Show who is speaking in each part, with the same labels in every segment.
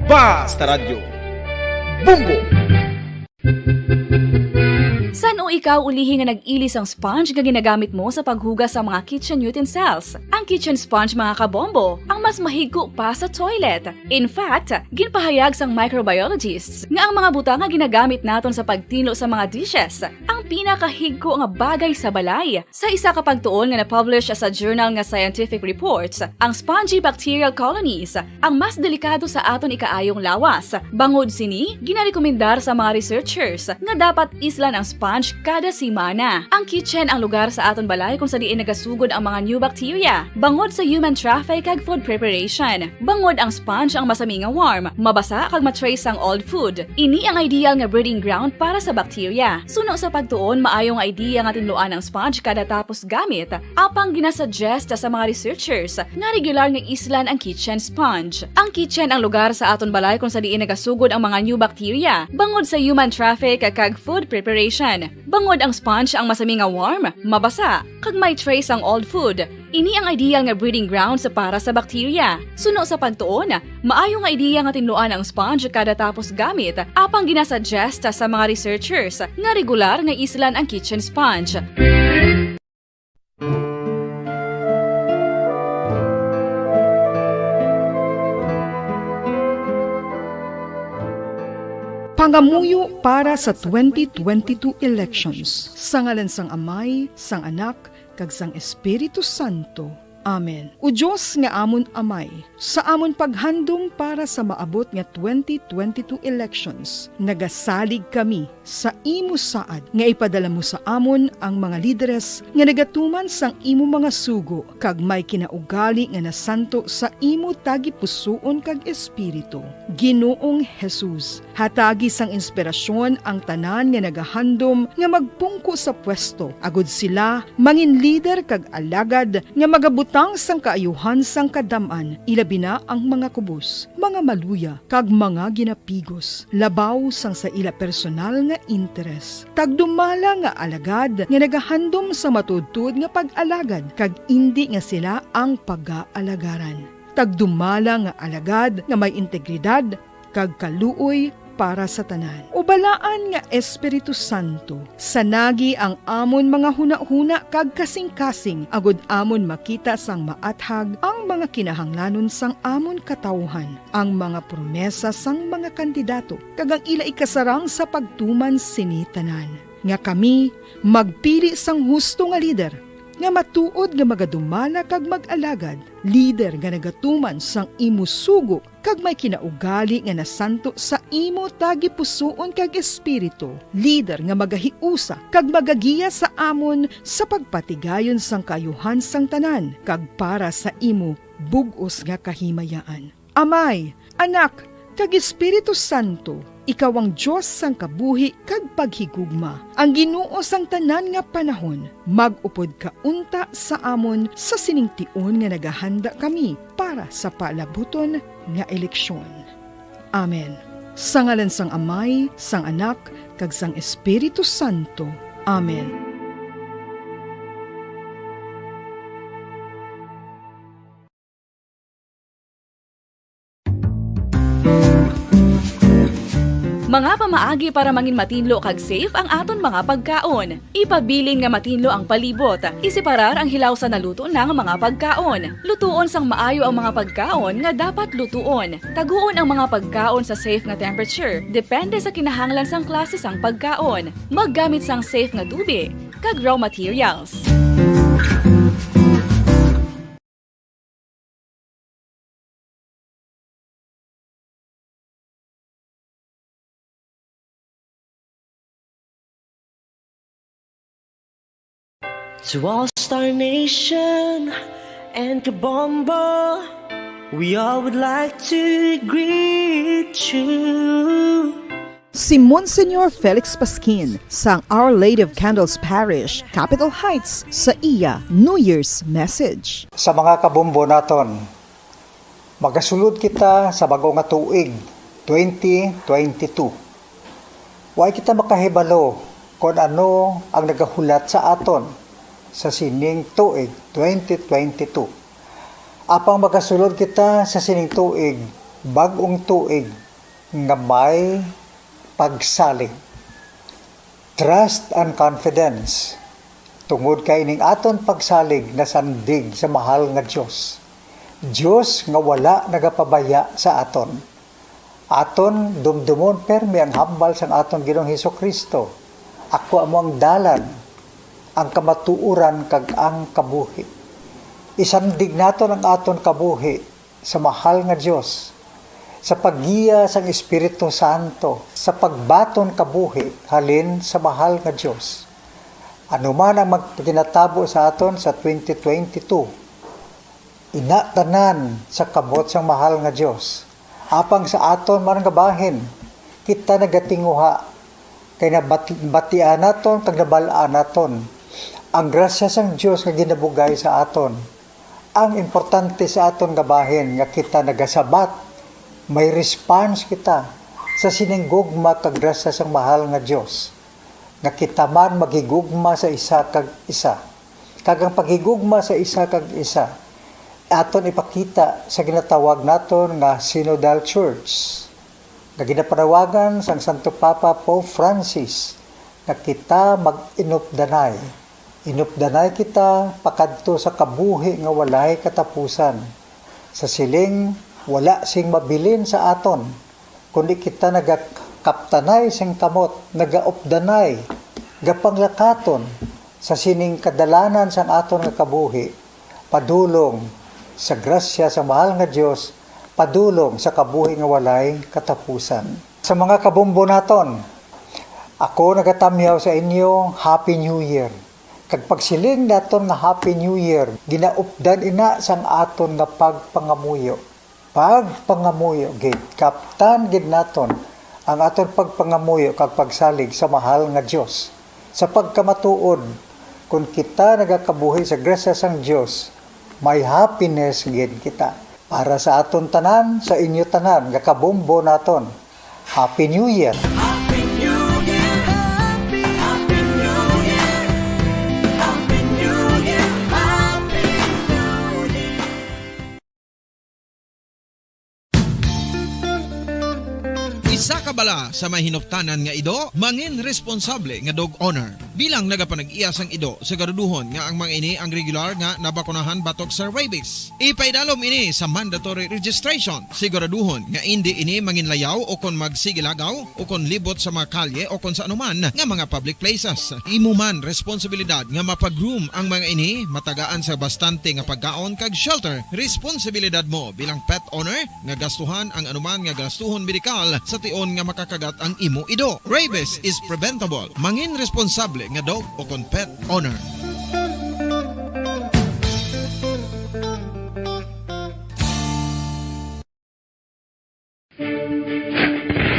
Speaker 1: Basta Radyo Bumbo.
Speaker 2: San o ikaw ulihi nga nag-ilis ang sponge nga ginagamit mo sa paghugas sa mga kitchen utensils? Ang kitchen sponge mga kabombo, ang mas mahigko pa sa toilet. In fact, ginpahayag sang microbiologists nga ang mga butang nga ginagamit naton sa pagtilo sa mga dishes, ang pinakahigko nga bagay sa balay. Sa isa ka pagtuon nga na-publish sa journal nga Scientific Reports, ang spongy bacterial colonies ang mas delikado sa aton ikaayong lawas. Bangod sini, ginarekomendar sa mga researchers nga dapat islan ang sponge kada simana. Ang kitchen ang lugar sa aton balay kung sa diin nagasugod ang mga new bacteria. Bangod sa human traffic kag food preparation. Bangod ang sponge ang masami nga warm, mabasa kag matrace ang old food. Ini ang ideal nga breeding ground para sa bacteria. Suno sa pagtuon, maayong idea nga tinluan ang sponge kada tapos gamit. Apang ginasuggest sa mga researchers nga regular nga islan ang kitchen sponge. Ang kitchen ang lugar sa aton balay kung sa diin nagasugod ang mga new bacteria. Bangod sa human traffic kag food preparation. Bangod ang sponge ang masami nga warm, mabasa, kag may trace ang old food. Ini ang ideal nga breeding ground sa para sa bacteria. Suno sa pagtuon, maayong idea nga tinluan ang sponge kada tapos gamit, apang ginasuggest sa mga researchers nga regular nga islan ang kitchen sponge.
Speaker 3: Pangamuyo para sa 2022 elections. Sa ngalan sang Amay, sang Anak, kag sang Espiritu Santo. Amen. O Diyos nga amon Amay, sa amon paghandom para sa maabot nga 2022 elections, nagasalig kami sa imo saad nga ipadala mo sa amon ang mga lideres nga nagatuman sang imo mga sugo kag may kinaugali nga nasanto sa imo tagipusoon kag espiritu. Ginoong Jesus, hatagi sang inspirasyon ang tanan nga nagahandom nga magpungko sa pwesto, agud sila mangin lider kag alagad nga magabutang sang kaayuhan sang kadaman, ilabi na ang mga kubos, mga maluya, kag mga ginapigos, labaw sang sa ila personal nga interes. Tagdumala nga alagad nga nagahandom sa matudtud nga pag-alagad, kag indi nga sila ang pag-aalagaran. Tagdumala nga alagad nga may integridad, kag kaluoy para sa tanan. Ubalaan nga Espiritu Santo, sanagi ang amon mga huna-huna kag kasing-kasing, agud amon makita sang maathag ang mga kinahanglanon sang amon katawhan, ang mga promesa sang mga kandidato, kag ang ila ikasarang sa pagtuman sini tanan. Nga kami magpili sang husto nga lider, nga matuod nga magadumala kag mag-alagad, lider nga nagatuman sang imo sugo kag may kinaugali nga nasanto sa imo tagipusoon kag espiritu, lider nga magahiusa kag magagiya sa amon sa pagpatigayon sang kayuhan sang tanan kag para sa imo bug-os nga kahimayaan. Amay, Anak, kag Espiritu Santo, ikaw ang Diyos sang kabuhi kag paghigugma. Ang Ginoo sang tanan nga panahon, mag-upod ka unta sa amon sa siningtion nga nagahanda kami para sa palabuton nga eleksyon. Amen. Sa ngalan sang Amay, sang Anak, kag sang Espiritu Santo. Amen.
Speaker 2: Mga pamaagi para mangin matinlo kag safe ang aton mga pagkaon. Ipabilin nga matinlo ang palibot. Isiparar ang hilaw sa naluto ng mga pagkaon. Lutuon sang maayo ang mga pagkaon nga dapat lutuon. Taguon ang mga pagkaon sa safe nga temperature. Depende sa kinahanglan sang klase sang pagkaon. Maggamit sang safe nga tubig kag raw materials.
Speaker 4: To all Star Nation and Kabombo, we all would like to greet you.
Speaker 3: Si Monsignor Felix Pasquin sang Our Lady of Candles Parish, Capitol Heights, sa iya New Year's message.
Speaker 5: Sa mga kabombo naton, magasulod kita sa bago nga tuig 2022. Way kita makahibalo kung ano ang nagahulat sa aton sa sining tuig 2022. Apang magasulod kita sa sining tuig bag-ong tuig nga may pagsalig. Trust and confidence tungod kay ning aton pagsalig na sandig sa mahal nga Dios. Dios nga wala nagapabaya sa aton. Aton dumdumon permi ang hambal sang aton Ginoong Hesukristo. Ako amo ang dalan, ang kamatuuran kag ang kabuhi. Isandig naton ang aton kabuhi sa mahal nga Dios, sa paggiya sang Espiritu Santo, sa pagbaton kabuhi halin sa mahal nga Dios. Ano man ang magkinatabo sa aton sa 2022, inatanan sa kabot sang mahal nga Dios. Apang sa aton man nga bahin, kita nagatinguha kay nabatian naton kag nabalaan naton ang grasya sang Dios nga ginabugay sa aton. Ang importante sa aton nga bahin nga kita nagasabat, may response kita sa sininggugma kag grasya sang mahal nga Dios. Nga kita man magigugma sa isa kag isa. Kag ang pagigugma sa isa kag isa, aton ipakita sa ginatawag naton nga Synodal Church. Nga ginapanawagan sang Santo Papa Pope Francis na kita mag-inupdanay. Inupdanay kita pakadto sa kabuhi nga walay katapusan. Sa siling wala sing mabilin sa aton, kundi kita nagakaptanay sing kamot, nagaupdanay, gapanglakaton sa sining kadalanan sang aton nga kabuhi, padulong sa grasya sa mahal nga Dios, padulong sa kabuhi nga walay katapusan. Sa mga kabumbo naton, ako nagatamyaw sa inyo, Happy New Year. Kag pagsiling naton nga Happy New Year, ginaupdan ina sang aton nga pagpangamuyo. Pagpangamuyo gid, kaptan gid naton ang aton pagpangamuyo kag pagsalig sa mahal nga Dios. Sa pagkamatuod, kung kita nagakabuhi sa grasya sang Dios, may happiness gid kita. Para sa aton tanan, sa inyo tanan, nga kabumbo naton. Happy New Year!
Speaker 1: Isa ka bala sa mahinuptanan nga ido, mangin responsable nga dog owner. Bilang nagapanag-iyas ang ido, siguraduhon nga ang mga ini ang regular nga nabakunahan batok sa rabies. Ipaidalom ini sa mandatory registration. Siguraduhon nga hindi ini manginlayaw o kon magsigilagaw o kon libot sa mga kalye o kon sa anuman nga mga public places. Imo man responsibilidad nga mapag-groom ang mga ini, matagaan sa bastante nga pagkaon kag shelter. Responsibilidad mo bilang pet owner nga gastuhan ang anuman nga gastuhon medikal sa tion nga makakagat ang imo ido. Rabies is preventable. Mangin responsable nga dog o kon pet owner.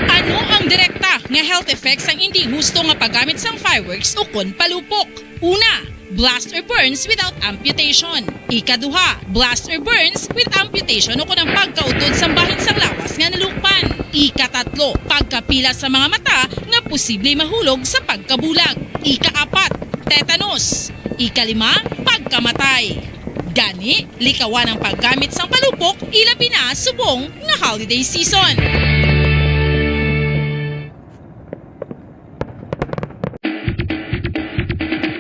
Speaker 6: Ano ang direkta nga health effects ang hindi gusto nga paggamit sang fireworks o kon palupok? Una, blast or burns without amputation. Ikaduha, blast or burns with amputation o kung ang pagkautod sa bahin sang lawas nga nalukpan. Ikatatlo, pagkapila sa mga mata nga posible mahulog sa pagkabulag. Ikaapat, tetanus. Ikalima, pagkamatay. Gani, likawan ang paggamit sang palupok ilabi na subong nga holiday season.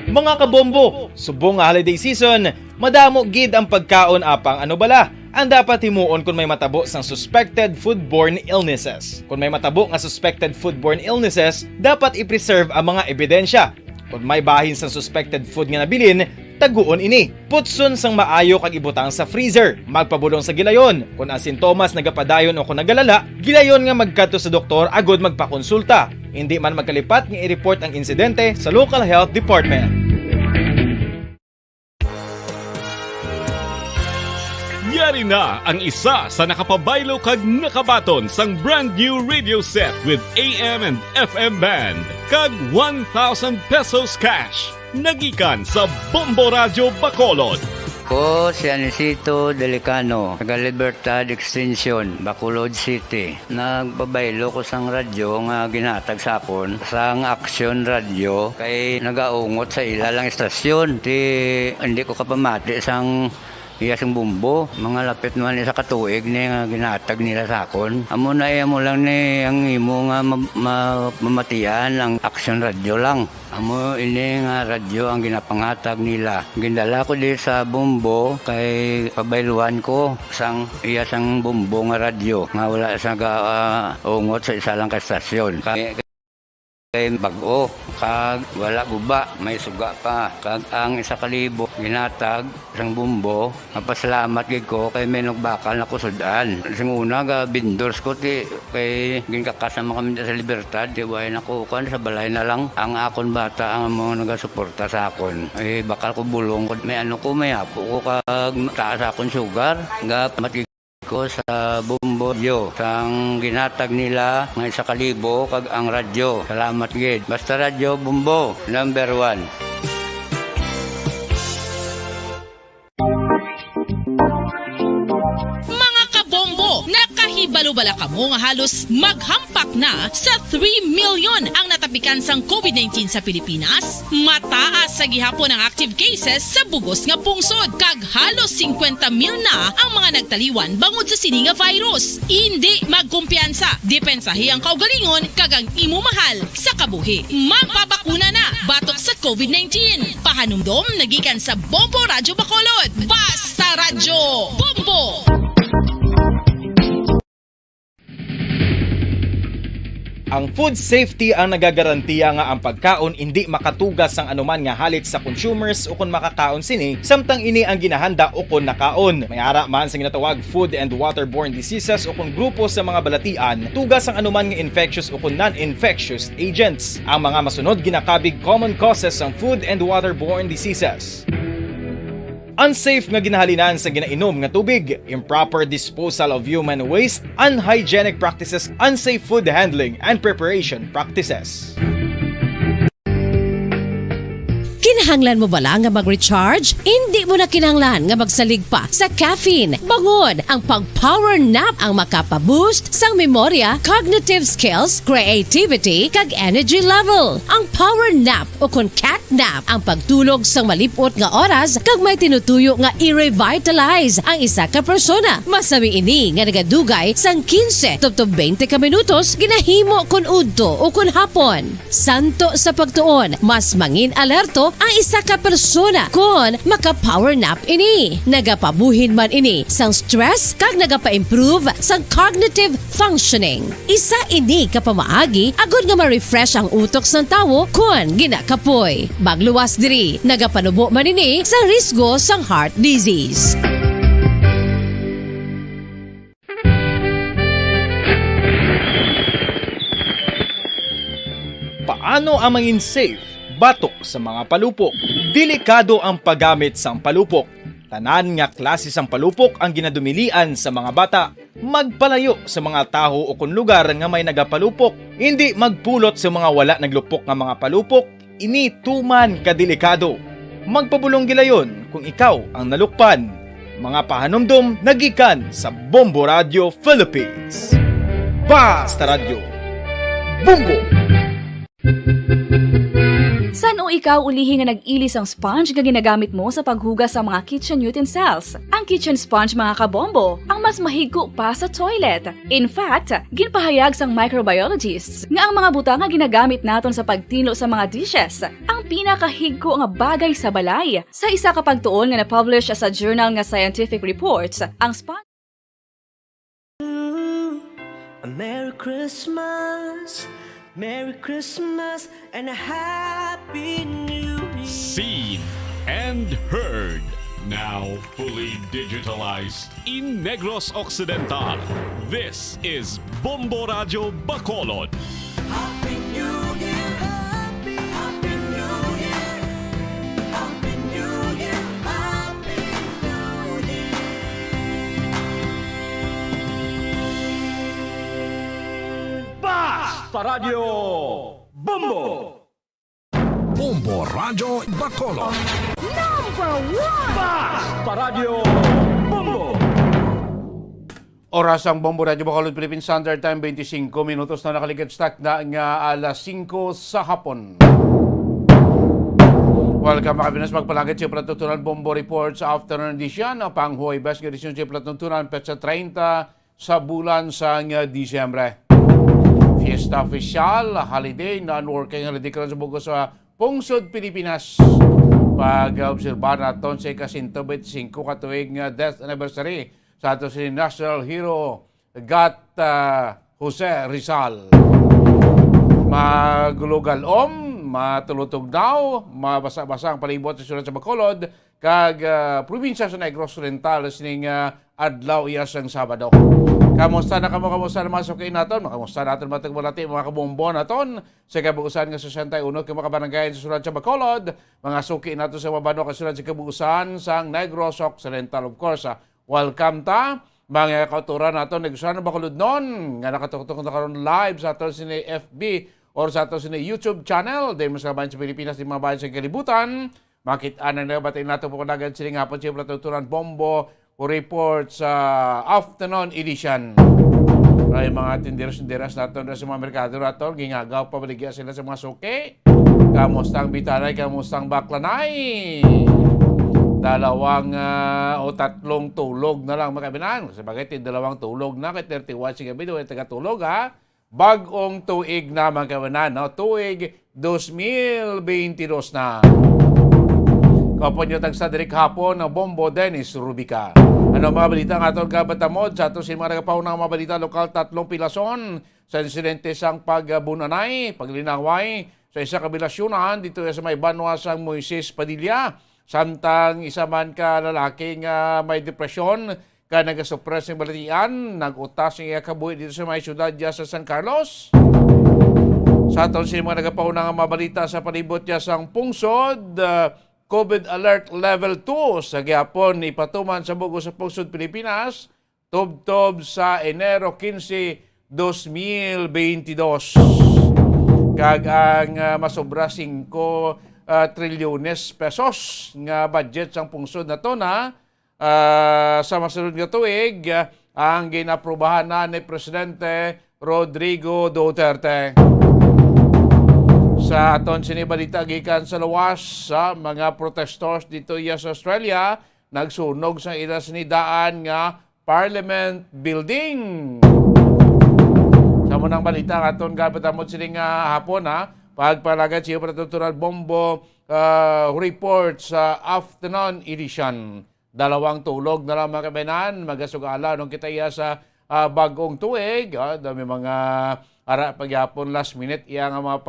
Speaker 1: Mga kabombo, subong nga holiday season, madamo gid ang pagkaon apang ano bala. Ang dapat himuon kung may matabo sang suspected foodborne illnesses. Kung may matabo nga suspected foodborne illnesses, dapat i-preserve ang mga ebidensya. Kung may bahin sang suspected food nga nabilin, taguon ini. Putson sang maayo kag ibutang sa freezer. Magpabulong sa gilayon. Kung ang sintomas nagapadayon o kung nagalala, gilayon nga magkadto sa doktor agod magpakonsulta. Hindi man magkalipat nga i-report ang insidente sa local health department.
Speaker 7: Yari na ang isa sa nakapabaylo kag nakabaton sang brand new radio set with AM and FM band kag 1,000 pesos cash. Nagikan sa Bombo Radio Bacolod.
Speaker 8: Ko si Anisito Delicano, taga Libertad Extension, Bacolod City. Nagbabaylo ko sang radyo nga ginatag sapon sang Action Radio kay nagaungot sa ilalang estasyon. Hindi ko kapamati sang iyasang bumbo. Mga lapit naman sa katuig ni nga ginatag nila sa akon. Amo na mo lang ni ang imo nga mamatian ang action radio lang. Amo ini nga radyo ang ginapangatag nila. Gindala ko di sa bumbo kay pabailuan ko iyasang bumbo nga radyo nga wala sa ungot sa isa lang ka stasyon. Kay bag-o kag wala guba, may suga pa. Kag ang 1,000 ginatag sang bumbo. Mapasalamat gid ko kay may nagbakal na kusudan. Sing una ga vendors ko ti kay ginkakasama kami sa Libertad, di way nako kan sa balay na lang ang akon bata ang mga nagasuporta sa akon. Bakal ko bulong ko may may apo ko kag taas akon sugar ga mati ko sa bumbo yo sang ginatag nila ng 1,000 kag ang radyo. Salamat gid. Basta radyo bumbo number 1.
Speaker 6: Mga kabombo, nakahibalo-bala ka mo nga halos maghampak na sa 3 million ang natapikan sang COVID-19 sa Pilipinas. Mataas sa gihapon ang active cases sa bugos nga pungsod kag halos 50 mil na ang mga nagtaliwan bangod sa sini nga virus. Hindi magkumpiyansa, depensahi ang kaugalingon kag ang imo mahal sa kabuhi. Magpabakuna na batok sa COVID-19. Pahanumdom nagikan sa Bombo Radyo Bacolod. Basta Radyo Bombo!
Speaker 9: Ang food safety ang nagagarantiya nga ang pagkaon hindi makatugas ang anuman nga halit sa consumers o kung makakaon sini, samtang ini ang ginahanda o kung nakaon. May ara man sa ginatawag food and waterborne diseases o kung grupo sa mga balatian, tugas ang anuman nga infectious o kung non-infectious agents. Ang mga masunod ginakabig common causes ng food and waterborne diseases: unsafe nga ginahalinan sa ginainom nga tubig, improper disposal of human waste, unhygienic practices, unsafe food handling and preparation practices.
Speaker 10: Kinahanglan mo bala nga mag-recharge? Hindi mo na kinahanglan nga magsalig pa sa caffeine. Bangod, ang pag-power nap ang makapaboost sang memorya, cognitive skills, creativity, kag energy level. Ang power nap o kon cat nap ang pagtulog sang malipot nga oras kag may tinutuyo nga i-revitalize ang isa ka persona. Masami ini nga nagadugay sang 15 to 20 ka minutos ginahimo kon udto o kon hapon. Santo sa pagtuon, mas mangin alerto ang isa ka persona kon maka-power nap ini. Nagapabuhin man ini sang stress kag nagapa-improve sang cognitive functioning. Isa ini kapamaagi agud nga ma-refresh ang utok sang tawo kon ginakapoy. Bagluwas diri, nagapanubo man ini sa risgo sang heart disease.
Speaker 9: Paano ang mangin safe batok sa mga palupok? Delikado ang paggamit sang palupok. Tanan nga klase sang palupok ang ginadumilian sa mga bata. Magpalayo sa mga taho o kung lugar nga may nagapalupok. Hindi magpulot sa mga wala naglupok nga mga palupok. Ini tuman kadelikado. Magpabulong gilayon kung ikaw ang nalukpan. Mga pahanumdom nagikan sa Bombo Radio Philippines. Basta Radio Bombo!
Speaker 2: San o ikaw ulihi nga nag-ilis ang sponge nga ginagamit mo sa paghugas sa mga kitchen utensils? Ang kitchen sponge mga kabombo, ang mas mahigko pa sa toilet. In fact, ginpahayag sang microbiologists nga ang mga butang nga ginagamit naton sa pagtinlo sa mga dishes ang pinakahigko nga bagay sa balay. Sa isa ka pagtuon nga na-publish sa journal nga Scientific Reports, ang sponge
Speaker 4: A Merry Christmas, Merry Christmas, and a Happy New Year.
Speaker 7: Seen and heard. Now fully digitalized in Negros Occidental. This is Bombo Radio Bacolod.
Speaker 4: Happy New Year, Happy New Year, Happy New Year, Happy New Year.
Speaker 9: Basta Radio Bombo!
Speaker 11: Bombo Radio Bacolod.
Speaker 9: Basta Radio Bombo!
Speaker 12: Oras ang Bombo Radio Bacolod, Philippine Standard Time, 25 minutos na nakaligat stock na nga alas 5 sa hapon. Welcome mga Pinas, magpalagit siya Platutunan Bombo Report sa afternoon edition ng pang-Huwaybes ng edisyon siya Platutunan petsa 30 sa bulan sa Disyembre. Fiesta Official, holiday, non-working holiday karon sa Bugos sa Pungsod, Pilipinas. Pag-obserbar natin sa ika-125 katuig nga death anniversary sa ato si National Hero Gat Jose Rizal. Magulugalom, matulutog daw, mabasa-basa ang palibot sa sulat sa Bacolod, kag probinsya sa Negros Oriental sining adlaw iyas ang Sabado. Kamusta na masok kayo naton? Kamusta natin matagbalati mga kabombo naton? Sa kabuusan nga 61 kay makabarangay sa sulat sa Bacolod, mga suki nato sa mabano ka sulat sa kabuusan sa Negros Occidental, of course. Welcome ta. Mga kauturan naton nagustuhan na Bacolod noon nga nakatutok na karon live sa aton sa FB or sa aton sa YouTube channel dahil mas kabayan sa Pilipinas di mga bayan sa kalibutan. Makita na batiin nato po kanagan siling hapon siya Platutunan Bombo report sa afternoon edition. Ay mga tinderos-tinderas naton sa mga merkado naton gingagaw pabaligya sila sa mga suki. Kamustang bitanay, kamustang baklanay. Dalawang o tatlong tulog na lang makabinan. Sabagay, dalawang tulog na kay 31 siya gabi doon tagatulog ha. Bagong tuig na makabinan, no? Tuig 2022 na. Kapon nyo tagsa direk hapon ng Bombo Dennis Rubica. Ano mga balita ng atong kabatamod sa ato si mga nagapaw ng mga balita lokal tatlong pilason sa insidente sang pagbunanay, paglinaway sa isa kabilasyunan dito sa may banwa sang Moises Padilla. Samtang isa man ka lalaking may depresyon ka nagasupres ng balatian, nag-utas ng kabuhi dito sa may syudad sa San Carlos. Sa aton si mga nagapaw ng mga balita sa palibot sang Pungsod, COVID Alert Level 2 sa gihapon ipatuman sa Bugos sa Pungsod, Pilipinas, tubtob sa Enero 15, 2022. Kag ang masobra 5 trilyones pesos nga budget sang pungsod na to na sa masunod nga tuig ang ginaprobahan na ni Presidente Rodrigo Duterte. Sa aton sinibalita gikan sa lawas sa mga protestors dito sa Australia nagsunog sa ilas ni daan nga Parliament Building. Sa munang balita nga aton gabatamot sining hapon pagpalagan siya Platutunan Bombo report sa afternoon edition. Dalawang tulog na lang mga kabayanan, magasugala nung kita iya sa bagong tuig. Dami mga pagyapon last minute iya nga mga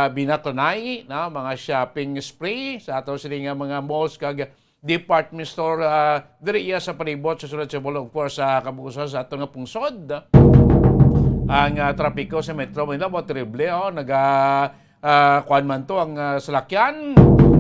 Speaker 12: binaklanay, mga shopping spree sa ato sila nga mga malls kag department store diri iya sa palibot sa sulod sa Bulog for sa kabuusan sa ato nga pungsod. Ang trapiko sa Metro Manila mo terrible kuan man to ang salakyan.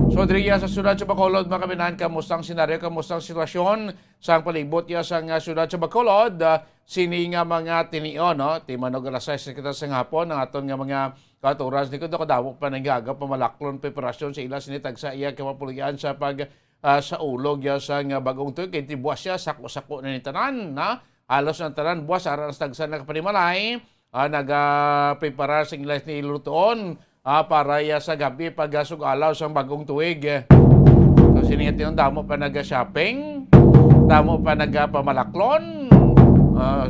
Speaker 12: So diri sa syudad sa Bacolod mga kabinan, kamustang senaryo, kamustang sitwasyon sa palibot ya sa syudad sa Bacolod, sini nga mga tinion ti manog alas 6 kita sa hapon ang aton nga mga katuras ni kudo kadawok pa nagaga pamalaklon preparasyon sa ila sini tagsa iya kamapulian sa pag sa ulog ya sa nga bagong tuig kay tibuas siya sako-sako na ni tanan alos ang tanan buwas aran sa tagsa nagpanimalay naga-prepare sa ilas ni ilutoon para ya sa gabi pag-sugalaw sa bagong tuig. So siningit yung damo pa naga-shopping, damo pa naga-pamalaklon.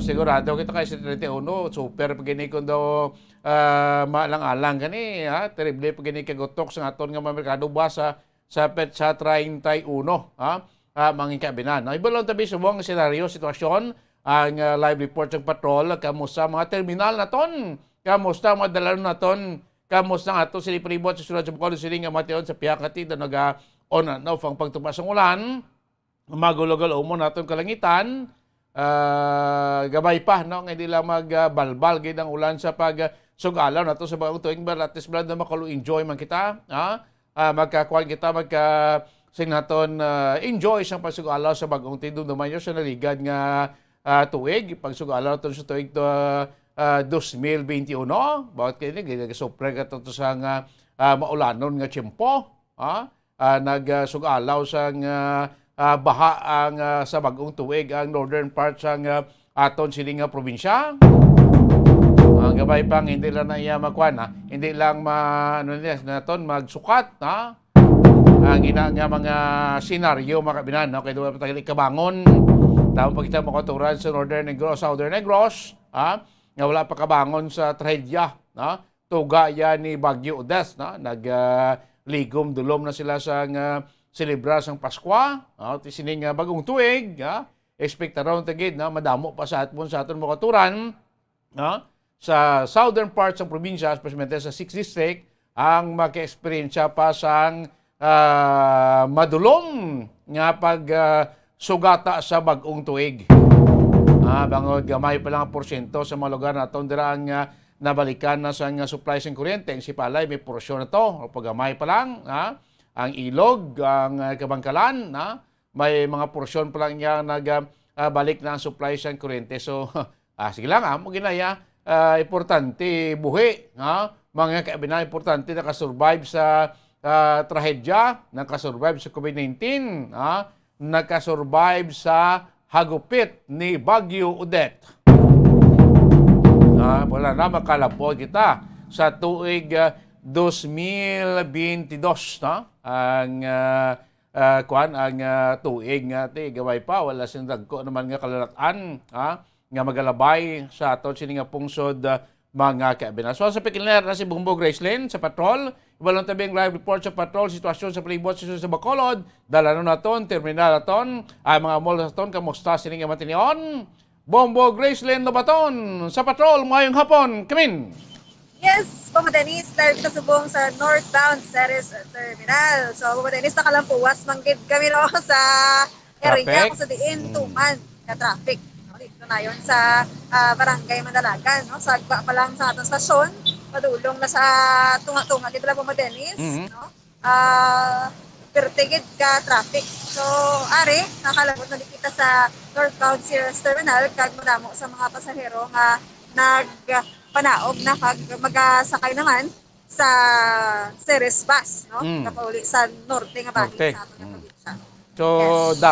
Speaker 12: Sigurado kita kay sa 31, super pagini ko daw maalang-alang gani. Terrible pagini kagotok sa aton nga mga merkado basa sa petsa 31. Mangin kabinan. Ibalong tabi subong senaryo, sitwasyon, ang live report ng patrol, kamusta mga terminal naton, kamusta mga dalaro naton, kamusta nga ito sila palibot sa sulod sa Bacolod sila nga matiyon sa piyakati na nag-on and off ang pagtupas ng ulan, magulog-ulo mo natin kalangitan, gabay pa, no? Hindi lang magbalbal gid ang ulan sa pag-sugalaw nato sa bagong tuig, but at least blood na makalu-enjoy man kita, magkakuan kita, sing naton enjoy sa pagsugalaw sa bagong tuig, naman yun sa naligad nga tuig, pagsugalaw nato sa tuig 2021, bakit kayo nag-sopre ka ito sa maulanon nga tiyempo, nagsugalaw sa baha ang sa bagong tuig ang northern part sa aton siling probinsya. Gabay pang hindi lang na iya magkuhan, hindi lang naton magsukat, ang ina nga mga senaryo mga kabinan, no? Kaya doon patagin ikabangon. Tama pag kita makaturan sa Northern Negros, Southern Negros, nga wala pa kabangon sa trahedya, no? Tuga yan ni Bagyo Odette, no? Nagligom dulom na sila sa celebra sang Paskwa, no? Sining bagong tuig, expectaron tagid na madamo pa sa atmon sa aton makaturan, no? Sa southern parts ng probinsya, especially sa 6th district, ang maka-experiensya pa sang madulom nga pag sugata sa bagong tuig. Bangod gamay pa lang ang porsyento sa mga lugar na itong dira ang nabalikan na sa supply ng kuryente. Ang Sipalay may porsyon na ito. O paggamay pa lang, ang Ilog, ang Kabangkalan, may mga porsyon pa lang niya nagbalik na ang supply ng kuryente. So, sige lang, maginaya, importante buhi. Mga kaibigan, importante nakasurvive sa trahedya, nakasurvive sa COVID-19, nakasurvive sa hagupit ni Bagyo Odette. Wala na makalapod kita sa tuig 2022, no? Ang tuig nga gaway pa wala sing dagko naman nga kalalatan, nga magalabay sa aton sini nga pungsod mga kaibigan. So sa Pikiler na si Bumbo Gracelyn sa patrol, ibalong tabing live report sa patrol, sitwasyon sa palibot sa Bacolod, dala nun naton, terminal naton, ay mga mall naton, kamusta sining nga matinion? Bumbo Gracelyn Lobaton sa patrol, mayong hapon, kamin!
Speaker 13: Yes, Pamadenis, live na subong sa northbound Ceres Terminal. So Pamadenis, nakalampuwas, manggid kami no, sa area kung sa diin, tuman, na traffic. Dito na yun sa Barangay Mandalagan, no? Sagba pa lang sa atong stasyon, padulong na sa tunga-tunga dito lang po Madenis, no? Pertigid ka traffic. So, ari, nakalabot na kita sa northbound Ceres Terminal, kag madamo sa mga pasahero nga nagpanaog na kag magasakay naman sa Ceres bus, no? Kapauli sa norte nga bahin sa atong probinsya.
Speaker 12: So, yes.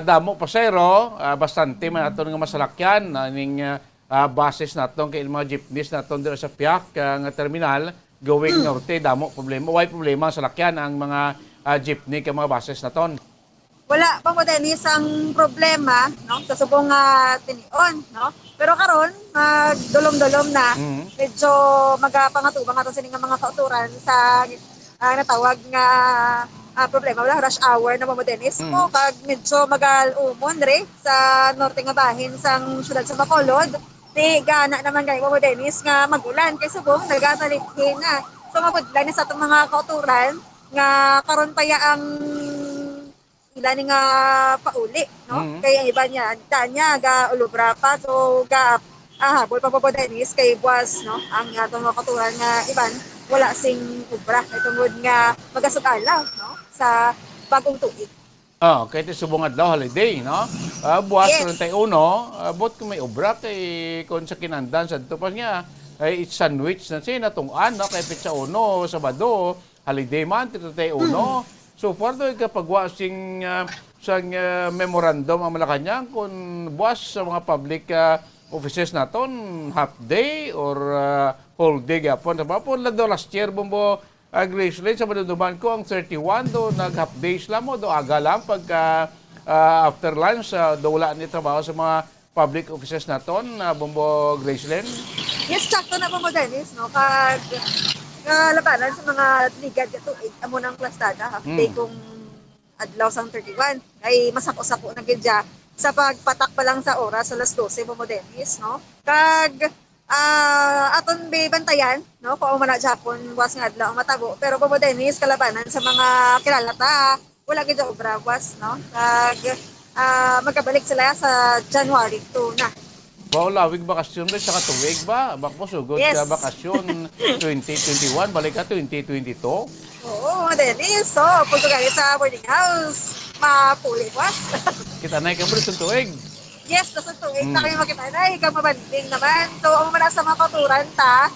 Speaker 12: Damo pasero, bastante man aton nga masalakyan ning buses naton kay mga jeepneys naton dira sa Piak nga terminal going norte, damo problema. Why problema sa lakyan ang mga jeepney kay mga buses naton?
Speaker 13: Wala pang Denis ang problema, no? Sa subong tinion, no? Pero karon magdulom-dulom na. Medyo magapangatubang aton sining mga kauturan sa natawag nga problema. Wala rush hour na Pamadenis mo kag medyo magal-umon re sa norte nga bahin sang syudad sa Bacolod. Di gana naman kay Pamadenis nga magulan kay subong nagataliphin na. So mabudlan sa atong mga kauturan nga karon pa ya ang ilan nga pauli, no? Kay ang iba niya tanya ga ulubra pa so ga habol pa Pamadenis kay buwas, no? Ang atong mga kauturan nga iban wala sing ubra kay tungod nga magasugalaw, no? Sa bagong tuig.
Speaker 12: Kahit subong adlaw holiday, no? Buwas yes. 31, bot kung may obra kay kung sa kinandan sa dito pa niya, ay it's sandwich na siya natungan, no? Kay Petsa 1, Sabado, holiday man, 31. So far doon kapag wasing sa memorandum ang Malacanang kung buwas sa mga public offices naton, half day or whole day gapon. Tapos lado last year, Bumbo, Gracelyn, sa maduduman ko, ang 31 do, nag-half days lang mo, do aga lang pagka after lunch, do wala ni trabaho sa mga public offices naton, Bumbo Gracelyn?
Speaker 13: Yes, sakto na po mo, Dennis, no? Kag labanan sa mga ligad ka tuig, amo ng plastada, half day kung adlaw sang 31. Ay masako-sako na gidya sa pagpatak pa lang sa oras, alas 12 mo, Dennis, no? Kag aton bantayan, no? Kung man na Japon was nga adlaw matabo, pero Bobo Dennis kalabanan sa mga kilala ta, wala gid obra was, no? Kag magkabalik sila sa January 2 na.
Speaker 12: Lawig bakasyon ba sa katuig ba? Bakmo sugod yes. Ka bakasyon 2021, balik ka 2022?
Speaker 13: Oo, Dennis. So, punto kami sa boarding house. Mapuli was.
Speaker 12: Kita na ikaw sa tuig.
Speaker 13: Yes, nasa tuig na kayo makita na, ikaw mabanding naman. So, ang muna sa mga katuran ta,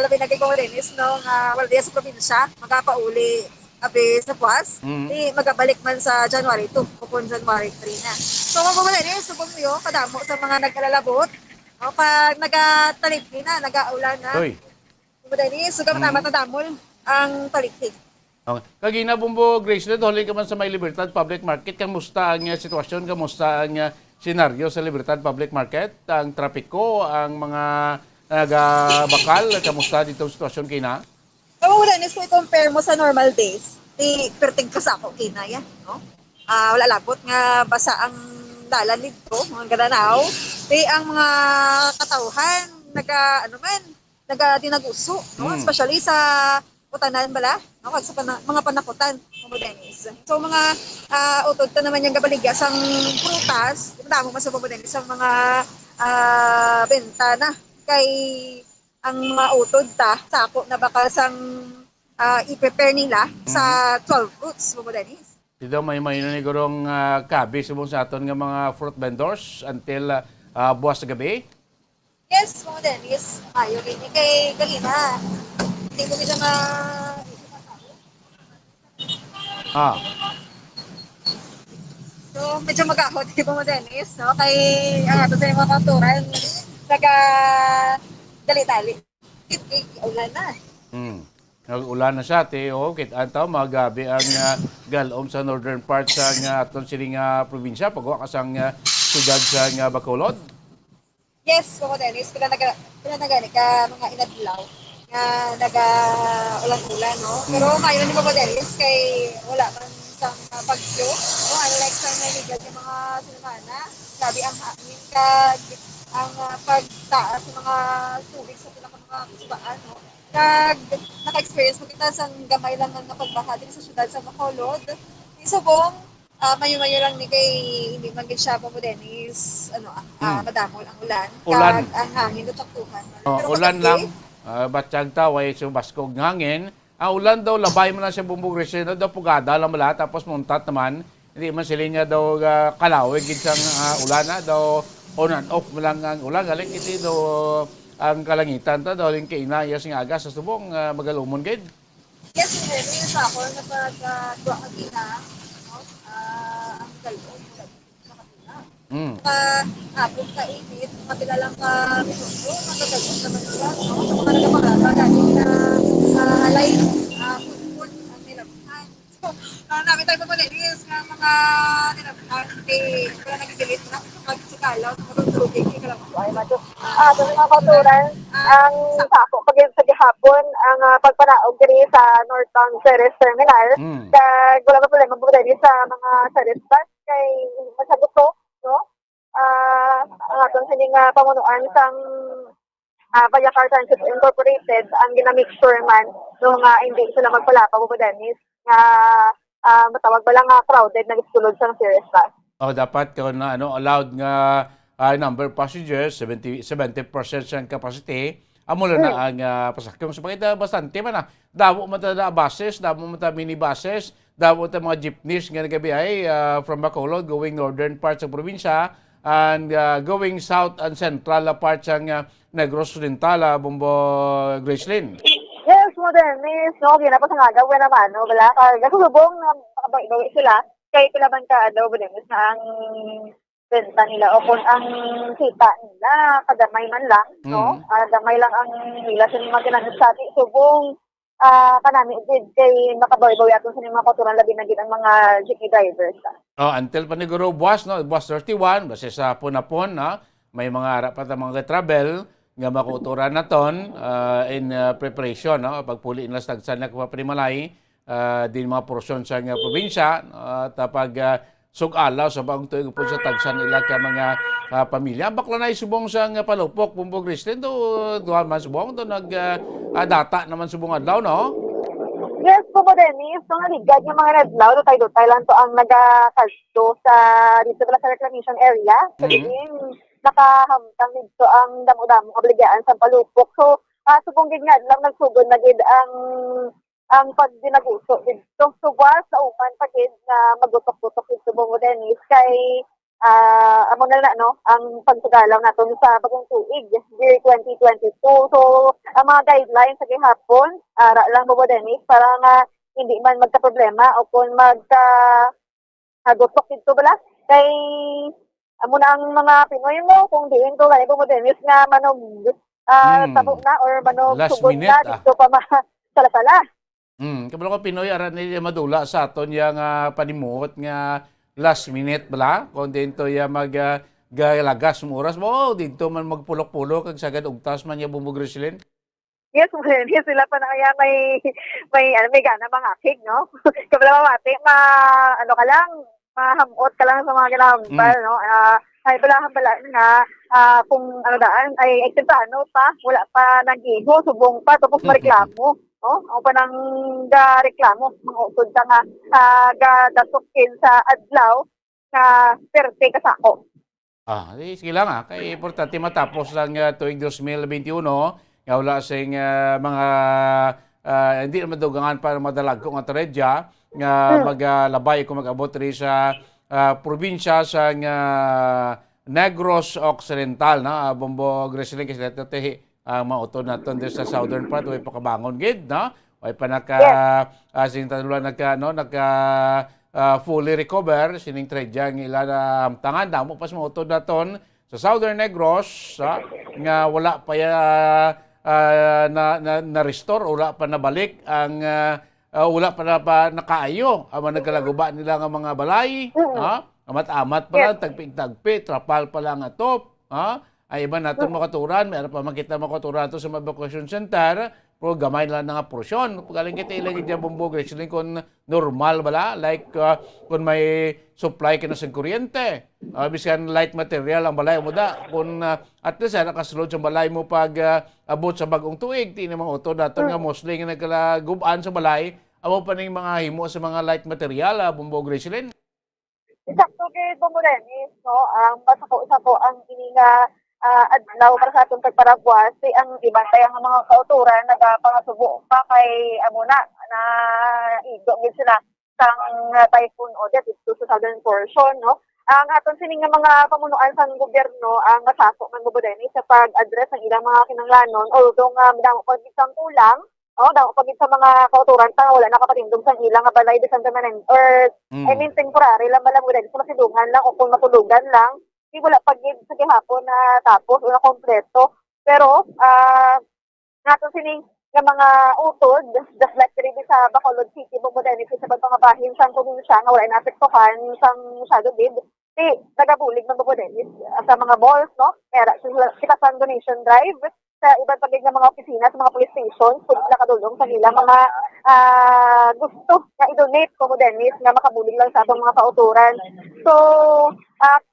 Speaker 13: labi na kay Dennis, no, wala diya sa probinsya, magpapauli abi sa Puas, di magabalik man sa January 2, kupon January 3 na. So, mga Dennis, subong mo yun, kadamo sa mga nagkalalabot, no, pag nagatalipin na, nagaulan na. Mga Dennis, sugam na matadamol ang talipin.
Speaker 12: Okay. Kagina Bumbo Graceland, huli ka man sa May Libertad Public Market, kamusta ang sitwasyon, kamusta ang senaryo sa Libertad Public Market, ang trapiko, ang mga nagabakal, kamusta dito ang sitwasyon kina?
Speaker 13: Kung Dennis, kung i-compare mo sa normal days, di perting ka sa ako kinaya, no? Wala labot nga basa ang dalan dito, mga gananaw. Di ang mga katauhan, dinaguso, no? Especially sa utanan bala, no? Kag sa mga panakutan, mga Dennis. So mga utod ta naman yung gabaligya sang prutas, damo man sa mga Dennis, sa mga benta na kay ang mga utod ta, sako na baka sang i-prepare nila sa 12 fruits, mga Dennis.
Speaker 12: Dito may na ni Gurong kabi subong sa aton nga mga fruit vendors until buwas sa gabi.
Speaker 13: Yes, mga Dennis. Ayaw rin kay Galina. Hindi ko nila nga... So, medyo mag-ahod, di ba, mga Dennis, no? Kay ang ato sa mga kauturan, dali-dali. Ulan na.
Speaker 12: Nag-ulan na siya, kita magabi ang galom sa northern part sa aton siling probinsya, pagwa kasang sudad sa Bacolod.
Speaker 13: Yes, mga Dennis, pila nagani ka mga inadlaw nga naga-ulan-ulan, no? Pero kayo ni mga Dennis, kay wala man sang bagyo, no? Unlike sa naligal yung mga sinamana, sabi ang hangin kag ang pagtaas ng mga tubig sa mga kusbaan, no? Naka-experience mo kita sa gamay lang ng pagbaha din sa syudad sa Bacolod. Isubong, mayo-mayo lang ni kay hindi man gid siya mo Dennis, madamol ang ulan. Kag ang hangin tutaktuhan.
Speaker 12: Ulan lang, batyag taway sa baskog ng hangin. Ang ulan daw, labay mo na siya bumbog resino, daw pugada lang mala, tapos muntat naman. Hindi man sila niya daw kalawig gid sang ulan na, daw on and off mo lang ang ulan. Galing iti daw ang kalangitan ta daw ling kainayas nga aga sa subong magalumon gid.
Speaker 13: Yes, hindi sa ako na pag-duwa kagina, no? Ang galon hapon ka init, mapila lang ka minuto, magagagot naman sila, no? Sa mga nagpapagaba, dahil na alay, food, ang nilabhan. So, namin tayo papaligis nga mga nilabhan, wala nagigilit na, magsikalaw, marunturugin, ay mato. Sa mga kauturan, ang sako, pag sa gihapon, ang pagpanaog diri sa Northtown Ceres Terminal, kag wala pa problema po diri sa mga Ceres bus, kay masagot ko, no? Ang atong sining pamunuan sang Payacar Transit Incorporated, ang ginamake sure man nung hindi sila magpalapa po Dennis, nga matawag ba lang crowded na gisulod sang Ceres bus.
Speaker 12: Dapat kung allowed nga number of passengers, 70% siyang capacity, amula na ang pasakyong. So, pakita bastante man na. Damo man na buses, damo man na minibuses, damo man mga jeepneys nga nagabiyay from Bacolod going northern parts ng probinsya and going south and central parts ng Negros Oriental, Bumbo Graceland.
Speaker 13: Yes, mo Dennis, no, ginapos ang agawin naman, no, wala ka, gasulubong na makabay sila, kay pilaban ka, Dennis, na ang benta nila o kung ang kita nila, kadamay man lang, no? Damay lang ang nila sa mga ginanasati. Subong, kanami, kay makabawi-bawi ato sa mga kauturan labi na ang mga jeepney drivers.
Speaker 12: Until paniguro buwas, no? Buwas 31, basta sa punapon, may mga harap pa mga travel, nga makauturan na ton in preparation, no? Pagpuli nila sa tagsan na kapapanimalay, din mga porsyon sa probinsya, tapag sug-alaw sa bagong tuig po sa tagsan nila ka mga pamilya. Bakla na isubong sa palupok, Bumbo Graceland, duhan man subong, data naman subong adlaw, no?
Speaker 13: Yes, po Dennis, so naligad yung mga redlaw, tayo lang to ang nagakalto sa dito pala sa reclamation area. Sabihin, nakahamtang dito ang damo-damo obligaan sa palupok. So, subong gid nga lang nagsugod na gid ang pagdinaguso dito. So, buwas sa uman pagid na magutok-gutok dito mo Dennis kay amo na no ang pagsugalaw naton sa bagong tuig year 2022. So, ang mga guidelines sa gihapon ara lang mo Dennis para nga hindi man magka-problema o kung magka-gutok dito bala kay amo na ang mga Pinoy mo kung diin ko ganito mo Dennis nga manog tabo na or manog
Speaker 12: Last
Speaker 13: sugod
Speaker 12: minute,
Speaker 13: na dito pa sala-sala.
Speaker 12: Kabalo ko Pinoy aran nila madula sa aton yang panimuot nga last minute bala kun dito ya galagas mo oras mo dito man magpulok-pulok kag sagad ugtas man ya bumugresilin.
Speaker 13: Yes, yes, sila pa na kaya may gana mga cake, no? Kabla mamati, ano ka lang, mahamot ka lang sa mga ginahambal, no? Ay balahan pala nga, kung ano daan, ay eksemplano pa, wala pa nag-iho, subong pa, tapos mareklamo, no? Ako pa nang reklamo, mga utod ka nga, dasukin sa adlaw, na perte ka sa ako.
Speaker 12: Sige lang kay importante matapos lang tuig 2021, nga wala sing mga hindi naman dugangan para madalag kung ang tragedya nga maglabay kung mag-abot rin sa probinsya sa Negros Occidental na Bombo Gresiling kasi natin mautod natin sa southern part way pakabangon gid na way pa sintadulan fully recover sining tragedya ng ila na hamtangan damo pas mautod naton sa southern Negros nga wala pa na-restore, wala pa nabalik ang wala pa nakaayo ang mga nagkalaguba nila ng mga balay, amat-amat pa lang, tagpi-tagpi, trapal pa lang atop, ay iba natin makaturan, meron pa makita makaturan to sa mga evacuation center, pero gamay lang nga porsyon. Pagaling kita ilang dyan Bombo Gresiling kung normal bala, like kung may supply ka na sa kuryente, bisan light material ang balay mo da, kung at least nakasulod sa balay mo pag abot sa bagong tuig, di namang uto daton nga mostly nga nagkalagubaan sa balay, amo pa ning mga himo sa mga light material, Bombo Gresiling.
Speaker 13: Sakto kay Bombo Dennis, no? Ang pasako ang ininga adlaw para sa atong pagparagwas ang ibantay ang mga kauturan nagapangasubo pa kay amuna na igong gid sila sang typhoon Odette dito sa southern portion, no? Ang aton sining nga mga pamunuan sa gobyerno ang masako man Bombo Dennis sa pag-address ng ilang mga kinahanglanon although nga damo pag isang kulang damo pag sa mga kauturan ta wala nakapatindog sa ilang nga balay bisan permanent or I mean temporary lang malang Dennis masidungan lang o kung matulugan lang wala pag sa gihapon na tapos o na kompleto. Pero, natin sining nga mga utod, just like rin sa Bacolod City, Bombo Dennis, sa pagpangabahin sa probinsya nga wala inapektuhan sa shadow bid, nagabulig ng Bombo Dennis sa mga malls, no? Kaya kita sa donation drive sa ibang pagig ng mga opisina, sa mga police stations, kung sila kadulong sa nila mga gusto na i-donate Bombo Dennis nga makabulig lang sa atong mga kauturan. So,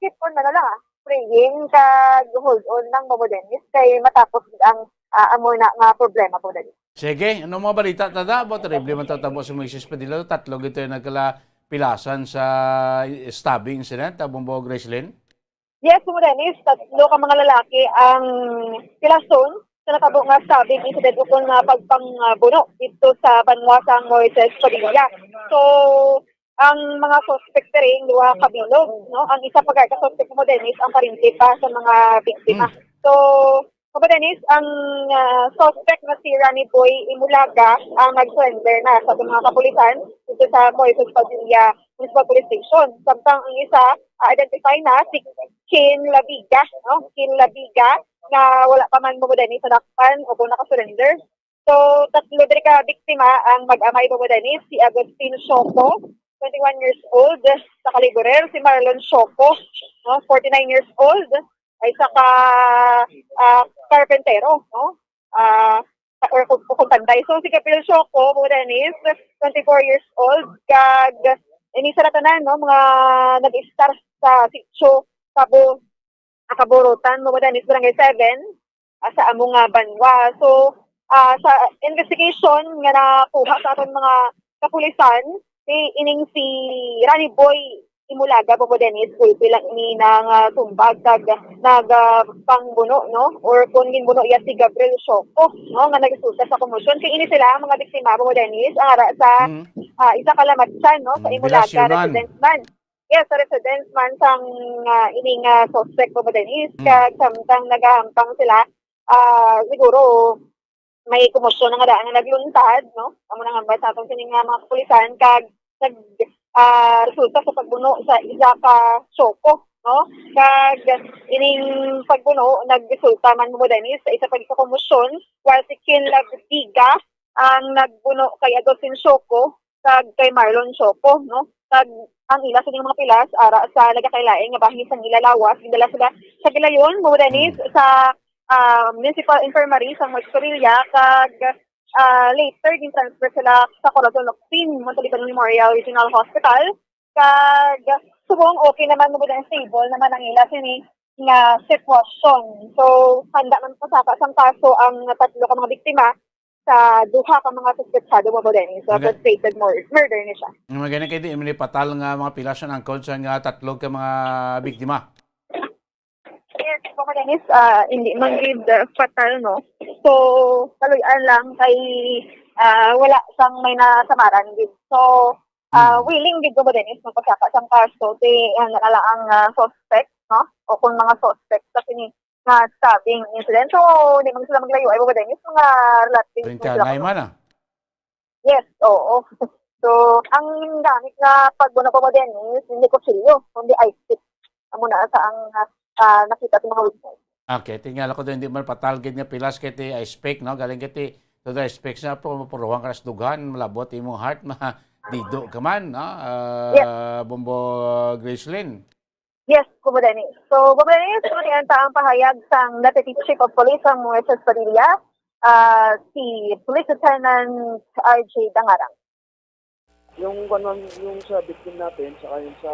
Speaker 13: keep on na lang praying kag hold on ng Bombo Dennis kay matapos ang amor na nga problema po Dennis.
Speaker 12: Sige, ano mga balita tada? Terrible man tatabo sa Mrs. Padilla. Tatlo gito yung nagkalapilasan sa stabbing incident, Bombo Gresiling.
Speaker 13: Yes, Bombo Dennis, tatlo ka mga lalaki ang pilason sa nakabo nga stabbing incident ukol nga pagpangbuno dito sa Banwasang Moises Padilla. So, ang mga suspect rin, duwa kabilog, no? Ang isa pa ka suspect mo, Dennis, ang parinti pa sa mga biktima. So, Bombo Dennis, ang suspect na si Rani Boy Imulaga ang nag-surrender na sa mga kapulisan dito sa Moises Padilla Municipal Police Station. Samtang ang isa, identify na si Kin Labiga, no? Kin Labiga, na wala pa man Bombo Dennis sa dakpan o kung naka-surrender. So, tatlo din ka biktima ang mag-amay Bombo Dennis, si Agustin Shoco, 21 years old, sa Caligorer, si Marlon Shoco, no? 49 years old, ay saka Carpentero, no? Or kung tanday. So, si Kapil Shoco, Bombo Dennis, 24 years old, kag inisa na tanan, no? Mga nag-star sa Sitio, Kaburutan, Bombo Dennis, Barangay 7, sa among Banwa. So, sa investigation nga nakuha sa aton mga kapulisan, ining si Rani Boy Imulaga, Bombo Dennis, bilang ini ng tumbag nagpangbuno, no? Or kung ginbuno iya si Gabriel Shoco, no? Nga nagsusa sa komosyon. Kaya ini sila, mga biktima, Bombo Dennis, ara sa isa kalamatsan, no? Sa Imulaga, residence man. Yes, sa residence man sang ining suspect, Bombo Dennis. Kaya samtang nagahampang sila, siguro, may komosyon na nga daan na nagluntad, no? Amo nang ambay sa atong sining mga kapulisan kag resulta sa pagbuno sa isa ka Shoco, no? Kag ining pagbuno nagresulta man Bombo Dennis sa isa pa sa komosyon while si Kin Labiga ang nagbuno kay Agustin Shoko kag kay Marlon Shoko, no? Kag ang ila sa mga pilas ara sa nagakailaing nga bahis ang ilalawas gidala sila sa Gilayon, Modanis sa Municipal Infirmary sa Moistorilla kag later transfer sila sa Corazon Locsin, Montalipan Memorial Regional Hospital kag subong okay naman mo stable naman ang ila sini nga sitwasyon. So handa man pasaka sang kaso ang tatlo ka mga biktima sa duha ka mga suspetsado mo din sa perpetrated murder ni siya.
Speaker 12: Mga ganyan kayo di patal nga mga pilasyon ang sa nga tatlog ka mga biktima.
Speaker 13: Yes, po Dennis, hindi man gid fatal, no? So, kaluyan lang kay wala sang may nasamaran gid. So, willing gid mo Dennis magpasaka sang kaso ti ang suspect, no? O kung mga suspect sa kini nga stabbing incident. So, hindi man sila maglayo ay mo Dennis mga relative.
Speaker 12: 29 man
Speaker 13: Yes, oo. So, ang gamit nga pagbuno po mo Dennis, hindi ko silyo, kundi ice pick. Amo na sa ang nakita sa mga witness.
Speaker 12: Okay, tingala ko din, hindi man patalgid nga pilas kiti I-spec, no? Galing kiti, to the I-spec na puruhan ka sa dugan, malabot imong heart, dido ka man, no? Bombo Gracelyn.
Speaker 13: Yes, Kumudani. So, Kumudani, sumunod ang pahayag sang Deputy Chief of Police ang Moises Padilla, si Police Lieutenant RJ Dangarang.
Speaker 14: Yung sa victim natin, saka yung sa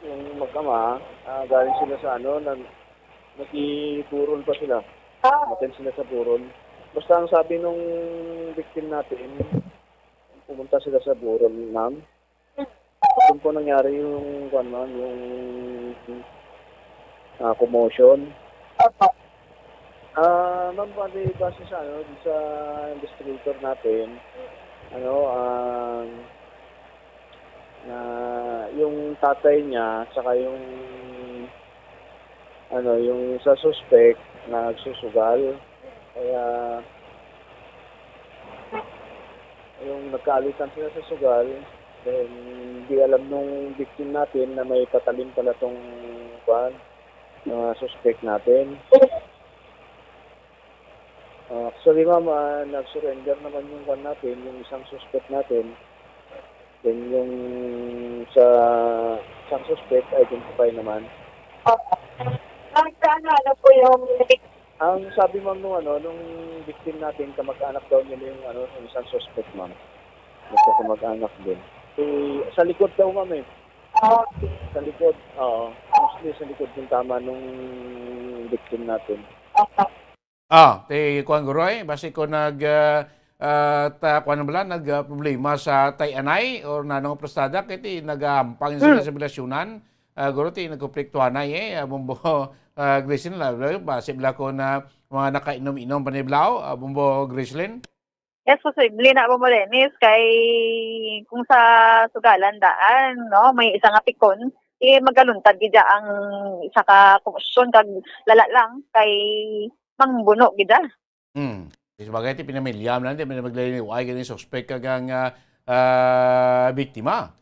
Speaker 14: yung mag-ama, galing sila sa nakiburol pa sila. Matin sila sa burol. Basta ang sabi nung victim natin, pumunta sila sa burol, ma'am. Doon po nangyari yung commotion. Ma'am, base sa sa investigator natin, na yung tatay niya saka yung sa suspect na nagsusugal, kaya yung nagkaalitan sila sa sugal, then hindi alam nung victim natin na may patalim pala tong suspect natin. Actually ma'am, nag-surrender naman yung natin, yung isang suspect natin. Then yung sa isang suspect, identify naman.
Speaker 13: Ano po yung
Speaker 14: ang sabi ma'am nung victim natin, kamag-anak daw nila yung isang suspect ma'am. Kamag-anak din. Sa likod daw ma'am eh. Sa likod, mostly sa likod yung tama nung victim natin.
Speaker 12: Kuan Guroy, basi ko nagproblema sa tay-anay or nanong prostada, kiti nagampang sila sa bilasyonan. Guro, nagkuplektuanay bumbo Gracelyn, basi bila ko na mga nakainom-inom paniblaw, bumbo Gracelyn.
Speaker 13: Yes, posible na po mo Dennis, kay kung sa sugalan daan, no, may isang apikon, magaluntad gida ang isa ka kumusyon, kag lala lang, kay mangbuno gida.
Speaker 12: Sabagay, pinamilyam lang, di maglaliniway ganyan suspect kagang biktima.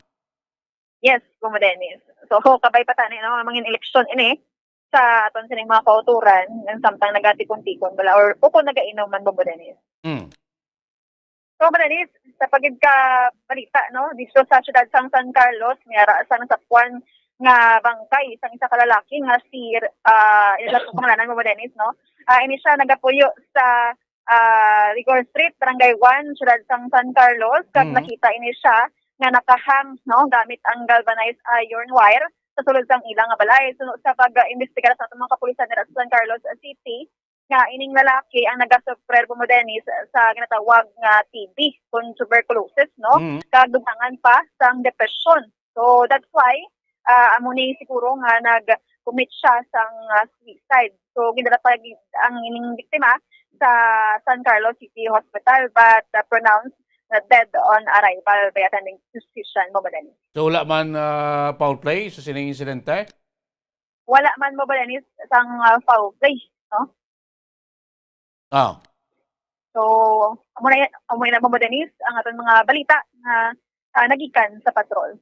Speaker 13: Yes, po mo Dennis. So, kabay pa tani, no, mangin eleksyon ini, sa aton sining mga kauturan, ng samtang nagatikon-tikon, bala, or kung nagainom man po mo Dennis. So, Dennis, sa pagid ka balita, no, dito sa siyudad sang San Carlos, mayara sa nasakwan nga bangkay isang isa ka lalaki nga si ilang pangalanan mo Dennis, no? Ini siya nagapuyo sa Rigor Street, Barangay 1, siyudad sang San Carlos, kag nakita ini siya nga nakahang, no, gamit ang galvanized iron wire sa sulod sang ilang nga balay. Sunod sa pag-imbestigar sa mga kapulisan sa San Carlos City, nga ining lalaki ang nagasuffer po mo Dennis sa ginatawag nga TB kung tuberculosis, no? Kadugangan pa sang depression. So that's why amo ni siguro nga nag-commit siya sang suicide. So gidala pa ang ining biktima sa San Carlos City Hospital but pronounced dead on arrival by attending physician mo Dennis.
Speaker 12: So wala man foul play sa sining insidente?
Speaker 13: Wala man mo Dennis sang foul play, no? So, amo na mo Dennis ang aton mga balita na nagikan sa patrol.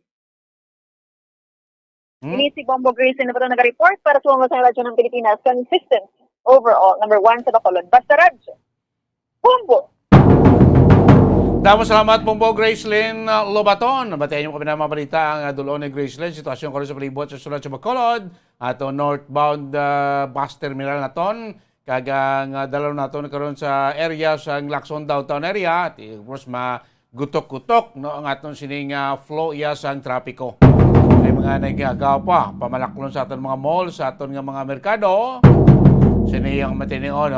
Speaker 13: Ini si Bombo Gracelyn na po nag-report para sa mga radyo ng Pilipinas. Consistent overall, number 1 sa Bacolod. Basta radyo. Bombo!
Speaker 12: Damo salamat po Gracelyn Lobaton. Batayan niyo kami na mga balita ang dulon ni Gracelyn. Sitwasyon ko rin sa palibot sa Sulat sa Bacolod. Ato northbound bus terminal naton. Kagang dalaw naton karon sa area sa Lacson downtown area. At of course magutok-gutok no ang aton sining flow iya sa trapiko. Ay mga nagagaw pa pamalaklon sa aton mga mall, sa aton nga mga merkado. Sini yang matinion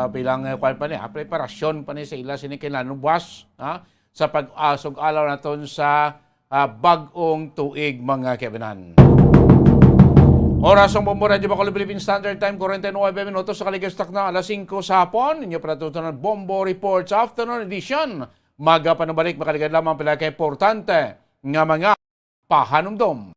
Speaker 12: bilang kwan pa ni preparasyon pa ni sa ila sini kinahanglan buwas sa pag-asog alaw naton sa bag-ong tuig mga kebenan. Oras ang Bombo Radio Bacolod Philippine Standard Time 49 minutos sa kaligustak na alas 5 sa hapon. Inyo patutunan Bombo Reports Afternoon Edition. Maga pa nabalik makaligad lamang pala kay importante nga mga pahanumdom.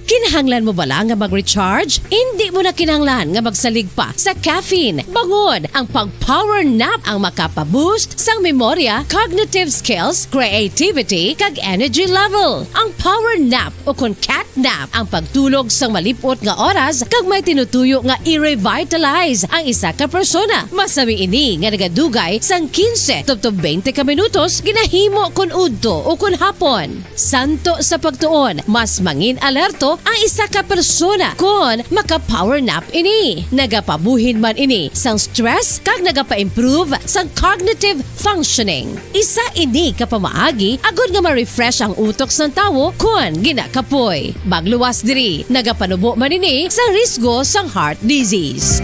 Speaker 10: Kinahanglan mo bala nga mag-recharge? Hindi mo na kinahanglan nga magsalig pa sa caffeine. Bangod ang pag-power nap ang makapaboost sang memorya, cognitive skills, creativity, kag energy level. Ang power nap o kon cat nap ang pagtulog sang malipot nga oras kag may tinutuyo nga i-revitalize ang isa ka persona. Masami ini nga nagadugay sang 15 to 20 ka minutos ginahimo kun udto o kun hapon. Santo sa pagtuon, mas mangin alerto ang isa ka persona kung maka-power nap ini. Nagapabuhin man ini sang stress kag nagapa-improve sang cognitive functioning. Isa ini kapamaagi agud nga ma-refresh ang utok sang tawo kung ginakapoy. Bagluwas diri, nagapanubo man ini sang risgo sang heart disease.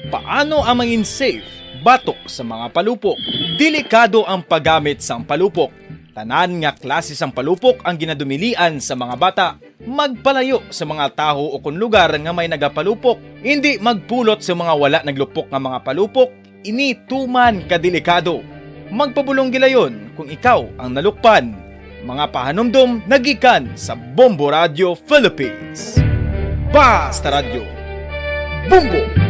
Speaker 9: Paano ang mangin safe batok sa mga palupok? Delikado ang paggamit sang palupok. Tanan nga klase sang palupok ang ginadumilian sa mga bata. Magpalayo sa mga taho o kun lugar nga may nagapalupok. Hindi magpulot sa mga wala naglupok nga mga palupok. Ini tuman kadelikado. Magpabulong gilayon kung ikaw ang nalukpan. Mga pahanumdom nagikan sa Bombo Radio Philippines. Basta Radio Bombo!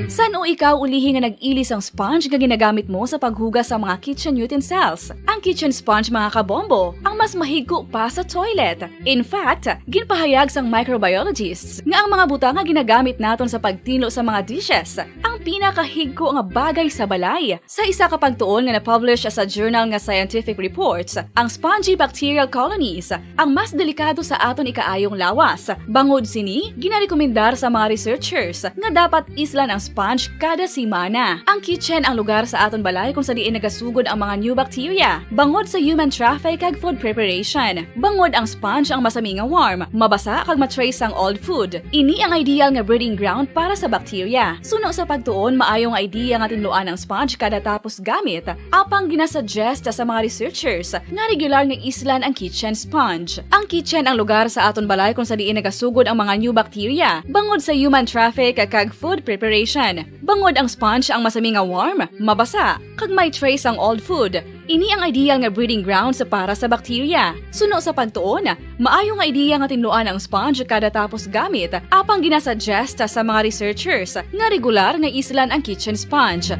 Speaker 2: San o ikaw ulihi nga nag-ilis ang sponge nga ginagamit mo sa paghugas sa mga kitchen utensils? Ang kitchen sponge mga kabombo, ang mas mahigko pa sa toilet. In fact, ginpahayag sang microbiologists nga ang mga butang nga ginagamit naton sa pagtino sa mga dishes ang pinakahigko nga bagay sa balay. Sa isa ka pagtuon nga na-publish sa journal nga Scientific Reports, ang spongy bacterial colonies ang mas delikado sa aton ikaayong lawas. Bangod sini, ginarekomendar sa mga researchers nga dapat islan ang sponge kada simana. Ang kitchen ang lugar sa aton balay kung sa diin nagasugod ang mga new bacteria. Bangod sa human traffic kag food preparation. Bangod ang sponge ang masami nga warm, mabasa kag matrace ang old food. Ini ang ideal nga breeding ground para sa bacteria. Suno sa pagtuon, maayong idea nga tinluan ang sponge kada tapos gamit. Apang ginasuggest sa mga researchers nga regular nga islan ang kitchen sponge. Ang kitchen ang lugar sa aton balay kung sa diin nagasugod ang mga new bacteria. Bangod sa human traffic kag food preparation. Bangod ang sponge ang masami nga warm, mabasa, kag may trace ang old food. Ini ang ideal nga breeding ground sa para sa bacteria. Suno sa pagtuon, maayo nga idea nga tinluan ang sponge kada tapos gamit. Apang ginasuggest sa mga researchers nga regular nga islan ang kitchen sponge.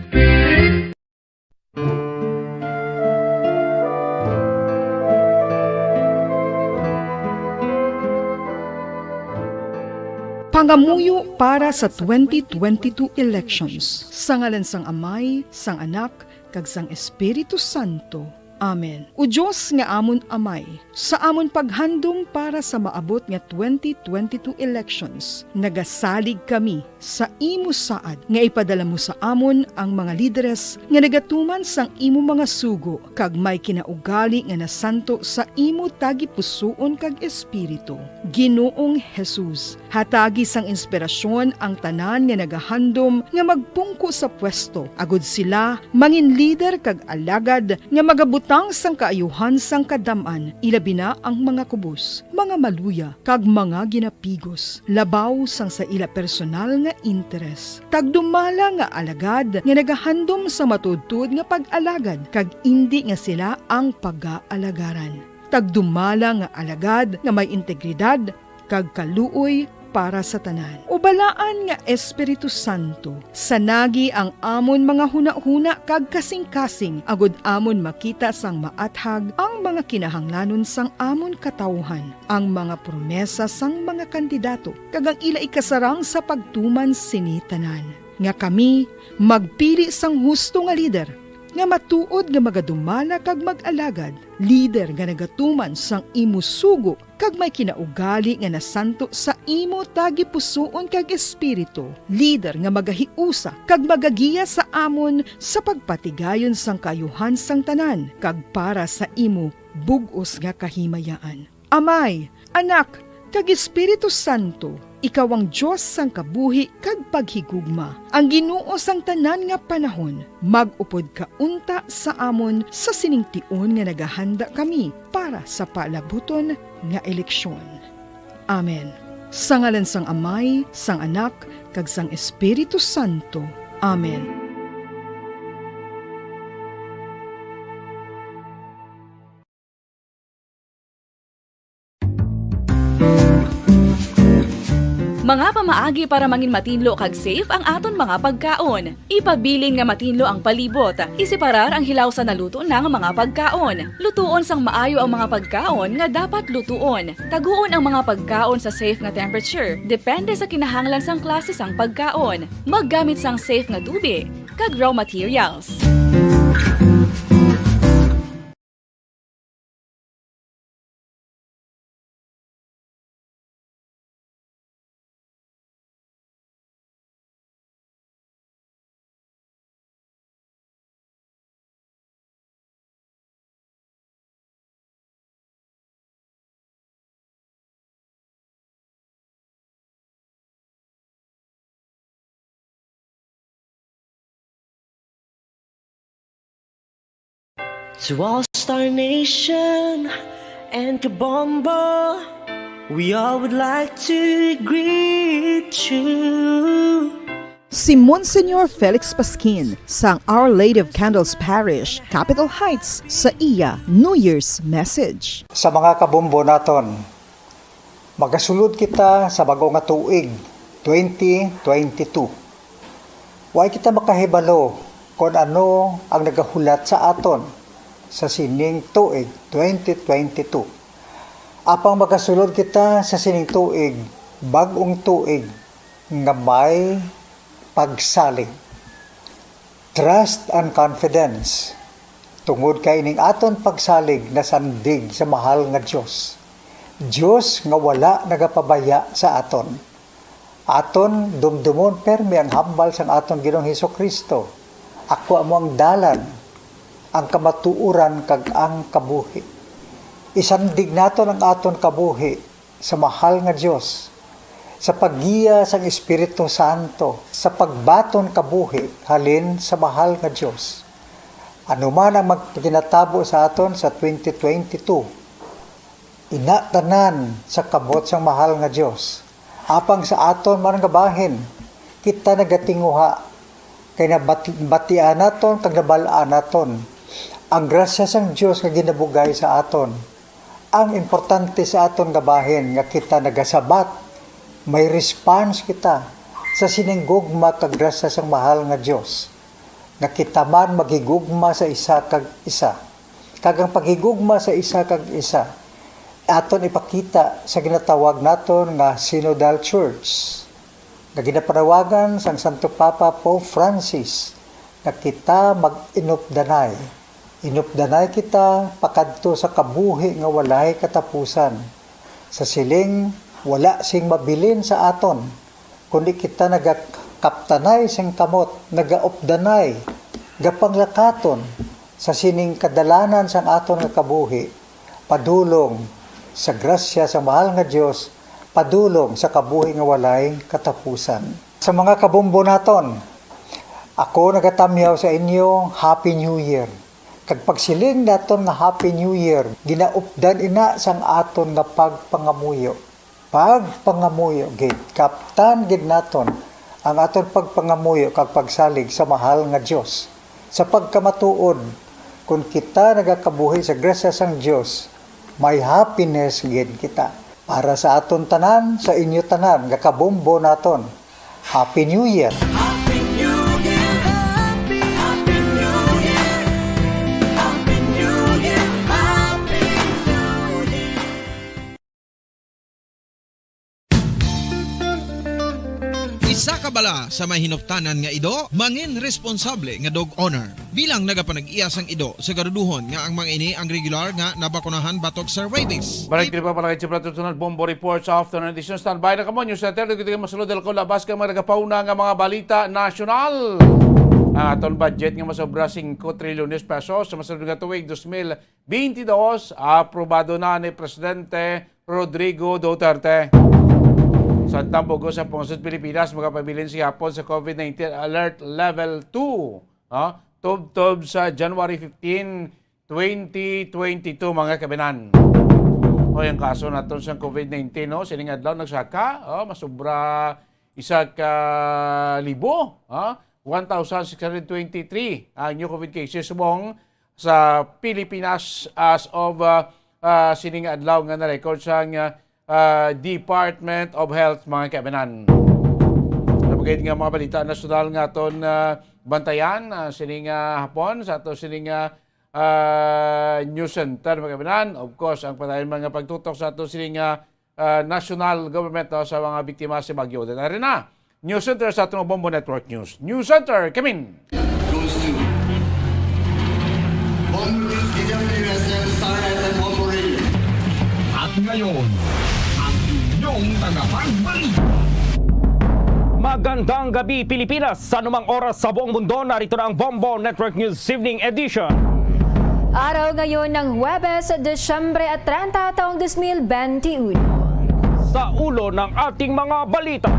Speaker 3: Pangamuyo para sa 2022 elections. Sa ngalan sang Amay, sang Anak, kag sang Espiritu Santo. Amen. O Diyos nga amon Amay, sa amon paghandom para sa maabot nga 2022 elections, nagasalig kami sa imo saad nga ipadala mo sa amon ang mga lideres nga nagatuman sang imo mga sugo kag may kinaugali nga nasanto sa imo tagipusoon kag espiritu. Ginoong Jesus, hatagi sang inspirasyon ang tanan nga nagahandom nga magpungko sa pwesto. Agud sila mangin leader kag alagad nga magabutang sang kaayuhan sang kadaman, ilabi na ang mga kubos, mga maluya kag mga ginapigos, labaw sang sa ila personal nga interes. Tagdumala nga alagad nga nagahandom sa matudtod nga pag-alagad kag indi nga sila ang pag-aalagaran. Tagdumala nga alagad nga may integridad kag kaluoy para sa tanan. Ubalaan nga Espiritu Santo, sanagi ang amon mga huna-huna kag kasing-kasing, agud amon makita sang maathag ang mga kinahanglanon sang amon katawhan, ang mga promesa sang mga kandidato, kag ang ila ikasarang sa pagtuman sini tanan. Nga kami magpili sang husto nga lider, nga matuod nga magadumala kag mag-alagad, lider nga nagatuman sang imo sugo kag may kinaugali nga nasanto sa imo tagi pusoon kag espiritu, lider nga magahiusa kag magagiya sa amon sa pagpatigayon sang kayuhan sang tanan kag para sa imo bug-os nga kahimayaan. Amay, Anak, kag Espiritu Santo, ikaw ang Diyos sang kabuhi kag paghigugma. Ang Ginoo sang tanan nga panahon, mag-upod ka unta sa amon sa siningtion nga nagahanda kami para sa palabuton nga eleksyon. Amen. Sa ngalan sang Amay, sang Anak, kag sang Espiritu Santo. Amen.
Speaker 2: Mga pamaagi para mangin matinlo kag safe ang aton mga pagkaon. Ipabilin nga matinlo ang palibot. Isiparar ang hilaw sa naluto ng mga pagkaon. Lutuon sang maayo ang mga pagkaon nga dapat lutuon. Taguon ang mga pagkaon sa safe nga temperature. Depende sa kinahanglan sang klase sang pagkaon. Maggamit sang safe nga tubig kag raw materials.
Speaker 4: To all Star Nation and Kabombo, we all would like to greet you.
Speaker 3: Si Monsignor Felix Pasquin sang Our Lady of Candles Parish, Capitol Heights, sa iya New Year's message.
Speaker 5: Sa mga kabombo naton, magasulod kita sa bago nga tuig, 2022. Huwag kita makahibalo kung ano ang nagahulat sa aton sa sining tuig 2022. Apang magasulod kita sa sining tuig, bagong tuig nga may pagsalig. Trust and confidence tungod kay ining aton pagsalig na sandig sa mahal nga Dios. Dios nga wala nagapabaya sa aton. Aton dumdumon permi ang hambal sang aton Ginoong Hesukristo. Ako amo ang dalan, ang kamatuuran kag ang kabuhi. Isandig naton ang aton kabuhi sa mahal nga Dios, sa paggiya sang Espiritu Santo, sa pagbaton kabuhi halin sa mahal nga Dios. Ano man ang magkinatabo sa aton sa 2022, inatanan sa kabot sang mahal nga Dios. Apang sa aton man nga bahin, kita nagatinguha kay nabatian naton kag nabalaan naton ang grasya sang Dios nga ginabugay sa aton. Ang importante sa aton nga bahin nga kita nagasabat, may response kita sa sininggugma kag grasya sang mahal nga Dios. Nga kita man maghigugma sa isa kag isa. Kag ang paghigugma sa isa kag isa, aton ipakita sa ginatawag naton nga Synodal Church, na ginapanawagan sang Santo Papa Pope Francis na kita mag-inupdanay. Inupdanay kita pakadto sa kabuhi nga walay katapusan. Sa siling wala sing mabilin sa aton, kundi kita nagakaptanay sing kamot, nagaupdanay, gapanglakaton sa sining kadalanan sang aton nga kabuhi, padulong sa grasya sa mahal nga Dios, padulong sa kabuhi nga walay katapusan. Sa mga kabombo naton, ako nagatamyaw sa inyo, Happy New Year. Kag pagsiling naton nga Happy New Year, ginaupdan ina sang aton nga pagpangamuyo. Pagpangamuyo gid, kaptan gid naton ang aton pagpangamuyo kag pagsalig sa mahal nga Dios. Sa pagkamatuod, kung kita nagakabuhi sa grasya sang Dios, may happiness gid kita. Para sa aton tanan, sa inyo tanan, nga kabombo naton. Happy New Year!
Speaker 1: Isa ka bala sa may hinuptanan nga ido, mangin responsable nga dog owner. Bilang nagapanag-iyas ang ido sa garuduhon nga ang mga ini ang regular nga nabakunahan batok sa rabies.
Speaker 12: Balik din pa pala kay Chipra Tutunal Bombo Report sa afternoon edition. Standby na kamo, News Center. Dito kayo masulod ko labas ka mga nagapauna nga mga balita nasyonal. Ang aton budget nga masobra 5 trilyones pesos sa masunod nga tuig 2022, aprobado na ni Presidente Rodrigo Duterte. Sa Tambogo sa Pungsod, Pilipinas, magpabilin si Hapon sa COVID-19 Alert Level 2. Tub sa January 15, 2022, mga kabinan. O yung kaso natin sa COVID-19, no? Sining adlaw nagsaka, masubra 1,000 1,623 ang new COVID cases subong sa Pilipinas as of sining adlaw nga na-record sa Department of Health, mga kabinan. Napagayad nga mga balita nasyonal nga aton bantayan sining hapon sa ato sining News Center, mga kabinan. Of course, ang patayon mga pagtutok sa ato sining national government sa mga biktima sa Bagyo. Dahil na, News Center sa atong Bombo Network News. News Center, come in!
Speaker 11: At ngayon, ang inyong tagapagbalita.
Speaker 15: Magandang gabi Pilipinas, sa anumang oras sa buong mundo, narito na ang Bombo Network News Evening Edition.
Speaker 16: Araw ngayon ng Huwebes, Desyembre 30 taong 2021.
Speaker 15: Sa ulo ng ating mga balita,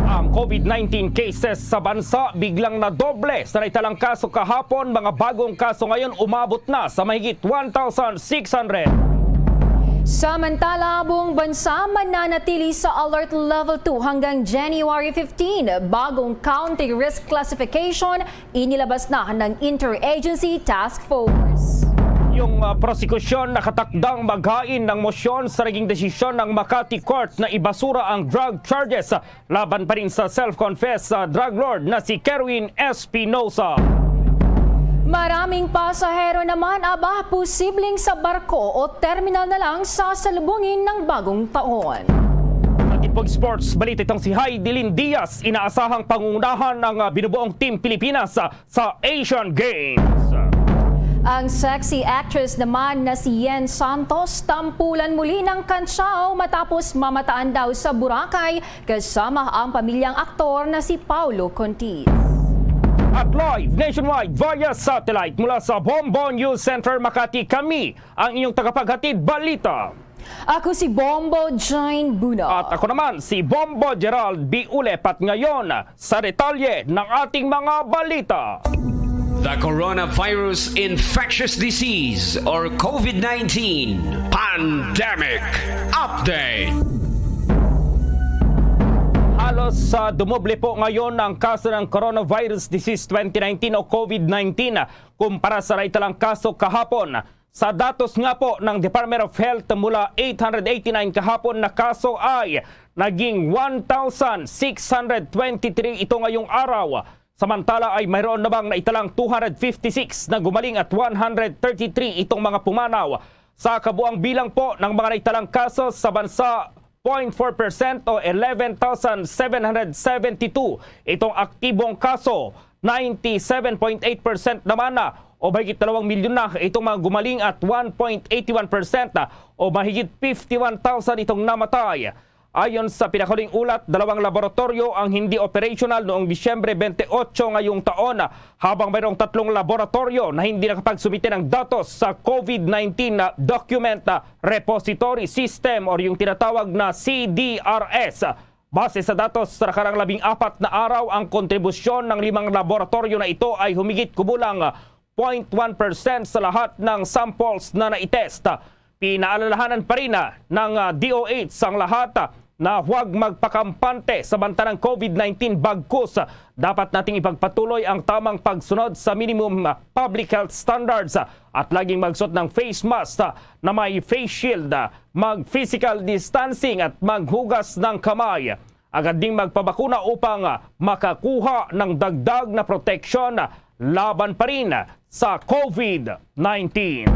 Speaker 15: ang COVID-19 cases sa bansa biglang nadoble sa naitalang kaso kahapon. Mga bagong kaso ngayon umabot na sa mahigit 1,600.
Speaker 16: Samantala, buong bansa mananatili sa Alert Level 2 hanggang January 15. Bagong County Risk Classification inilabas na ng Interagency Task Force.
Speaker 15: Yung prosekusyon nakatakdang maghain ng mosyon sa naging desisyon ng Makati Court na ibasura ang drug charges laban pa rin sa self-confessed drug lord na si Kerwin Espinosa.
Speaker 16: Maraming pasahero naman posibleng sa barko o terminal na lang sasalubungin ng bagong taon.
Speaker 15: Sa Tipog Sports, balita itong si Heidelin Diaz, inaasahang pangungunahan ng binubuong Team Pilipinas sa Asian Games.
Speaker 16: Ang sexy actress naman na si Yen Santos tampulan muli ng Cansiao matapos mamataan daw sa Boracay kasama ang pamilyang aktor na si Paulo Contis.
Speaker 15: At live nationwide via satellite mula sa Bombo News Center Makati, kami ang inyong tagapaghatid balita.
Speaker 16: Ako si Bombo Jane Buno.
Speaker 15: At ako naman si Bombo Gerald B. Ulep, at ngayon sa detalye ng ating mga balita.
Speaker 17: The Coronavirus Infectious Disease or COVID-19 Pandemic Update.
Speaker 15: Halos dumoble po ngayon ang kaso ng Coronavirus Disease 2019 o COVID-19 kumpara sa naitalang kaso kahapon. Sa datos nga po ng Department of Health, mula 889 kahapon na kaso ay naging 1,623 ito ngayong araw. Samantala ay mayroon namang naitalang 256 na gumaling at 133 itong mga pumanaw. Sa kabuang bilang po ng mga naitalang kaso sa bansa, 0.4% o 11,772 itong aktibong kaso. 97.8% naman o mahigit 2 milyon na itong mga gumaling at 1.81% o mahigit 51,000 itong namatay. Ayon sa pinakahuling ulat, 2 laboratorio ang hindi operational noong Disyembre 28 ngayong taon, habang mayroong 3 laboratorio na hindi nakapagsumite ng datos sa COVID-19 Document Repository System o yung tinatawag na CDRS. Base sa datos sa nakarang 14 na araw, ang kontribusyon ng 5 laboratorio na ito ay humigit kumulang 0.1% sa lahat ng samples na naitest. Pinaalalahanan pa rin ng DOH ang lahat na huwag magpakampante sa banta ng COVID-19 bagkus dapat nating ipagpatuloy ang tamang pagsunod sa minimum public health standards at laging magsuot ng face mask na may face shield, mag-physical distancing at maghugas ng kamay. Agad ding magpabakuna upang makakuha ng dagdag na proteksyon laban pa rin sa COVID-19.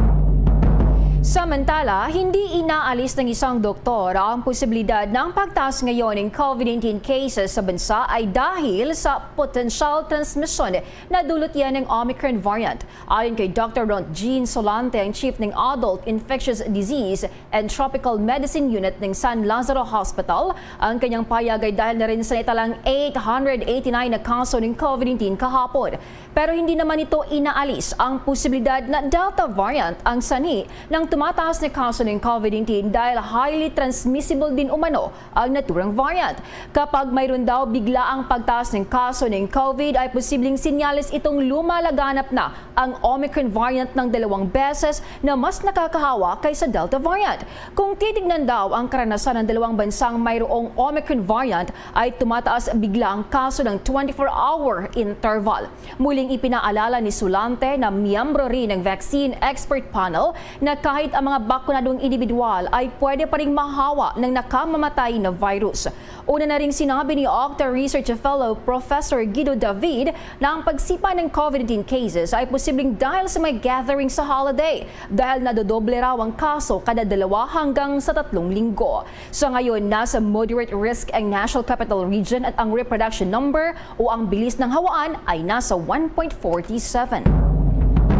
Speaker 16: Samantala, hindi inaalis ng isang doktor ang posibilidad ng pagtaas ngayon ng COVID-19 cases sa bansa ay dahil sa potential transmission na dulot yan ng Omicron variant. Ayon kay Dr. Ron Jean Solante, ang Chief ng Adult Infectious Disease and Tropical Medicine Unit ng San Lazaro Hospital, ang kanyang payag ay dahil na rin sa italang 889 na kaso ng COVID-19 kahapon. Pero hindi naman ito inaalis ang posibilidad na Delta variant ang sanhi ng tumataas na kaso ng COVID-19 dahil highly transmissible din umano ang naturang variant. Kapag mayroon daw bigla ang pagtaas ng kaso ng COVID ay posibleng sinyalis itong lumalaganap na ang Omicron variant ng 2 beses na mas nakakahawa kaysa Delta variant. Kung titignan daw ang karanasan ng 2 bansang mayroong Omicron variant ay tumataas bigla ang kaso ng 24-hour interval. Muling ipinaalala ni Solante na miyembro rin ng Vaccine Expert Panel na kahit ang mga bakunadong individual ay pwede pa ring mahawa ng nakamamatay na virus. Una na ring sinabi ni Octa Research Fellow Professor Guido David na ang pagsipa ng COVID-19 cases ay posibleng dahil sa may gathering sa holiday dahil nadodoble raw ang kaso kada 2 hanggang sa 3 linggo. Sa ngayon, nasa moderate risk ang National Capital Region at ang reproduction number o ang bilis ng hawaan ay nasa 1.47.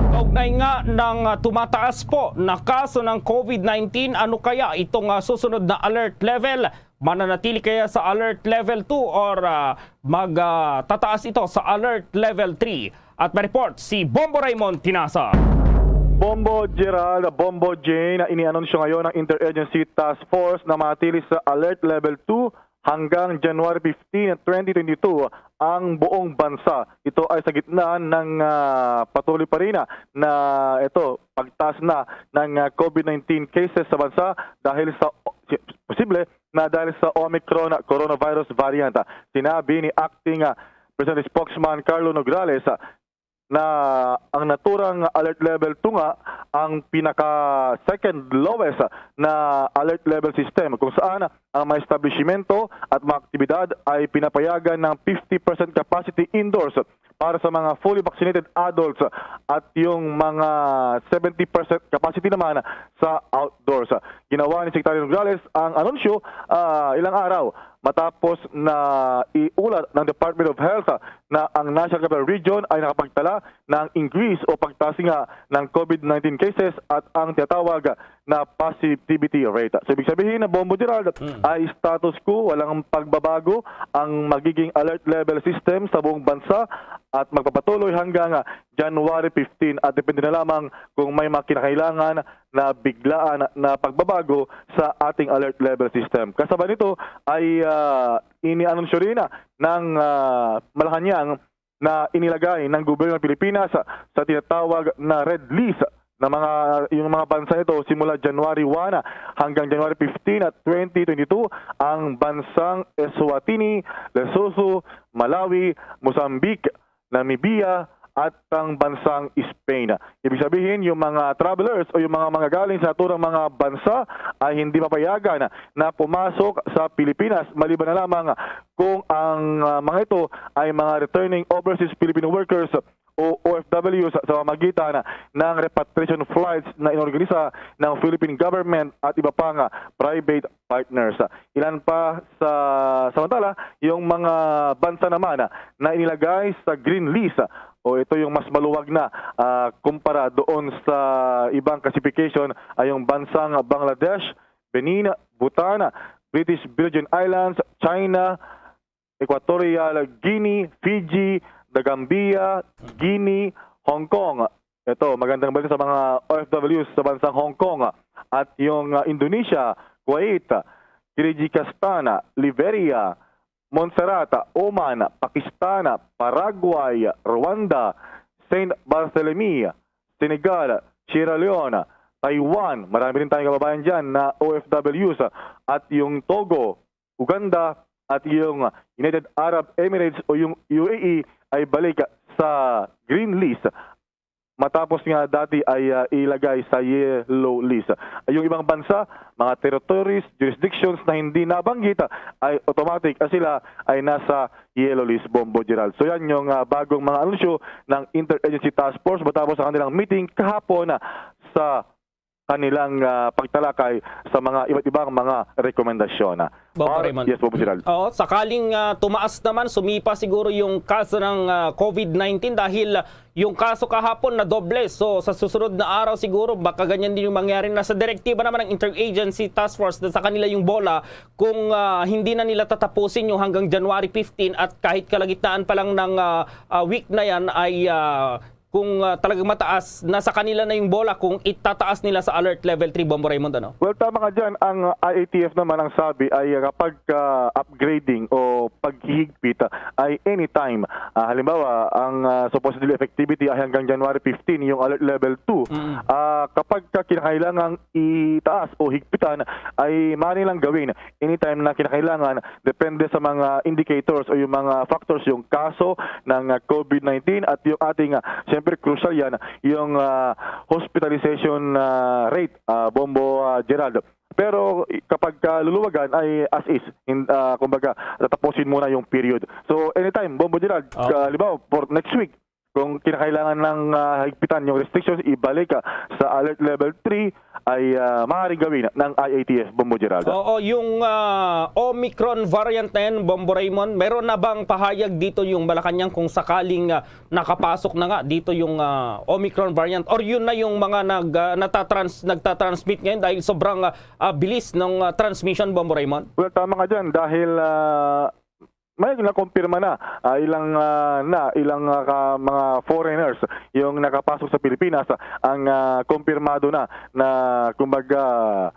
Speaker 15: Kaugnay nga ng tumataas po na kaso ng COVID-19, ano kaya itong susunod na alert level? Mananatili kaya sa alert level 2 or magtataas ito sa alert level 3? At may-report si Bombo Raymond Tinasa.
Speaker 18: Bombo Gerald, Bombo Jane, inianunsyo ngayon ng Interagency Task Force na manatili sa alert level 2 hanggang January 15, 2022 ang buong bansa. Ito ay sa gitna ng patuloy pa rin na ito pagtaas na ng COVID-19 cases sa bansa dahil sa posible na dahil sa Omicron coronavirus variant. Sinabi ni Acting President Spokesman Carlo Nograles na ang naturang alert level 2 nga ang pinaka second lowest na alert level system kung saan ang mga establishmento at mga aktibidad ay pinapayagan ng 50% capacity indoors para sa mga fully vaccinated adults at yung mga 70% capacity naman sa outdoors. Ginawa ni Secretary Nograles ang anunsyo ilang araw matapos na iulat ng Department of Health na ang National Capital Region ay nakapagtala ng increase o pagtaas nga ng COVID-19 cases at ang tinatawag na positivity rate. So ibig sabihin na Bombo Gerald ay status quo, walang pagbabago ang magiging alert level system sa buong bansa at magpapatuloy hanggang January 15 at depende na lamang kung may mga kinakailangan na biglaan na pagbabago sa ating alert level system. Kasabay nito ay inianunsyo rin ng Malacanang na inilagay ng gobyerno ng Pilipinas sa tinatawag na red list na yung mga bansa ito simula January 1 hanggang January 15 at 2022 ang bansang Eswatini, Lesotho, Malawi, Mozambique, Namibia at ang bansang Spain. Ibig sabihin, yung mga travelers o yung mga galing sa naturang mga bansa ay hindi mapayagan na pumasok sa Pilipinas maliban na lamang kung ang mga ito ay mga returning overseas Filipino workers o OFWs sa pamamagitan ng repatriation flights na inorganisa ng Philippine government at iba pang private partners. Ilan pa sa samantala, yung mga bansa naman na inilagay sa green list o ito yung mas maluwag na kumpara doon sa ibang classification ay yung bansang Bangladesh, Benin, Bhutan, British Virgin Islands, China, Equatorial Guinea, Fiji, The Gambia, Guinea, Hong Kong. Ito, magandang balita sa mga OFWs sa bansang Hong Kong. At yung Indonesia, Kuwait, Kyrgyzstan, Liberia, Montserrat, Oman, Pakistan, Paraguay, Rwanda, St. Bartholomew, Senegal, Sierra Leone, Taiwan, marami rin tayong kababayan dyan na OFWs, at yung Togo, Uganda at yung United Arab Emirates o yung UAE ay balik sa green list matapos nga dati ay ilagay sa yellow list. Yung ibang bansa, mga territories, jurisdictions na hindi nabanggit ay automatic sila ay nasa yellow list, Bombo Gerald. So yan yung bagong mga anunsyo ng Interagency Task Force matapos ang kanilang meeting kahapon sa kanilang pagtalakay sa mga iba't ibang mga rekomendasyon. Yes, Bombo Gerald.
Speaker 15: Oo, sakaling tumaas naman, sumipa siguro yung kaso ng COVID-19 dahil yung kaso kahapon na doble. So sa susunod na araw siguro baka ganyan din yung mangyari. Nasa direktiba naman ng Interagency Task Force na sa kanila yung bola kung hindi na nila tatapusin yung hanggang January 15 at kahit kalagitnaan pa lang ng week na yan ay kung talagang mataas, nasa kanila na yung bola kung itataas nila sa alert level 3, Bombo Raymond, ano?
Speaker 18: Well, tama ka dyan. Ang IATF naman ang sabi ay kapag upgrading o paghihigpit ay anytime. Halimbawa, ang supposedly effectivity ay hanggang January 15, yung alert level 2. Kapag kinakailangang itaas o higpitan ay maaari lang gawin. Anytime na kinakailangan, depende sa mga indicators o yung mga factors, yung kaso ng COVID-19 at yung ating siyempre crucial yan, yung hospitalization rate, Bombo Gerald. Pero kapag luluwagan ay as is, kumbaga tatapusin muna yung period. So anytime, Bombo Gerald, halimbawa for next week, kung kinakailangan ng higpitan yung restrictions, ibalik sa alert level 3 ay maaaring gawin ng IATF, Bombo Gerald.
Speaker 15: Oo, yung Omicron variant na yan, Bombo Raymond, meron na bang pahayag dito yung Malacanang kung sakaling nakapasok na nga dito yung Omicron variant or yun na yung mga nagtatransmit ngayon dahil sobrang bilis ng transmission, Bombo Raymond?
Speaker 18: Well, tama ka dyan dahil may nakumpirma na ilang mga foreigners yung nakapasok sa Pilipinas ang kumpirmado na kumbaga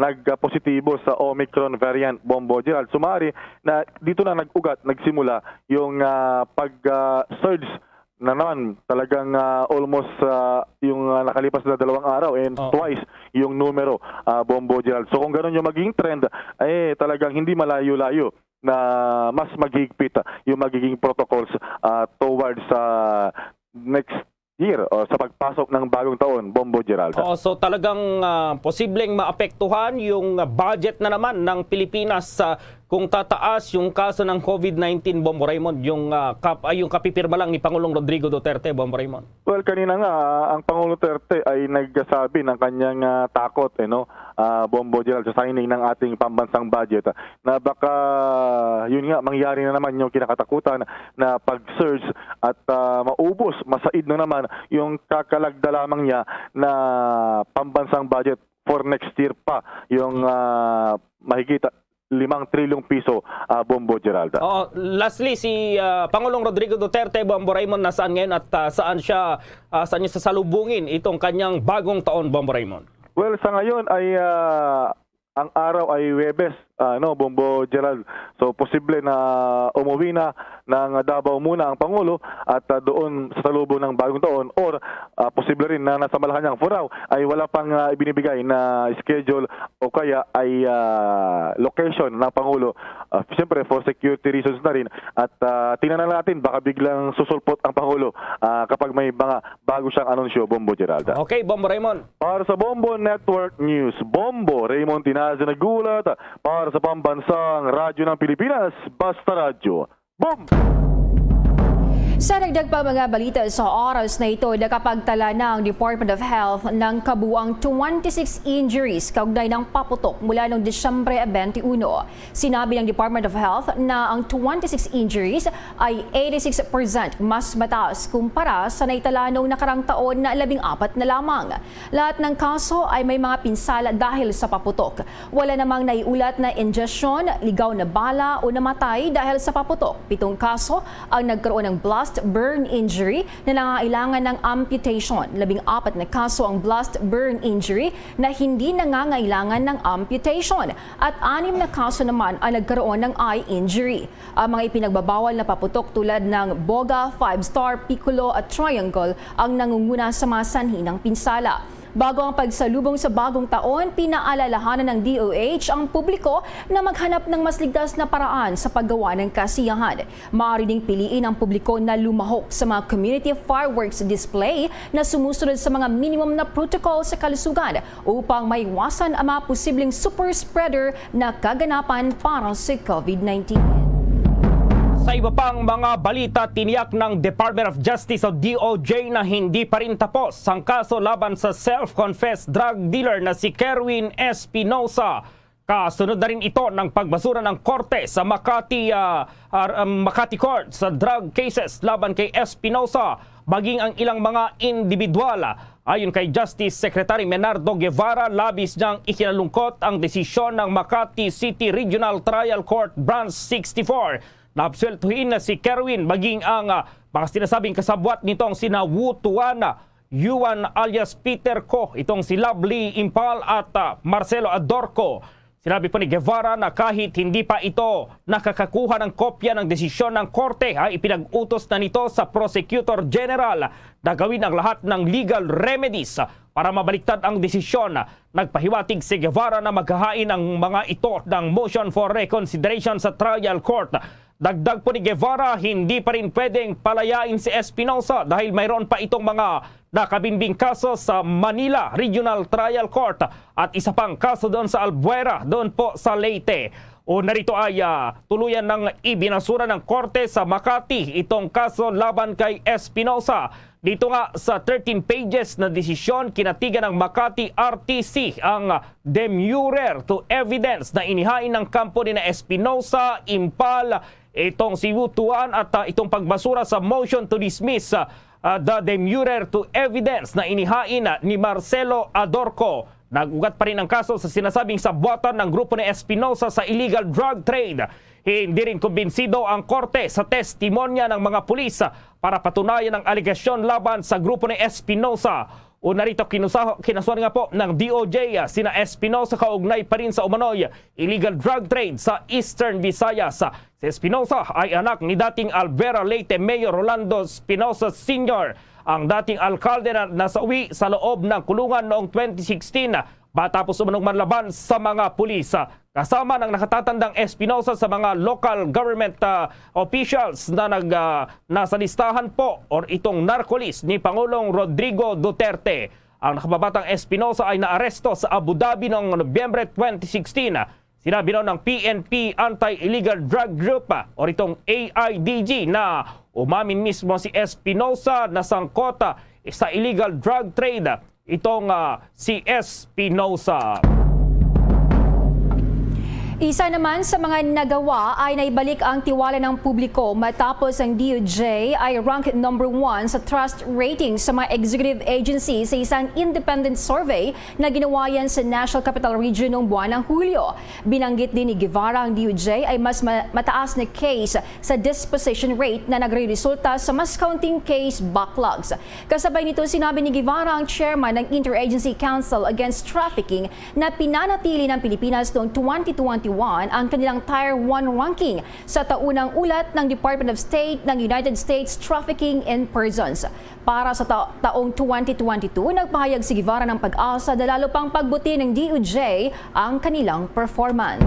Speaker 18: nagpositibo sa Omicron variant, Bombo Gerald. Sumari na dito na nagsimula yung pag-surge na naman talagang almost yung nakalipas na 2 araw and twice yung numero, Bombo Gerald. So kung gano'n yung magiging trend ay talagang hindi malayo-layo na mas maghigpit yung magiging protocols towards next year o sa pagpasok ng bagong taon, Bombo Gerald.
Speaker 15: So talagang posibleng maapektuhan yung budget na naman ng Pilipinas kung tataas yung kaso ng COVID-19, Bombo Raymond, yung kapipirma lang ni Pangulong Rodrigo Duterte, Bombo Raymond.
Speaker 18: Well, kanina nga ang Pangulong Duterte ay nagsasabi ng kanyang takot, Bombo Gerald, sa signing ng ating pambansang budget na baka yun nga mangyari na naman yung kinakatakutan na pag-surge at maubos, masaid na naman yung kakalagda lamang niya na pambansang budget for next year pa, yung mahigit 5 trilyong piso, Bombo Gerald.
Speaker 15: Lastly, si Pangulong Rodrigo Duterte, Bombo Raymond, nasaan ngayon at saan niya sasalubungin itong kanyang bagong taon, Bombo Raymond?
Speaker 18: Well, sa ngayon ay ang araw ay Huwebes, Bombo Gerald. So posible na umuwi na ng Davao muna ang Pangulo at doon sa salubong ng bagong taon or posible rin na nasa Malacanang for now ay wala pang ibinibigay na schedule o kaya ay location ng Pangulo. Siyempre for security reasons na rin at tingnan na natin baka biglang susulpot ang Pangulo kapag may mga bago siyang anunsyo, Bombo Gerald.
Speaker 15: Okay, Bombo Raymond.
Speaker 18: Para sa Bombo Network News, Bombo Raymond Tinazo nagulat para sa pambansang radyo ng Pilipinas, Basta Radyo. Boom!
Speaker 16: Sa dagdag pa mga balita sa oras na ito, nakapagtala ng Department of Health ng kabuang 26 injuries kaugnay ng paputok mula noong Disyembre 21. Sinabi ng Department of Health na ang 26 injuries ay 86% mas mataas kumpara sa naitala noong nakarang taon na 14 na lamang. Lahat ng kaso ay may mga pinsala dahil sa paputok. Wala namang naiulat na ingestion, ligaw na bala o namatay dahil sa paputok. 7 kaso ang nagkaroon ng blast burn injury na nangangailangan ng amputation. 14 na kaso ang blast burn injury na hindi nangangailangan ng amputation. At 6 na kaso naman ang nagkaroon ng eye injury. Ang mga ipinagbabawal na paputok tulad ng boga, 5-star, piccolo at triangle ang nangunguna sa mga sanhi ng pinsala. Bago ang pagsalubong sa bagong taon, pinaalalahanan ng DOH ang publiko na maghanap ng mas ligtas na paraan sa paggawa ng kasiyahan. Maaari ding piliin ang publiko na lumahok sa mga community fireworks display na sumusunod sa mga minimum na protocol sa kalusugan upang maiwasan ang mga posibleng super spreader na kaganapan para sa COVID-19.
Speaker 15: Sa iba pang mga balita, tiniyak ng Department of Justice o DOJ na hindi pa rin tapos ang kaso laban sa self-confessed drug dealer na si Kerwin Espinosa. Kasunod na rin ito ng pagbasura ng korte sa Makati Court sa drug cases laban kay Espinosa, maging ang ilang mga individual. Ayon kay Justice Secretary Menardo Guevara, labis niyang ikinalungkot ang desisyon ng Makati City Regional Trial Court Branch 64 na absueltuhin na si Kerwin, maging ang mga sinasabing kasabwat nitong sina Wu Tuan, Yuan alias Peter Ko, itong si Lovely Impal at Marcelo Adorco. Sinabi po ni Guevara na kahit hindi pa ito nakakakuha ng kopya ng desisyon ng korte, ay ipinag-utos na nito sa Prosecutor General na gawin ang lahat ng legal remedies para mabaliktad ang desisyon. Nagpahiwatig si Guevara na maghahain ang mga ito ng motion for reconsideration sa trial court. Dagdag po ni Guevara, hindi pa rin pwedeng palayain si Espinosa dahil mayroon pa itong mga nakabinbing kaso sa Manila Regional Trial Court at isa pang kaso doon sa Albuera, doon po sa Leyte. O narito ay tuluyan ng ibinasura ng korte sa Makati itong kaso laban kay Espinosa. Dito nga sa 13 pages na desisyon, kinatigan ng Makati RTC ang demurrer to evidence na inihain ng kampo ni na Espinosa, Impal, itong si Wu Tuan at itong pagbasura sa motion to dismiss the demurrer to evidence na inihain ni Marcelo Adorco. Nagugat pa rin ang kaso sa sinasabing sabwatan ng grupo ni Espinosa sa illegal drug trade. Hindi rin kumbinsido ang korte sa testimonya ng mga pulis para patunayan ang alegasyon laban sa grupo ni Espinosa. O narito kinasuhan nga po ng DOJ sina Espinosa kaugnay pa rin sa umano'y illegal drug trade sa Eastern Visayas. Si Espinosa ay anak ni dating Albuera Leyte Mayor Rolando Espinosa Sr., ang dating alkalde na nasauwi sa loob ng kulungan noong 2016 matapos umanong manlaban sa mga pulis. Kasama ng nakatatandang Espinosa sa mga local government officials na nasa listahan po or itong narco-list ni Pangulong Rodrigo Duterte. Ang nakababatang Espinosa ay naaresto sa Abu Dhabi noong Nobyembre 2016. Sinabi ng PNP Anti-Illegal Drug Group o itong AIDG na umamin mismo si Espinosa na sangkot sa illegal drug trade itong si Espinosa.
Speaker 16: Isa naman sa mga nagawa ay naibalik ang tiwala ng publiko matapos ang DOJ ay ranked number 1 sa trust rating sa mga executive agencies sa isang independent survey na ginawa yan sa National Capital Region noong buwan ng Hulyo. Binanggit din ni Guevara ang DOJ ay mas mataas na case sa disposition rate na nagre-resulta sa mas counting case backlogs. Kasabay nito sinabi ni Guevara ang chairman ng Interagency Council Against Trafficking na pinanatili ng Pilipinas noong 2021 ang kanilang Tier 1 ranking sa taunang ulat ng Department of State ng United States Trafficking in Persons. Para sa taong 2022, nagpahayag si Guevara ng pag-asa na lalo pang pagbuti ng DOJ ang kanilang performance.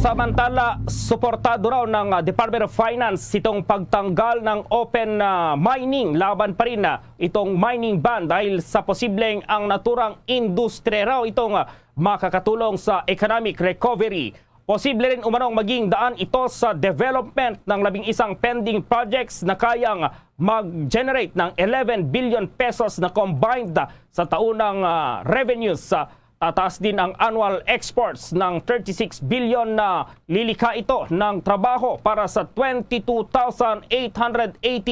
Speaker 15: Samantala, suportado raw ng Department of Finance itong pagtanggal ng open mining. Laban pa rin itong mining ban dahil sa posibleng ang naturang industry raw itong makakatulong sa economic recovery. Posible rin umanong maging daan ito sa development ng 11 pending projects na kayang mag-generate ng 11 billion pesos na combined sa taunang revenues. Tataas din ang annual exports ng 36 billion na lilikha ito ng trabaho para sa 22,880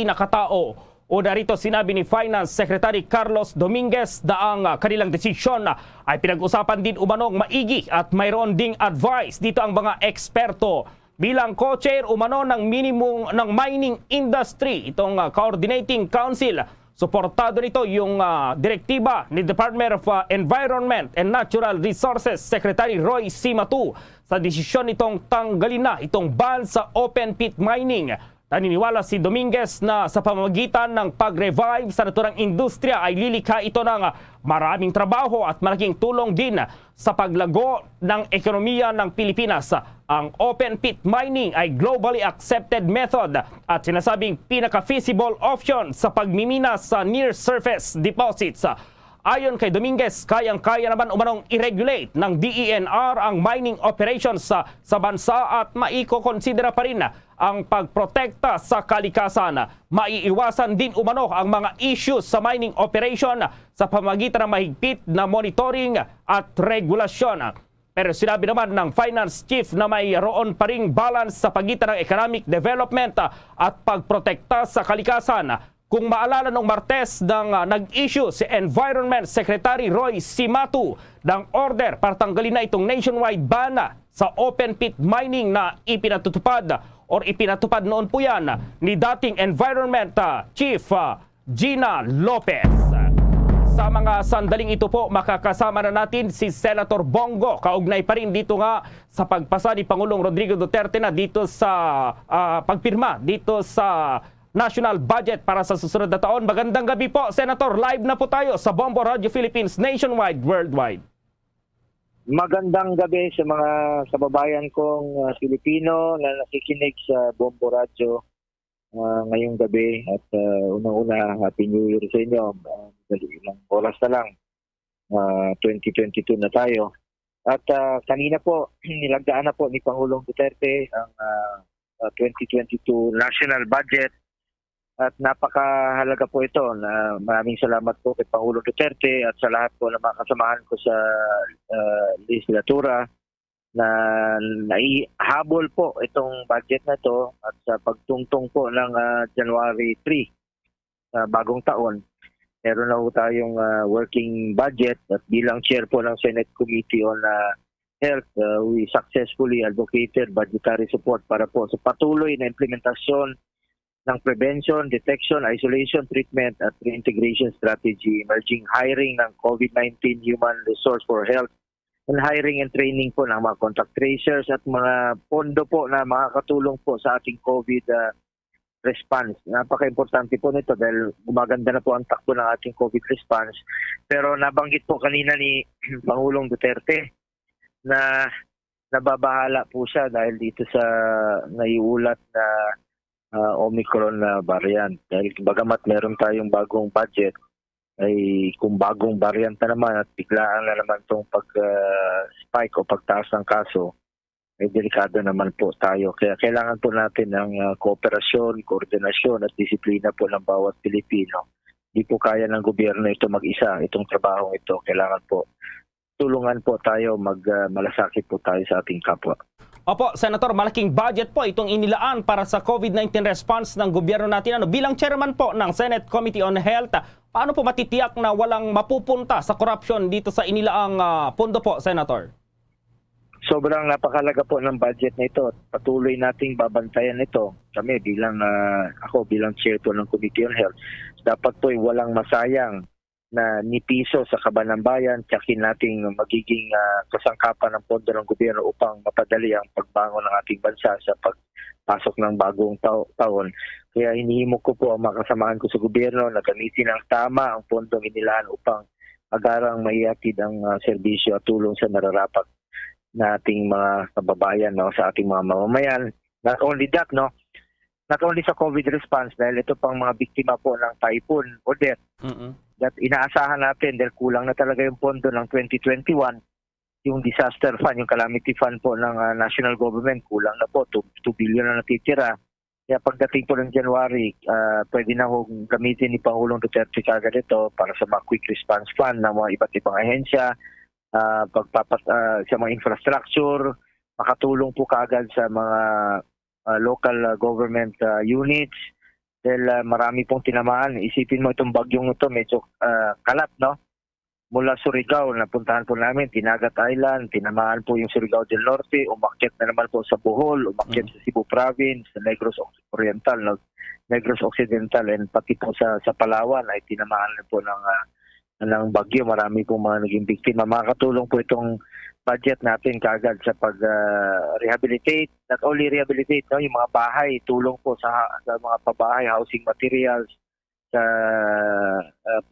Speaker 15: na katao. O narito sinabi ni Finance Secretary Carlos Dominguez na ang kanilang desisyon ay pinag-usapan din umanong maigi at mayroon ding advice dito ang mga eksperto. Bilang co-chair umano ng mining industry, itong Coordinating Council, suportado nito yung direktiba ni Department of Environment and Natural Resources Secretary Roy Cimatu sa desisyon nitong tanggalin na itong ban sa open pit mining. Naniniwala si Dominguez na sa pamamagitan ng pag-revive sa naturang industriya ay lilikha ito ng maraming trabaho at malaking tulong din sa paglago ng ekonomiya ng Pilipinas. Ang open pit mining ay globally accepted method at sinasabing pinaka-feasible option sa pagmimina sa near-surface deposits. Ayon kay Dominguez, kayang-kaya naman umanong i-regulate ng DENR ang mining operations sa bansa at maiko-konsidera pa rin ang pagprotekta sa kalikasan. Maiiwasan din umano ang mga issues sa mining operation sa pamamagitan ng mahigpit na monitoring at regulasyon. Pero sinabi naman ng Finance Chief na mayroon pa ring balance sa pagitan ng economic development at pagprotekta sa kalikasan. Kung maalala nung Martes nag-issue si Environment Secretary Roy Cimatu ng order para tanggalin na itong nationwide ban sa open pit mining na ipinatutupad noon po yan ni dating Environment Chief Gina Lopez. Sa mga sandaling ito po, makakasama na natin si Senator Bongo. Kaugnay pa rin dito nga sa pagpasa ni Pangulong Rodrigo Duterte na dito sa pagpirma dito sa national budget para sa susunod na taon. Magandang gabi po, Senator. Live na po tayo sa Bombo Radio Philippines nationwide, worldwide.
Speaker 14: Magandang gabi sa mga kababayan kong Pilipino na nakikinig sa Bombo Radio ngayong gabi. At unang-una, Happy New Year sa inyo. Ilang oras na lang. 2022 na tayo. At kanina po, nilagdaan na po ni Pangulong Duterte ang 2022 national budget. At napakahalaga po ito. Maraming salamat po kay Pangulong Duterte at sa lahat po ng mga kasamahan ko sa legislatura na naihabol po itong budget na ito at sa pagtungtong po ng January 3, bagong taon. Meron na po tayong working budget at bilang chair po ng Senate Committee on Health, we successfully advocated budgetary support para po sa patuloy na implementasyon ng prevention, detection, isolation, treatment at reintegration strategy, emerging hiring ng COVID-19 human resource for health, and hiring and training po ng mga contact tracers at mga pondo po na makakatulong po sa ating COVID response. Napaka-importante po nito dahil gumaganda na po ang takbo ng ating COVID response. Pero nabanggit po kanina ni Pangulong Duterte na nababahala po siya dahil dito sa naiulat na Omicron na variant. Dahil bagamat meron tayong bagong budget, ay kung bagong variant na naman at biglaan na naman itong pag-spike o pagtaas ng kaso, ay delikado naman po tayo. Kaya kailangan po natin ng kooperasyon, koordinasyon at disiplina po ng bawat Pilipino. Hindi po kaya ng gobyerno ito mag-isa, itong trabaho ito. Kailangan po tulungan po tayo, malasakit po tayo sa ating kapwa.
Speaker 15: Opo, Senator, malaking budget po itong inilaan para sa COVID-19 response ng gobyerno natin. Bilang chairman po ng Senate Committee on Health, paano po matitiyak na walang mapupunta sa corruption dito sa inilaang pondo po, Senator?
Speaker 14: Sobrang napakalaga po ng budget na ito. Patuloy nating babantayan ito. Kami ako bilang chair po ng Committee on Health, dapat po walang masayang na ni piso sa kaban ng bayan, tiyakin nating magiging kasangkapan ng pondo ng gobyerno upang mapadali ang pagbangon ng ating bansa sa pagpasok ng bagong taon. Kaya hinihimok ko po ang mga kasamahan ko sa gobyerno na gamitin ang tama ang pondong inilaan upang agarang maihatid ang serbisyo at tulong sa nararapat na ating mga kababayan, sa ating mga mamamayan. Not only that, not only sa COVID response dahil ito pang mga biktima po ng Typhoon Odette. That inaasahan natin dahil kulang na talaga yung pondo ng 2021, yung disaster fund, yung calamity fund po ng national government, kulang na po, 2 billion na natitira. Kaya pagdating po ng January, pwede na hong gamitin ni Pangulong Duterte kagad ito para sa mga quick response fund ng mga iba't ibang ahensya, sa mga infrastructure, makatulong po kagad sa mga local government units. Dahil marami pong tinamaan. Isipin mo itong bagyong ito, medyo kalat, Mula Surigao, napuntahan po namin, Tinagat Island, tinamaan po yung Surigao del Norte, umakyat na naman po sa Bohol, umakyat sa Cebu Province, sa Negros Oriental, Negros Occidental, and pati po sa Palawan ay tinamaan na po ng bagyo. Marami pong mga naging biktima. Makakatulong po itong
Speaker 19: budget natin kagad sa pag-rehabilitate, not only rehabilitate, no, yung mga bahay, tulong po sa mga pabahay, housing materials, sa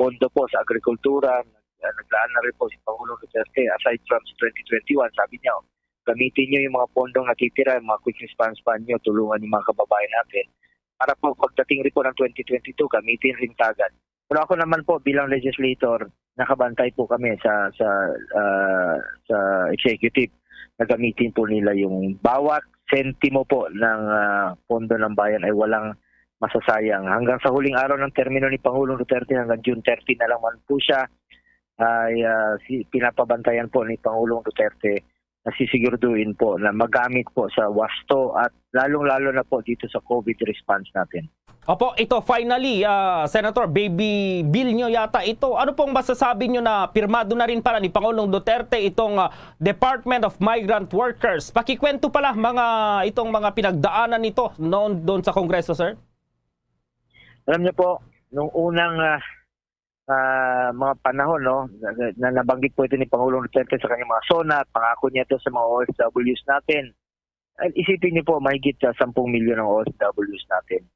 Speaker 19: pondo po sa agrikultura. Naglaan na rin po si Pangulong Duterte aside from 2021, sabi niya, gamitin niyo yung mga pondong natitira, yung mga quick response fund niyo, tulungan yung mga kababayan natin. Para po pagdating rin po ng 2022, gamitin rin kagad. Pero ako naman po bilang legislator, nakabantay po kami sa executive na gamitin po nila yung bawat sentimo po ng pondo ng bayan ay walang masasayang. Hanggang sa huling araw ng termino ni Pangulong Duterte, hanggang June 30 na lang man po siya, ay pinapabantayan po ni Pangulong Duterte na sisiguraduhin po na magamit po sa wasto at lalong-lalo na po dito sa COVID response natin.
Speaker 15: Opo, ito finally, Senator, baby bill nyo yata ito. Ano pong masasabi nyo na pirmado na rin pala ni Pangulong Duterte itong Department of Migrant Workers? Pakikwento pala itong mga pinagdaanan nito noon doon sa Kongreso, sir?
Speaker 19: Alam niyo po, nung unang mga panahon, no, na nabanggit po ito ni Pangulong Duterte sa kanyang mga SONA at pangako niya ito sa mga OFWs natin. Isipin niyo po, mahigit sa 10 milyon ng OFWs natin.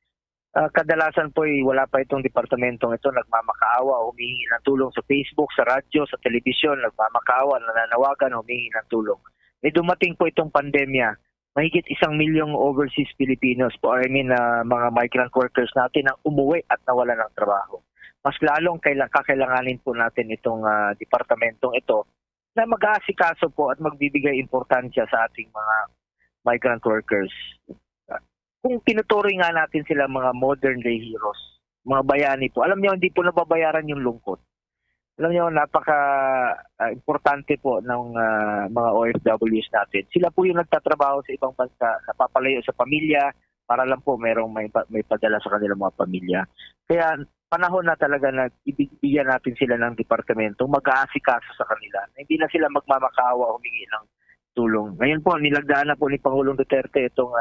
Speaker 19: Kadalasan po wala pa itong departamentong ito, nagmamakaawa, humihingi ng tulong sa Facebook, sa radyo, sa telebisyon, nagmamakaawa, nananawagan, humihingi ng tulong. May dumating po itong pandemya, mahigit 1 milyong overseas Filipinos po, mga migrant workers natin ang umuwi at nawala ng trabaho. Mas lalong kakailanganin po natin itong departamentong ito na mag-aasikaso po at magbibigay importansya sa ating mga migrant workers. Kung tinuturing nga natin sila mga modern day heroes, mga bayani po, alam niyo hindi po nababayaran yung lungkot. Alam niyo napaka-importante po ng mga OFWs natin. Sila po yung nagtatrabaho sa ibang bansa, napapalayo sa pamilya para lang po may padala sa kanilang mga pamilya. Kaya panahon na talaga na ibigyan natin sila ng departamento, mag-aasikaso sa kanila. Hindi na sila magmamakaawa, humingi ng tulong. Ngayon po, nilagdaan na po ni Pangulong Duterte itong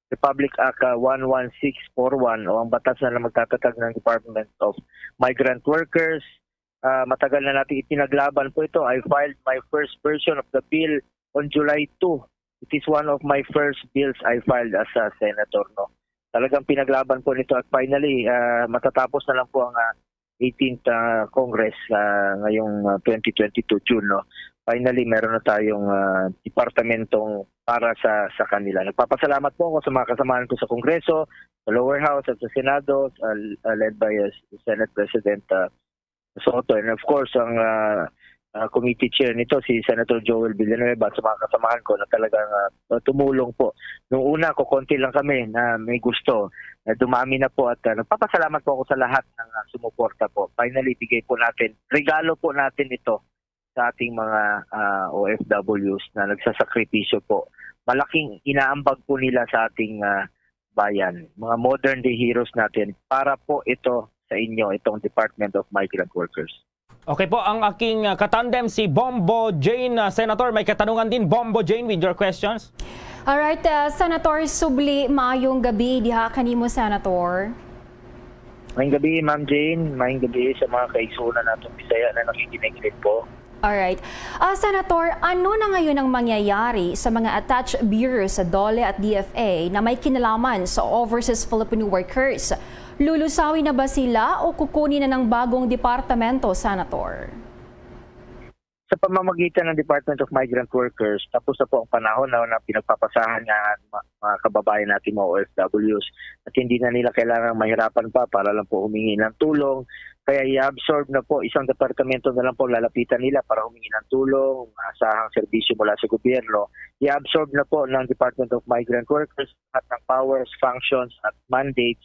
Speaker 19: Republic Act 11641 o ang batas na magtatatag ng Department of Migrant Workers. Matagal na natin ipinaglaban po ito. I filed my first version of the bill on July 2. It is one of my first bills I filed as a senator. No? Talagang pinaglaban po nito at finally matatapos na lang po ang 18th Congress ngayong 2022 June. No? Finally, meron na tayong departamentong para sa kanila. Nagpapasalamat po ako sa mga kasamahan ko sa Kongreso, sa Lower House at sa Senado, led by Senate President Soto. And of course, ang committee chair nito, si Senator Joel Villanueva at sa mga kasamahan ko na talagang tumulong po. Noong una, kukonti lang kami na may gusto. Dumami na po at nagpapasalamat po ako sa lahat ng sumuporta po. Finally, bigay po natin, regalo po natin ito sa ating mga OFWs na nagsasakripisyo po. Malaking inaambag po nila sa ating bayan. Mga modern day heroes natin para po ito sa inyo, itong Department of Migrant Workers.
Speaker 15: Okay po, ang aking katandem si Bombo Jane. Senator, may katanungan din Bombo Jane with your questions.
Speaker 16: Alright, Senator Subli, maayong gabi diha kanimo, Senator.
Speaker 19: Maayong gabi, Ma'am Jane. Maayong gabi sa mga kaigsunan natong Bisaya na nakikinig din po.
Speaker 16: Alright. Senator, ano na ngayon ang mangyayari sa mga attached bureaus sa DOLE at DFA na may kinalaman sa overseas Filipino workers? Lulusawi na ba sila o kukunin na ng bagong departamento, Senator?
Speaker 19: Sa pamamagitan ng Department of Migrant Workers, tapos na po ang panahon na pinagpapasahan nga mga kababayan natin mga OFWs at hindi na nila kailangan mahirapan pa para lang po humingi ng tulong. Kaya i-absorb na po, isang departamento na lang po lalapitan nila para humingi ng tulong, asahang serbisyo mula sa gobyerno. I-absorb na po ng Department of Migrant Workers at ng powers, functions at mandates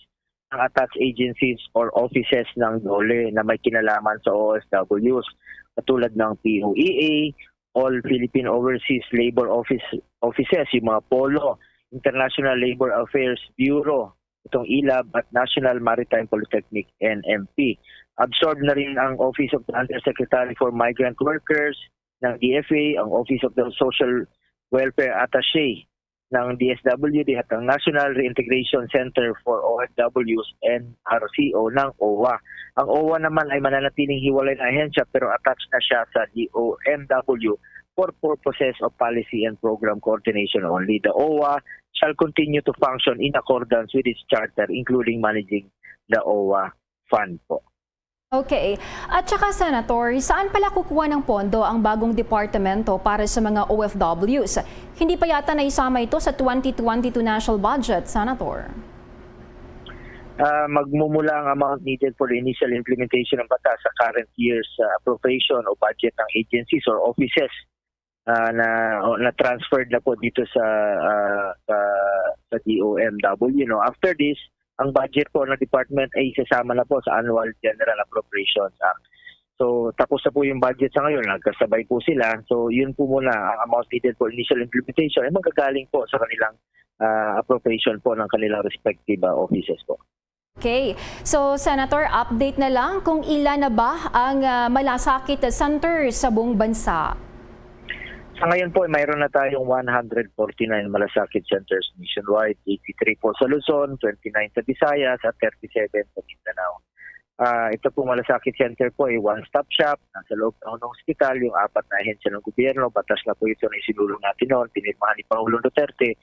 Speaker 19: ng attached agencies or offices ng DOLE na may kinalaman sa OFWs. Katulad ng POEA, All Philippine Overseas Labor Offices, yung mga POLO, International Labor Affairs Bureau, itong ILAB at National Maritime Polytechnic, NMP. Absorbed na rin ang Office of the Undersecretary for Migrant Workers ng DFA, ang Office of the Social Welfare Attaché ng DSWD at ang National Reintegration Center for OFWs NRCO ng OWA. Ang OWA naman ay mananatiling hiwalay na ahensya pero attached na siya sa DOMW for purposes of policy and program coordination only. The OWA shall continue to function in accordance with its charter, including managing the OWA fund po.
Speaker 16: Okay. At saka, Senator, saan pala kukuha ng pondo ang bagong departamento para sa mga OFWs? Hindi pa yata naisama ito sa 2022 national budget, Senator.
Speaker 19: Magmumula ang amount needed for the initial implementation ng batas sa current year's appropriation o budget ng agencies or offices na transferred na po dito sa DOMW. After this, ang budget po ng department ay isasama na po sa Annual General Appropriations Act. So tapos na po yung budget sa ngayon, nagkasabay po sila. So yun po muna, ang amount needed for initial implementation ay magagaling po sa kanilang appropriation po ng kanilang respective offices po.
Speaker 16: Okay. So, Senator, update na lang kung ilan na ba ang malasakit center sa buong bansa?
Speaker 19: Sa ngayon po, mayroon na tayong 149 malasakit centers nationwide, 83 po sa Luzon, 29 sa Visayas, at 37 sa Mindanao. Ito po malasakit center po ay one-stop shop, nasa loob ng hospital, yung 4 na ahensya ng gobyerno, batas na po ito na isinulong natin noon, pinirmahan ni Pangulong Duterte.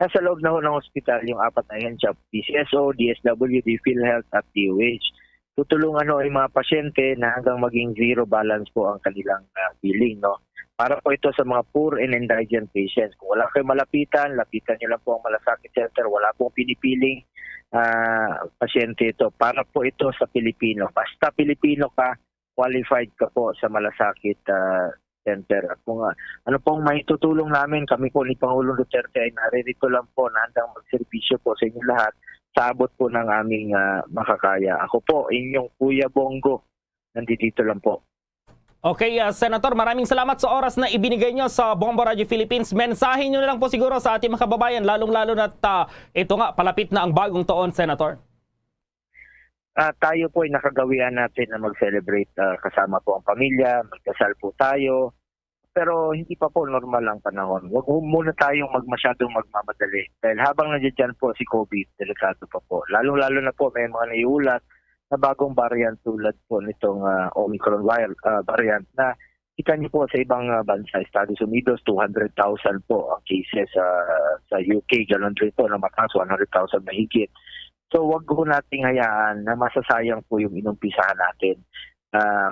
Speaker 19: Nasa loob na ng hospital, yung 4 na ahensya, PCSO, DSWD, PhilHealth at DOH. Tutulungan yung mga pasyente na hanggang maging zero balance po ang kanilang billing. Para po ito sa mga poor and indigent patients. Kung wala kayong malapitan, lapitan nyo lang po ang malasakit center. Wala pong pinipiling pasyente ito. Para po ito sa Pilipino. Basta Pilipino ka, qualified ka po sa malasakit center. At kung ano pong may tutulong namin, kami po ni Pangulong Duterte ay naririto lang po na handang magserbisyo po sa inyo lahat sa abot po ng aming makakaya. Ako po, inyong Kuya Bongo, nandito lang po.
Speaker 15: Okay, Senator, maraming salamat sa oras na ibinigay nyo sa Bombo Radio Philippines. Mensahe nyo na lang po siguro sa ating mga kababayan, lalong-lalo na ito nga, palapit na ang bagong taon, Senator.
Speaker 19: Tayo po ay nakagawian natin na mag-celebrate kasama po ang pamilya, magdasal po tayo. Pero hindi pa po normal ang panahon. Huwag muna tayong masyadong magmamadali. Dahil habang nandiyan po si COVID, delikado pa po. Lalong-lalo na po may mga naiulat na bagong variant tulad po nitong Omicron variant na kita niyo po sa ibang bansa, Estados Unidos, 200,000 po ang cases sa UK, ganoon rin po na mataas, 100,000 mahigit. So wag po nating hayaan na masasayang po yung inumpisahan natin.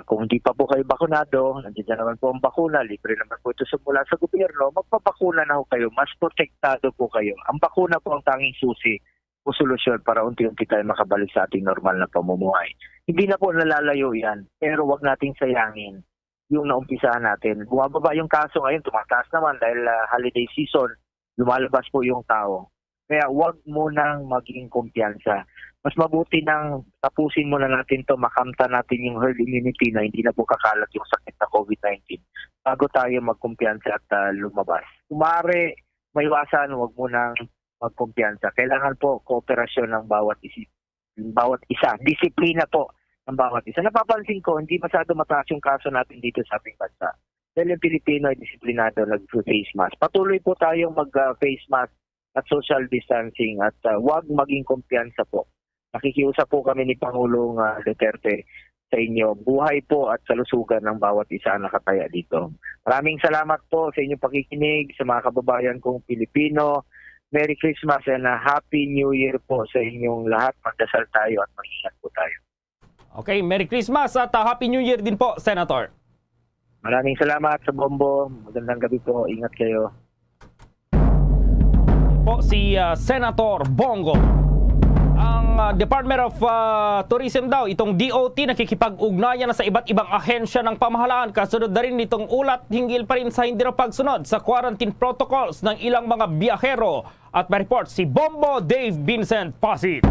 Speaker 19: Kung hindi pa po kayo bakunado, nandiyan naman po ang bakuna, libre naman po ito mula sa gobyerno, magpabakuna na po kayo, mas protektado po kayo. Ang bakuna po ang tanging susi o solusyon para unti-unti tayo makabalik sa ating normal na pamumuhay. Hindi na po nalalayo yan, pero wag nating sayangin yung naumpisahan natin. Bumababa yung kaso ngayon, tumataas naman dahil holiday season, lumalabas po yung tao. Kaya wag mo nang maging kumpiyansa. Mas mabuti nang tapusin muna natin to, makamta natin yung herd immunity na hindi na po kakalat yung sakit na COVID-19 bago tayo magkumpiyansa at lumabas. Kung maaari, maiwasan, wag mo nang magkumpiyansa. Kailangan po kooperasyon ng bawat isa. Disiplina po ng bawat isa. Napapansin ko, hindi masyado mataas yung kaso natin dito sa ating bansa. Dahil yung Pilipino ay disiplinado, nag-face mask. Patuloy po tayong mag-face mask at social distancing at huwag maging kumpiyansa po. Nakikiusap po kami ni Pangulong Duterte sa inyo. Buhay po at kalusugan ng bawat isa na nakataya dito. Maraming salamat po sa inyong pakikinig, sa mga kababayan kong Pilipino. Merry Christmas and a Happy New Year po sa inyong lahat. Magdasal tayo at mag-ingat po tayo.
Speaker 15: Okay, Merry Christmas at Happy New Year din po, Senator.
Speaker 19: Maraming salamat sa Bombo. Magandang gabi po. Ingat kayo.
Speaker 15: Po si Senator Bongo. Ang Department of Tourism daw, itong DOT nakikipag-ugnayan na sa iba't ibang ahensya ng pamahalaan. Kasunod na rin itong ulat hinggil pa rin sa hindi na pagsunod sa quarantine protocols ng ilang mga biyahero. At may report si Bombo Dave Vincent Pasit.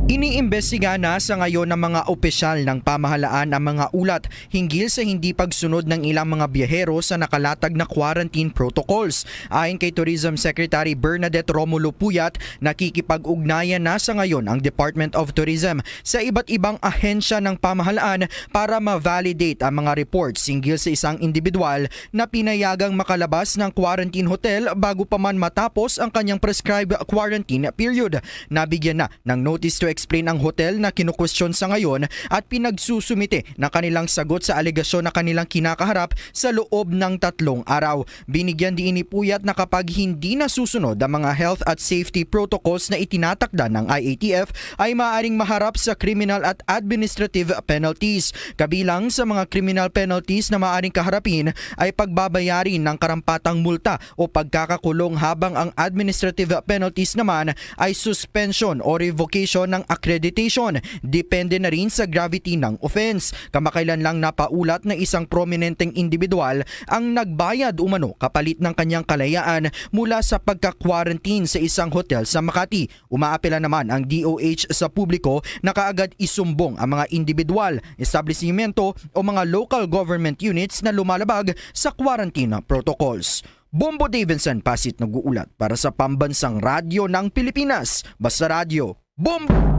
Speaker 20: Iniimbestiga na sa ngayon ng mga opisyal ng pamahalaan ang mga ulat hinggil sa hindi pagsunod ng ilang mga biyahero sa nakalatag na quarantine protocols. Ayon kay Tourism Secretary Bernadette Romulo Puyat, nakikipag-ugnayan na sa ngayon ang Department of Tourism sa iba't ibang ahensya ng pamahalaan para ma-validate ang mga reports hinggil sa isang individual na pinayagang makalabas ng quarantine hotel bago pa man matapos ang kanyang prescribed quarantine period. Nabigyan na ng notice to explain ang hotel na kinukwestiyon sa ngayon at pinagsusumite na kanilang sagot sa alegasyon na kanilang kinakaharap sa loob ng 3 araw. Binigyan din ni Puyat na kapag hindi nasusunod ang mga health at safety protocols na itinatakda ng IATF ay maaaring maharap sa criminal at administrative penalties. Kabilang sa mga criminal penalties na maaaring kaharapin ay pagbabayari ng karampatang multa o pagkakakulong, habang ang administrative penalties naman ay suspension o revocation ng accreditation. Depende na rin sa gravity ng offense. Kamakailan lang napaulat na isang prominenteng individual ang nagbayad umano kapalit ng kanyang kalayaan mula sa pagka-quarantine sa isang hotel sa Makati. Umaapela naman ang DOH sa publiko na kaagad isumbong ang mga individual, establishmento o mga local government units na lumalabag sa quarantine protocols. Bombo Davidson Pasit nag-uulat para sa Pambansang Radyo ng Pilipinas. Basta Radio, Bombo!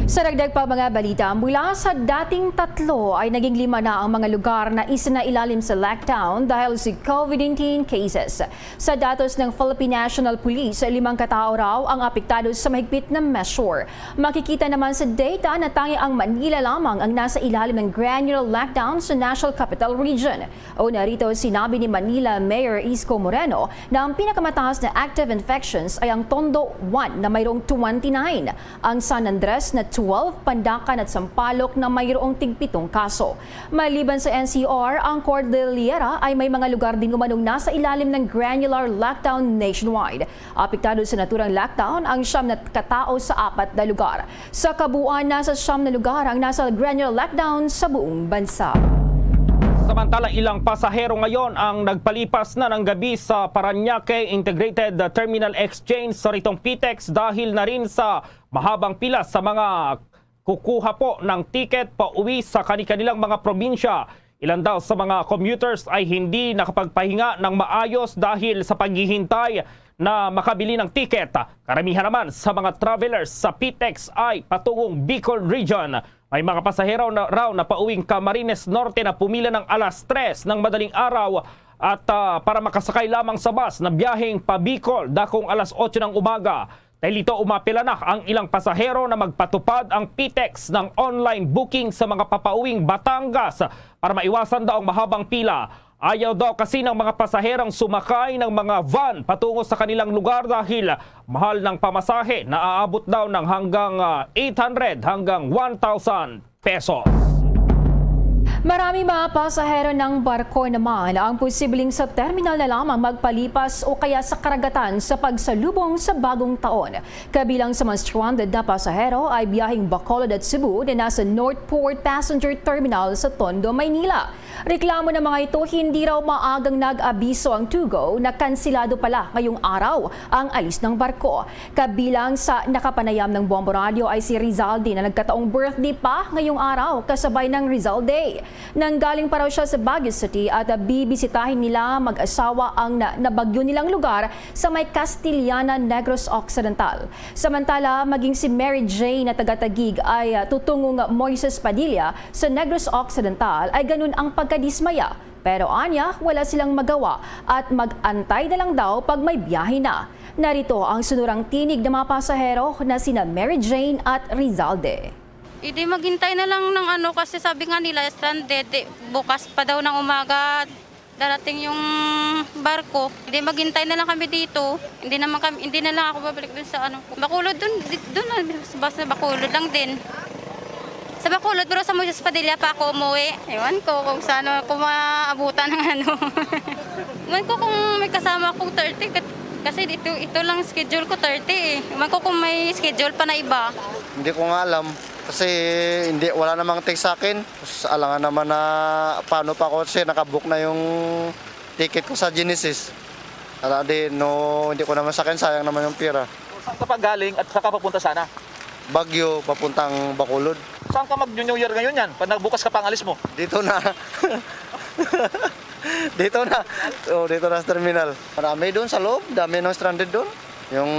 Speaker 16: Sa dagdag pa mga balita, mula sa dating 3 ay naging 5 na ang mga lugar na isinailalim sa lockdown dahil sa COVID-19 cases. Sa datos ng Philippine National Police, 5 katao raw ang apektado sa mahigpit na measure. Makikita naman sa data na tanging ang Manila lamang ang nasa ilalim ng granular lockdown sa National Capital Region. O narito sinabi ni Manila Mayor Isko Moreno na ang pinakamataas na active infections ay ang Tondo 1 na mayroong 29, ang San Andres na 12, Pandacan at Sampaloc na mayroong 17 kaso. Maliban sa NCR, ang Cordillera ay may mga lugar din umanong nasa ilalim ng granular lockdown nationwide. Apektado sa naturang lockdown ang 9 na katao sa 4 na lugar. Sa kabuuan, nasa 9 na lugar ang nasa granular lockdown sa buong bansa.
Speaker 15: Samantala, ilang pasahero ngayon ang nagpalipas na ng gabi sa Parañaque Integrated Terminal Exchange sa ritong PTEX dahil na rin sa mahabang pila sa mga kukuha po ng tiket pauwi sa kanilang mga probinsya. Ilan daw sa mga commuters ay hindi nakapagpahinga ng maayos dahil sa paghihintay na makabili ng tiket. Karamihan naman sa mga travelers sa PTEX ay patungong Bicol Region. May mga pasahero na raw na pauwing Camarines Norte na pumila ng alas 3 ng madaling araw at para makasakay lamang sa bus na biyaheng pa Bicol dakong alas 8 ng umaga. Dahil ito, umapela na ang ilang pasahero na magpatupad ang PTEX ng online booking sa mga papauwing Batangas para maiwasan daw ang mahabang pila. Ayaw daw kasi ng mga pasaherong sumakay ng mga van patungo sa kanilang lugar dahil mahal ng pamasahe na aabot daw ng hanggang 800 hanggang 1,000 pesos.
Speaker 16: Marami mga pasahero ng barko naman ang posibleng sa terminal na lamang magpalipas o kaya sa karagatan sa pagsalubong sa bagong taon. Kabilang sa mga stranded na pasahero ay biyaheng Bacolod at Cebu na nasa Northport Passenger Terminal sa Tondo, Maynila. Reklamo ng mga ito, hindi raw maagang nag-abiso ang Tugo na kansilado pala ngayong araw ang alis ng barko. Kabilang sa nakapanayam ng Bombo Radio ay si Rizaldi na nagkataong birthday pa ngayong araw kasabay ng Rizal Day. Nanggaling pa raw siya sa Baguio City at bibisitahin nila mag-asawa ang nabagyo nilang lugar sa may Castillana, Negros Occidental. Samantala, maging si Mary Jane na taga-Taguig ay tutungong Moises Padilla sa Negros Occidental ay ganun ang pagkadismaya. Pero anya, wala silang magawa at mag-antay na lang daw pag may biyahe na. Narito ang sunurang tinig ng mga pasahero na sina Mary Jane at Rizalde.
Speaker 21: Hindi maghintay na lang ng kasi sabi nga nila stranded, bukas pa daw ng umaga darating yung barko. Hindi maghintay na lang kami dito. Hindi na lang ako babalik dun sa Bacolod doon sa bus na Bacolod lang din. Sa Bacolod pero sa Moises Padilla pa ako umuwi. Ewan ko kung saan ako maabutan ng Ewan ko kung may kasama akong 30 kasi ito lang schedule ko 30 eh. Ewan ko kung may schedule pa na iba.
Speaker 22: Hindi ko nga alam. Kasi wala namang text sa akin. Alangan naman na paano pa ako kasi nakabook na yung ticket ko sa Genesis. Hindi ko naman sa akin, sayang naman yung pera.
Speaker 23: Saan ka pa galing at saan ka papunta sana?
Speaker 22: Bagyo, papuntang Bacolod.
Speaker 23: Saan ka mag-New Year ngayon yan? Pag nagbukas ka pang alis mo?
Speaker 22: Dito na. Dito na. Dito na sa terminal. Marami doon sa loob, dami ng stranded doon. Yung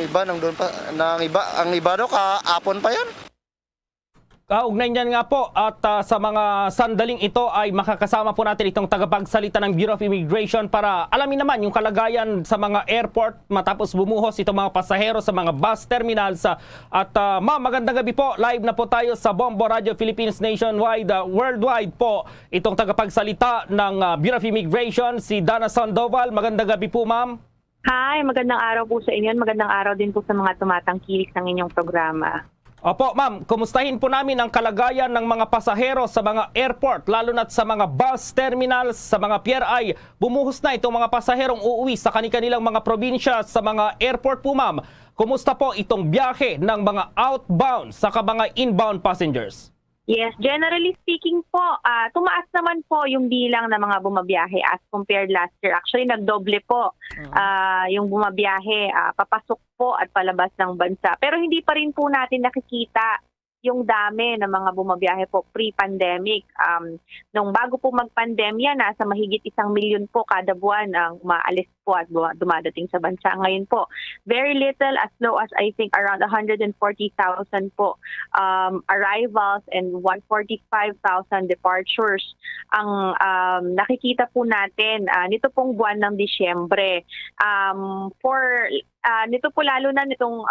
Speaker 22: iba nang doon pa, ang iba daw kaapon pa yan.
Speaker 15: Kaugnay niyan nga po at sa mga sandaling ito ay makakasama po natin itong tagapagsalita ng Bureau of Immigration para alamin naman yung kalagayan sa mga airport matapos bumuhos itong mga pasahero sa mga bus terminals. At ma'am, magandang gabi po. Live na po tayo sa Bombo Radio Philippines Nationwide, worldwide po. Itong tagapagsalita ng Bureau of Immigration, si Dana Sandoval. Magandang gabi po, ma'am.
Speaker 6: Hi, magandang araw po sa inyo. Magandang araw din po sa mga tumatangkilik ng inyong programa.
Speaker 15: Opo, ma'am, kumustahin po namin ang kalagayan ng mga pasahero sa mga airport, lalo na sa mga bus terminals, sa mga pier ay bumuhos na itong mga pasaherong uuwi sa kanilang mga probinsya sa mga airport po, ma'am. Kumusta po itong biyahe ng mga outbound sa mga inbound passengers?
Speaker 6: Yes, generally speaking po, tumaas naman po yung bilang ng mga bumabiyahe as compared last year. Actually, nagdoble po yung bumabiyahe, papasok po at palabas ng bansa. Pero hindi pa rin po natin nakikita yung dami ng mga bumabiyahe po pre-pandemic. Nung bago po mag-pandemya, nasa mahigit 1 milyon po kada buwan ang umaalis po at dumadating sa bansa. Ngayon po, very little, as low as I think around 140,000 po arrivals and 145,000 departures ang nakikita po natin nito pong buwan ng Disyembre. Nito po lalo na nitong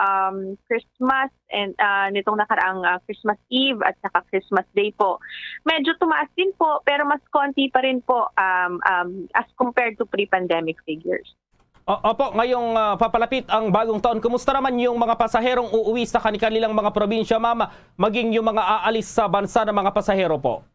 Speaker 6: Christmas and nitong nakaraang Christmas Eve at saka Christmas Day po. Medyo tumaas din po pero mas konti pa rin po as compared to pre-pandemic figures.
Speaker 15: Opo, ngayong papalapit ang bagong taon, kumusta naman yung mga pasaherong uuwi sa kanilang mga probinsya, ma'am, maging yung mga aalis sa bansa ng mga pasahero po?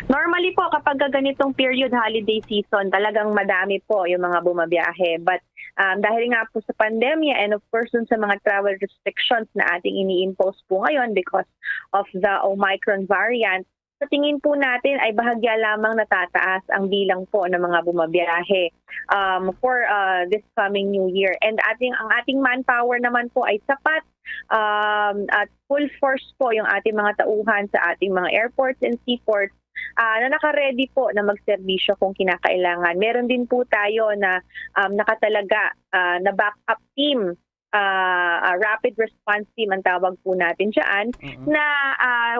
Speaker 6: Normally po, kapag ganitong period, holiday season, talagang madami po yung mga bumabiyahe. But dahil nga po sa pandemya and of course dun sa mga travel restrictions na ating ini-impose po ngayon because of the Omicron variant, sa tingin po natin ay bahagya lamang natataas ang bilang po ng mga bumabiyahe for this coming new year. And ang ating manpower naman po ay sapat at full force po yung ating mga tauhan sa ating mga airports and seaports na naka-ready po na magserbisyo kung kinakailangan. Meron din po tayo na nakatalaga na backup team, rapid response team ang tawag po natin dyan, na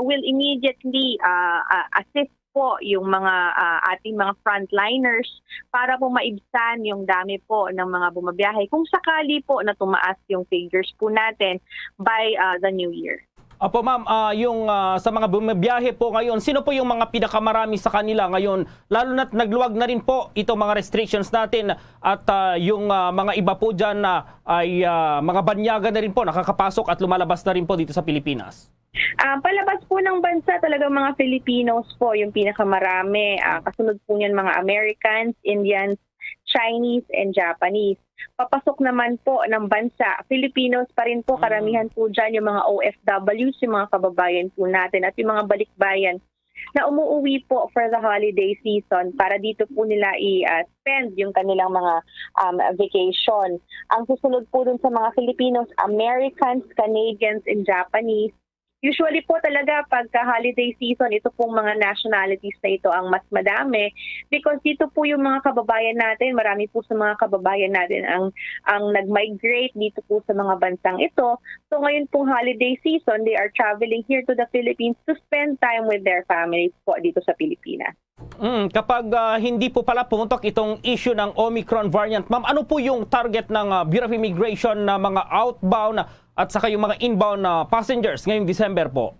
Speaker 6: will immediately assist po yung mga ating mga frontliners para po maibsan yung dami po ng mga bumabiyahe kung sakali po na tumaas yung figures po natin by the new year.
Speaker 15: Opo, ma'am, yung sa mga bumabiyahe po ngayon, sino po yung mga pinakamarami sa kanila ngayon? Lalo na't nagluwag na rin po itong mga restrictions natin at yung mga iba po dyan ay mga banyaga na rin po, nakakapasok at lumalabas na rin po dito sa Pilipinas.
Speaker 6: Palabas po ng bansa talagang mga Filipinos po yung pinakamarami. Kasunod po niyan mga Americans, Indians, Chinese, and Japanese. Papasok naman po ng bansa, Filipinos pa rin po, karamihan po dyan yung mga OFWs, yung mga kababayan po natin at yung mga balikbayan na umuuwi po for the holiday season para dito po nila i-spend yung kanilang mga vacation. Ang susunod po dun sa mga Filipinos, Americans, Canadians, and Japanese. Usually po talaga pagka holiday season, ito pong mga nationalities na ito ang mas madami because dito po yung mga kababayan natin, marami po sa mga kababayan natin ang nag-migrate dito po sa mga bansang ito. So ngayon pong holiday season, they are traveling here to the Philippines to spend time with their families po dito sa Pilipinas.
Speaker 15: Kapag hindi po pala pumutok itong issue ng Omicron variant, ma'am, ano po yung target ng Bureau of Immigration na mga outbound at saka yung mga inbound passengers ngayong December po?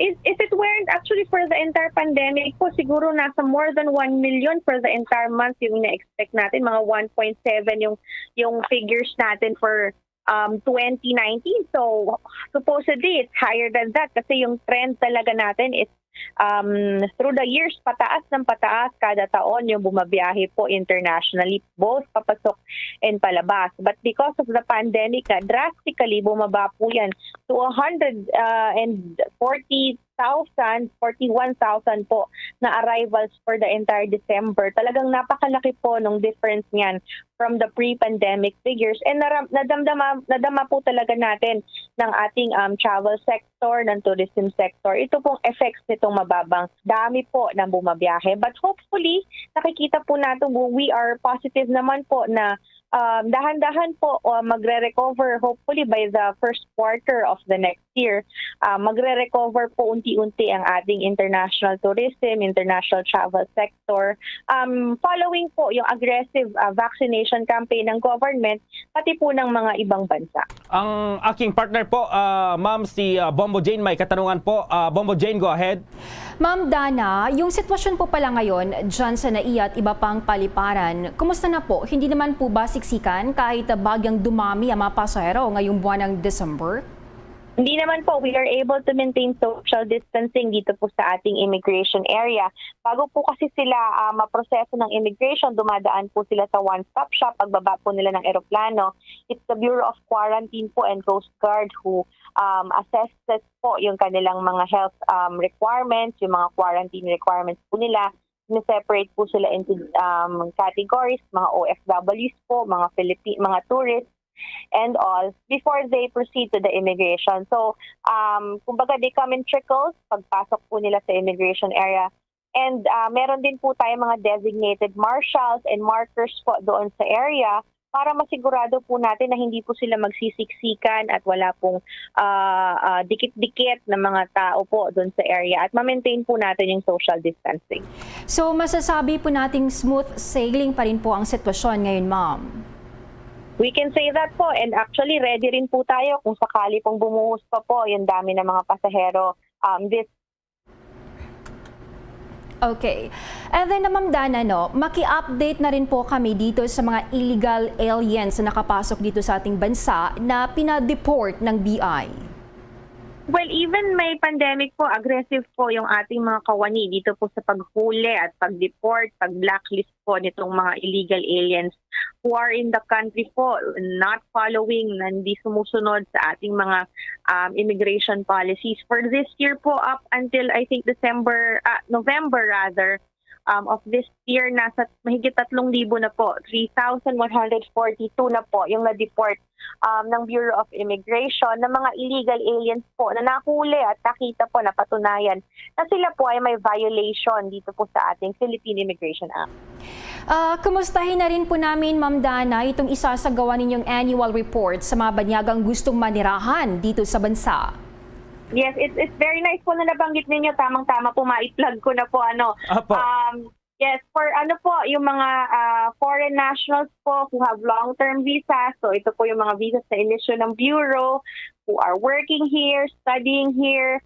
Speaker 6: If it weren't actually for the entire pandemic po, siguro nasa more than 1 million for the entire month yung ina-expect natin. Mga 1.7 yung figures natin for 2019. So supposedly it's higher than that kasi yung trend talaga natin is through the years, pataas ng pataas kada taon yung bumabiyahe po internationally, both papasok and palabas. But because of the pandemic, drastically bumaba po yan to 41,000 po na arrivals for the entire December. Talagang napakalaki po nung difference niyan from the pre-pandemic figures. And nadama po talaga natin ng ating travel sector, ng tourism sector. Ito pong effects nitong mababang dami po ng bumabiyahe. But hopefully, nakikita po natin, we are positive naman po na dahan-dahan po magre-recover hopefully by the first quarter of the next year. Magre-recover po unti-unti ang ating international tourism, international travel sector. Following po yung aggressive vaccination campaign ng government, pati po ng mga ibang bansa.
Speaker 15: Ang aking partner po, ma'am, si Bombo Jane, may katanungan po. Bombo Jane, go ahead.
Speaker 16: Ma'am Dana, yung sitwasyon po pala ngayon dyan sa NAIA at iba pang paliparan, kumusta na po? Hindi naman po ba siksikan kahit bagyang dumami ang mga pasahero ngayong buwan ng December?
Speaker 6: Hindi naman po, we are able to maintain social distancing dito po sa ating immigration area. Bago po kasi sila maproseso ng immigration, dumadaan po sila sa one-stop shop, pagbaba po nila ng eroplano. It's the Bureau of Quarantine po and Coast Guard who assesses po yung kanilang mga health requirements, yung mga quarantine requirements po nila. Separate po sila into categories, mga OFWs po, mga mga tourists, and all before they proceed to the immigration. So, kumbaga they come in trickles pagpasok po nila sa immigration area. And meron din po tayo mga designated marshals and markers po doon sa area para masigurado po natin na hindi po sila magsisiksikan at wala pong dikit-dikit na mga tao po doon sa area at ma-maintain po natin yung social distancing.
Speaker 16: So, masasabi po nating smooth sailing pa rin po ang sitwasyon ngayon, ma'am?
Speaker 6: We can say that po, and actually ready rin po tayo kung sakali pong bumuhos pa po yung dami ng mga pasahero
Speaker 16: Okay. And then, Ma'am Dana, maki-update na rin po kami dito sa mga illegal aliens na nakapasok dito sa ating bansa na pinadeport ng BI.
Speaker 6: Well, even may pandemic po, aggressive po yung ating mga kawani dito po sa paghuli at pag-deport, pag-blacklist po nitong mga illegal aliens who are in the country po, not following, hindi sumusunod sa ating mga immigration policies. For this year po, up until I think November rather, of this year, nasa mahigit 3,000 na po, 3,142 na po yung na-deport ng Bureau of Immigration ng mga illegal aliens po na nahuli at nakita po, napatunayan na sila po ay may violation dito po sa ating Philippine Immigration Act.
Speaker 16: Kumustahin na rin po namin, Ma'am Dana, itong isasagawa ninyong annual report sa mga banyagang gustong manirahan dito sa bansa.
Speaker 6: Yes, it's very nice po na nabanggit ninyo. Tamang-tama po, ma-plug ko na po. Yes, for yung mga foreign nationals po who have long-term visas. So ito po yung mga visas na issue ng Bureau who are working here, studying here,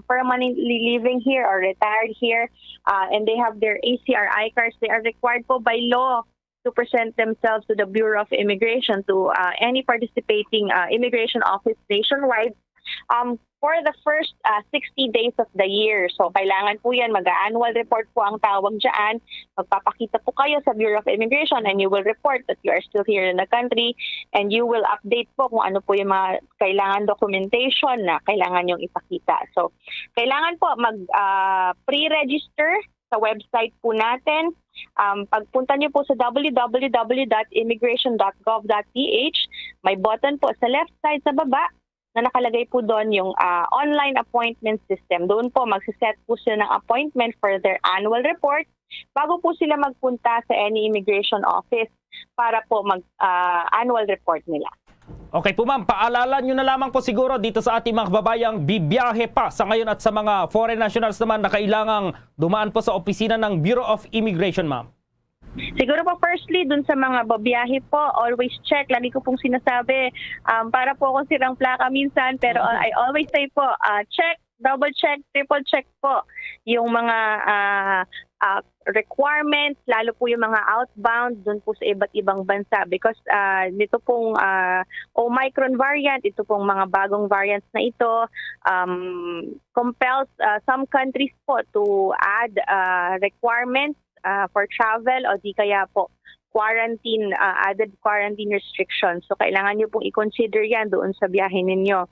Speaker 6: permanently living here or retired here, and they have their ACRI cards. They are required po by law to present themselves to the Bureau of Immigration, to any participating immigration office nationwide for the first 60 days of the year. So kailangan po yan, mag-annual report po ang tawag dyan. Magpapakita po kayo sa Bureau of Immigration and you will report that you are still here in the country and you will update po kung ano po yung mga kailangan documentation na kailangan yung ipakita. So kailangan po pre-register sa website po natin. Pagpunta niyo po sa www.immigration.gov.ph, may button po sa left side sa baba na nakalagay po doon yung online appointment system. Doon po magsiset po sila ng appointment for their annual report bago po sila magpunta sa any immigration office para po mag-annual report nila.
Speaker 15: Okay po ma'am, paalala nyo na lamang po siguro dito sa ating mga kababayang bibiyahe pa sa ngayon at sa mga foreign nationals naman na kailangang dumaan po sa opisina ng Bureau of Immigration, ma'am.
Speaker 6: Siguro po firstly, dun sa mga babiyahe po, always check. Lagi ko pong sinasabi, para po akong sirang plaka minsan, pero I always say po, check, double check, triple check po yung mga requirements, lalo po yung mga outbound dun po sa iba't ibang bansa. Because nito pong Omicron variant, ito pong mga bagong variants na ito, compels some countries po to add requirements for travel o di kaya po quarantine, added quarantine restrictions. So kailangan nyo pong i-consider yan doon sa biyahe ninyo.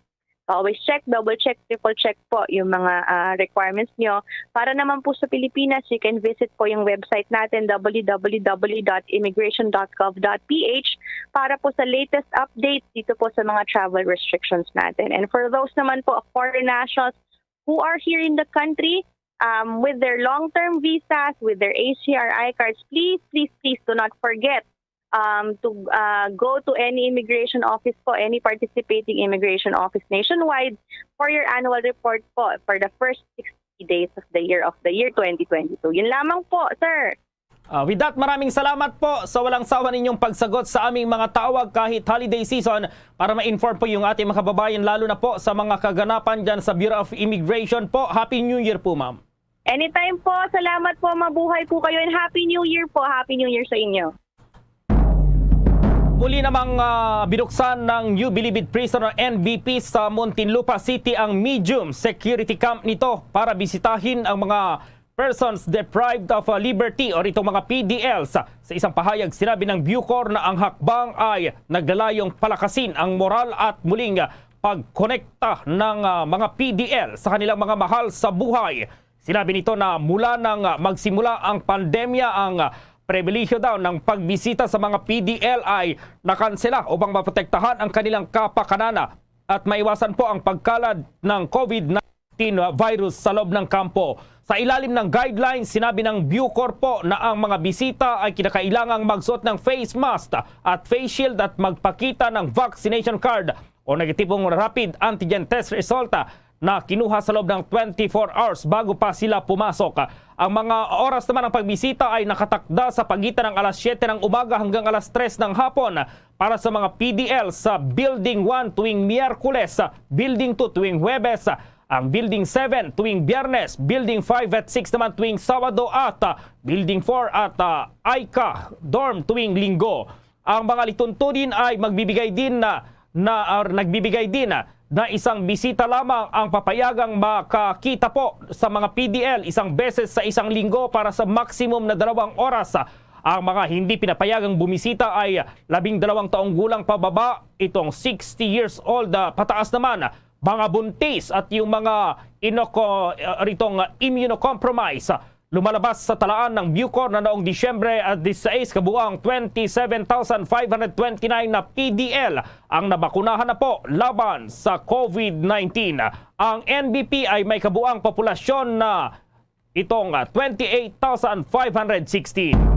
Speaker 6: Always check, double check, triple check po yung mga requirements nyo. Para naman po sa Pilipinas, you can visit po yung website natin www.immigration.gov.ph para po sa latest updates dito po sa mga travel restrictions natin. And for those naman po foreign nationals who are here in the country, with their long-term visas, with their ACRI cards, please do not forget to go to any immigration office po, any participating immigration office nationwide for your annual report po for the first 60 days of the year 2022. Yun lamang po, sir.
Speaker 15: With that, maraming salamat po sa walang sawa ninyong pagsagot sa aming mga tawag kahit holiday season para ma-inform po yung ating mga kababayan, lalo na po sa mga kaganapan dyan sa Bureau of Immigration po. Happy New Year po, ma'am.
Speaker 6: Anytime po. Salamat po. Mabuhay po kayo and Happy New Year po. Happy New Year sa inyo.
Speaker 15: Muli namang binuksan ng New Bilibid Prison o NBP sa Muntinlupa City ang medium security camp nito para bisitahin ang mga persons deprived of liberty o itong mga PDLs. Sa isang pahayag, sinabi ng Bucor na ang hakbang ay naglalayong palakasin ang moral at muling pagkonekta ng mga PDL sa kanilang mga mahal sa buhay. Sinabi nito na mula nang magsimula ang pandemya, ang pribilehiyo daw ng pagbisita sa mga PDL ay nakansela upang maprotektahan ang kanilang kapakanan at maiwasan po ang pagkalad ng COVID-19 virus sa loob ng kampo. Sa ilalim ng guidelines, sinabi ng Bucor po na ang mga bisita ay kinakailangang magsuot ng face mask at face shield at magpakita ng vaccination card o negatibong rapid antigen test result na kinuha sa loob ng 24 hours bago pa sila pumasok. Ang mga oras naman ng pagbisita ay nakatakda sa pagitan ng alas 7 ng umaga hanggang alas 3 ng hapon para sa mga PDL sa Building 1 tuwing Miyerkules, Building 2 tuwing Huwebes, ang Building 7 tuwing Biyernes, Building 5 at 6 naman tuwing Sabado at Building 4 at AICA Dorm tuwing Linggo. Ang mga lituntunin ay nagbibigay din na isang bisita lamang ang papayagang makakita po sa mga PDL isang beses sa isang linggo para sa maximum na 2 oras. Ang mga hindi pinapayagang bumisita ay 12 taong gulang pababa, itong 60 years old pataas naman, mga buntis at yung mga immunocompromised. Lumalabas sa talaan ng Bucor na noong Disyembre 16 kabuang 27,529 na PDL ang nabakunahan na po laban sa COVID-19. Ang NBP ay may kabuang populasyon na itong 28,516.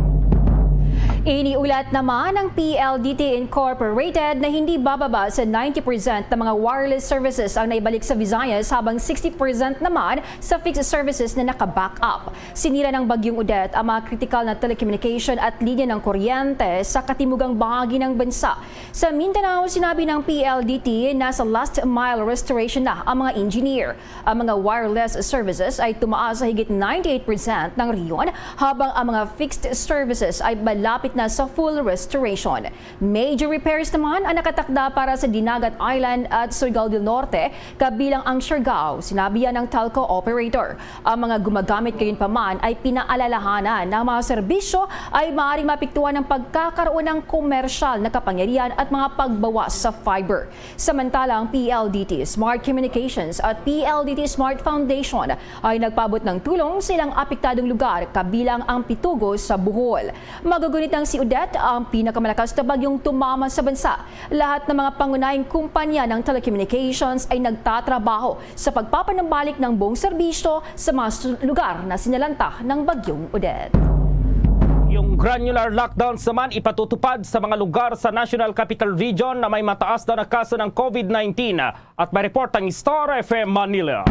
Speaker 16: Iniulat naman ng PLDT Incorporated na hindi bababa sa 90% ng mga wireless services ang naibalik sa Visayas habang 60% naman sa fixed services na naka-back up. Sinira ng Bagyong Odette ang mga critical na telecommunication at linya ng kuryente sa katimugang bahagi ng bansa. Sa Mindanao, sinabi ng PLDT na sa last mile restoration na ang mga engineer. Ang mga wireless services ay tumaas sa higit 98% ng riyon habang ang mga fixed services ay malapit na sa full restoration. Major repairs naman ang nakatakda para sa Dinagat Island at Surigao del Norte, kabilang ang Siargao. Sinabi yan ng telco operator. Ang mga gumagamit gayon pa man ay pinaalalahanan na mga serbisyo ay maaaring mapiktuhan ng pagkakaroon ng komersyal na kapangyarihan at mga pagbawas sa fiber. Samantala, ang PLDT Smart Communications at PLDT Smart Foundation ay nagpabot ng tulong sa ilang apektadong lugar, kabilang ang Pitugo sa Bohol. Magugunit ng si Odette ang pinakamalakas na bagyong tumama sa bansa. Lahat ng mga pangunahing kumpanya ng telecommunications ay nagtatrabaho sa pagpapanambalik ng buong serbisyo sa mga lugar na sinalanta ng bagyong Odette.
Speaker 15: Yung granular lockdowns naman ipatutupad sa mga lugar sa National Capital Region na may mataas na kaso ng COVID-19 at may report ang Star FM Manila.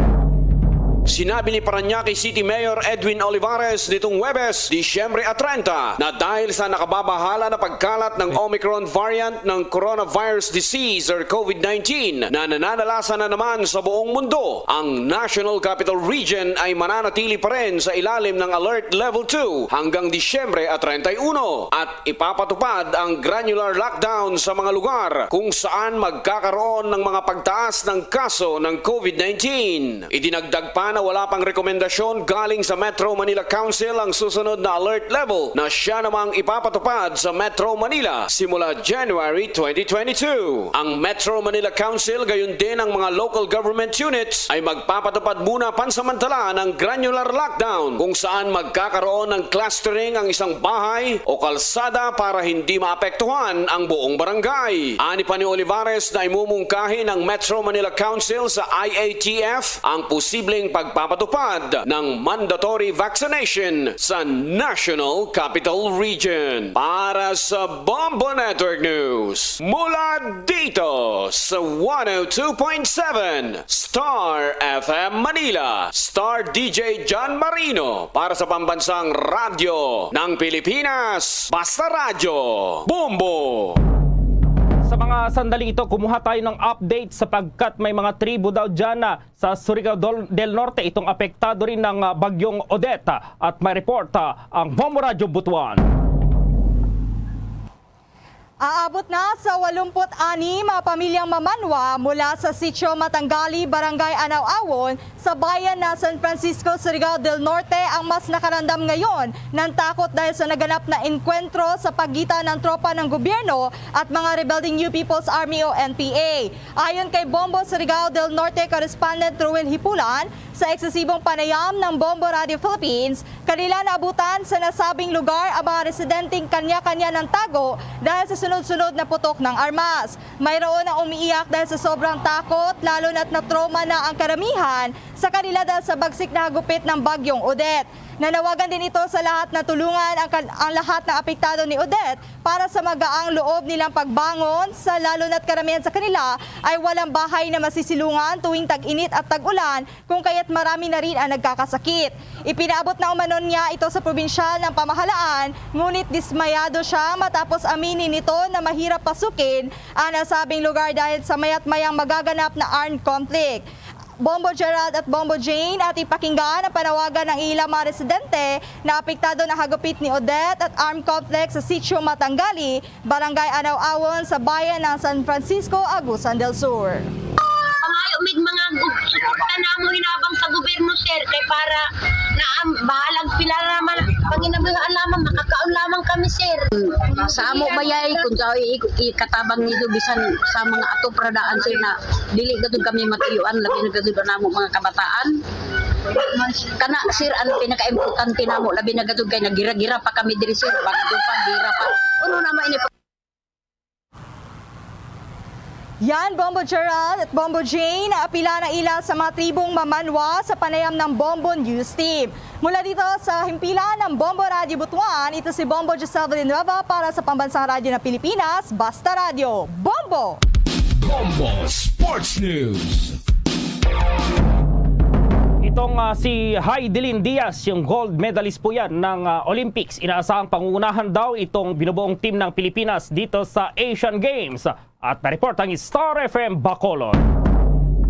Speaker 17: Sinabi ni Parañaque City Mayor Edwin Olivares nitong Huwebes, Disyembre 30, na dahil sa nakababahala na pagkalat ng Omicron variant ng coronavirus disease or COVID-19 na nananalasa na naman sa buong mundo, ang National Capital Region ay mananatili pa rin sa ilalim ng Alert Level 2 hanggang Disyembre 31 at ipapatupad ang granular lockdown sa mga lugar kung saan magkakaroon ng mga pagtaas ng kaso ng COVID-19. Idinagdag pa na wala pang rekomendasyon galing sa Metro Manila Council ang susunod na alert level na siya namang ipapatupad sa Metro Manila simula January 2022. Ang Metro Manila Council gayon din ang mga local government units ay magpapatupad muna pansamantala ng granular lockdown kung saan magkakaroon ng clustering ang isang bahay o kalsada para hindi maapektuhan ang buong barangay. Ani pa ni Olivares na imumungkahi ng Metro Manila Council sa IATF ang posibleng pagpapatupad ng mandatory vaccination sa National Capital Region. Para sa Bombo Network News, mula dito sa 102.7 Star FM Manila, Star DJ John Marino para sa Pambansang Radyo ng Pilipinas, Basta Radyo, Bombo!
Speaker 15: Sa mga sandaling ito, kumuha tayo ng update sapagkat may mga tribo daw dyan sa Surigao del Norte itong apektado rin ng bagyong Odette. At may report ang Bombo Radio Butuan.
Speaker 7: Aabot na sa 86 pamilyang mamanwa mula sa Sitio Matangali, Barangay Anaw-Awon sa bayan na San Francisco, Surigao del Norte ang mas nakaramdam ngayon ng takot dahil sa naganap na enkwentro sa pagitan ng tropa ng gobyerno at mga rebelling New People's Army o NPA. Ayon kay Bombo Surigao del Norte correspondent Ruel Hipulan, sa eksesibong panayam ng Bombo Radio Philippines, kanila naabutan sa nasabing lugar ang mga residenteng kanya-kanya ng tago dahil sa sunod-sunod na putok ng armas. Mayroon na umiiyak dahil sa sobrang takot, lalo na't na-trauma na ang karamihan sa kanila dahil sa bagsik na hagupit ng bagyong Odette. Nanawagan din ito sa lahat na tulungan ang lahat ng apektado ni Odette para sa magaang loob nilang pagbangon sa lalo na't karamihan sa kanila ay walang bahay na masisilungan tuwing tag-init at tag-ulan kung kaya't marami na rin ang nagkakasakit. Ipinaabot na umanon niya ito sa probinsyal ng pamahalaan, ngunit dismayado siya matapos aminin nito na mahirap pasukin ang nasabing lugar dahil sa maya't mayang magaganap na armed conflict. Bombo Gerald at Bombo Jane at ipakinggan ang panawagan ng ilang mga residente na apektado na hagupit ni Odette at armed conflict sa Sitio Matangali, Barangay Anaw-Awon sa bayan ng San Francisco, Agusan del Sur.
Speaker 8: Pangayo mig mga suporta namo hinabang sa gobyerno sir kay para na bahalag pila naman panginabuhian lamang makakaon lamang kami sir. Sa amo bayay kun ikatabang nido bisan sa mga ato pradaan sir na dili gadud kami matiyuan labi na gadud namo mga kabataan. Kana sir ang pinaka-importante namo labi na gadud kay nagira-gira pa kami diri sir bago pa gira pa. Uno naman ini
Speaker 7: Yan, Bombo Gerald at Bombo Jane, apila na ila sa mga tribong mamanwa sa panayam ng Bombo News Team. Mula dito sa himpilan ng Bombo Radio Butuan, ito si Bombo Giselle Villanueva para sa Pambansang Radyo ng Pilipinas, Basta Radio, Bombo!
Speaker 11: Bombo Sports News.
Speaker 15: Itong si Heidelin Diaz, yung gold medalist po yan ng Olympics. Inaasahang pangunahan daw itong binubuong team ng Pilipinas dito sa Asian Games. At na-report ang Star FM Bacolod.